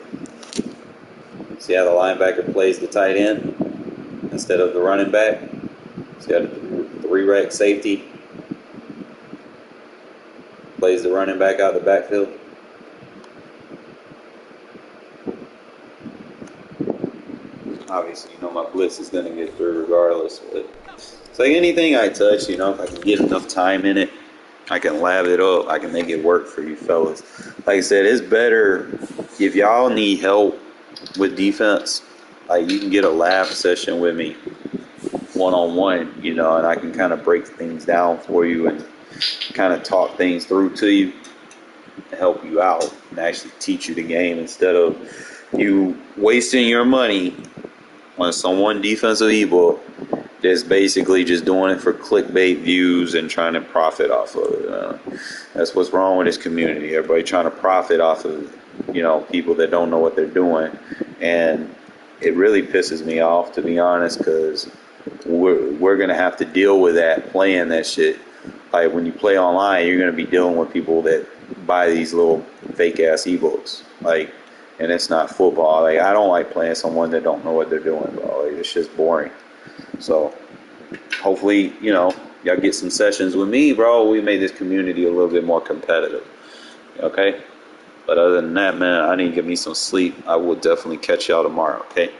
See how the linebacker plays the tight end instead of the running back? See how the 3-rec safety plays the running back out the backfield? Obviously, you know my blitz is going to get through regardless. But it's like anything I touch, you know, if I can get enough time in it, I can lab it up. I can make it work for you fellas. Like I said, it's better if y'all need help with defense. Like, you can get a lab session with me one-on-one, you know, and I can kind of break things down for you and kind of talk things through to you to help you out and actually teach you the game instead of you wasting your money on some one defensive ebook that's basically just doing it for clickbait views and trying to profit off of it. That's what's wrong with this community. Everybody trying to profit off of, you know, people that don't know what they're doing. And it really pisses me off, to be honest, because we're going to have to deal with that playing that shit. Like, when you play online, you're going to be dealing with people that buy these little fake-ass ebooks. Like, and it's not football. Like, I don't like playing someone that don't know what they're doing, bro. Like, it's just boring. So, hopefully, you know, y'all get some sessions with me, bro. We made this community a little bit more competitive. Okay? But other than that, man, I need to get me some sleep. I will definitely catch y'all tomorrow, okay?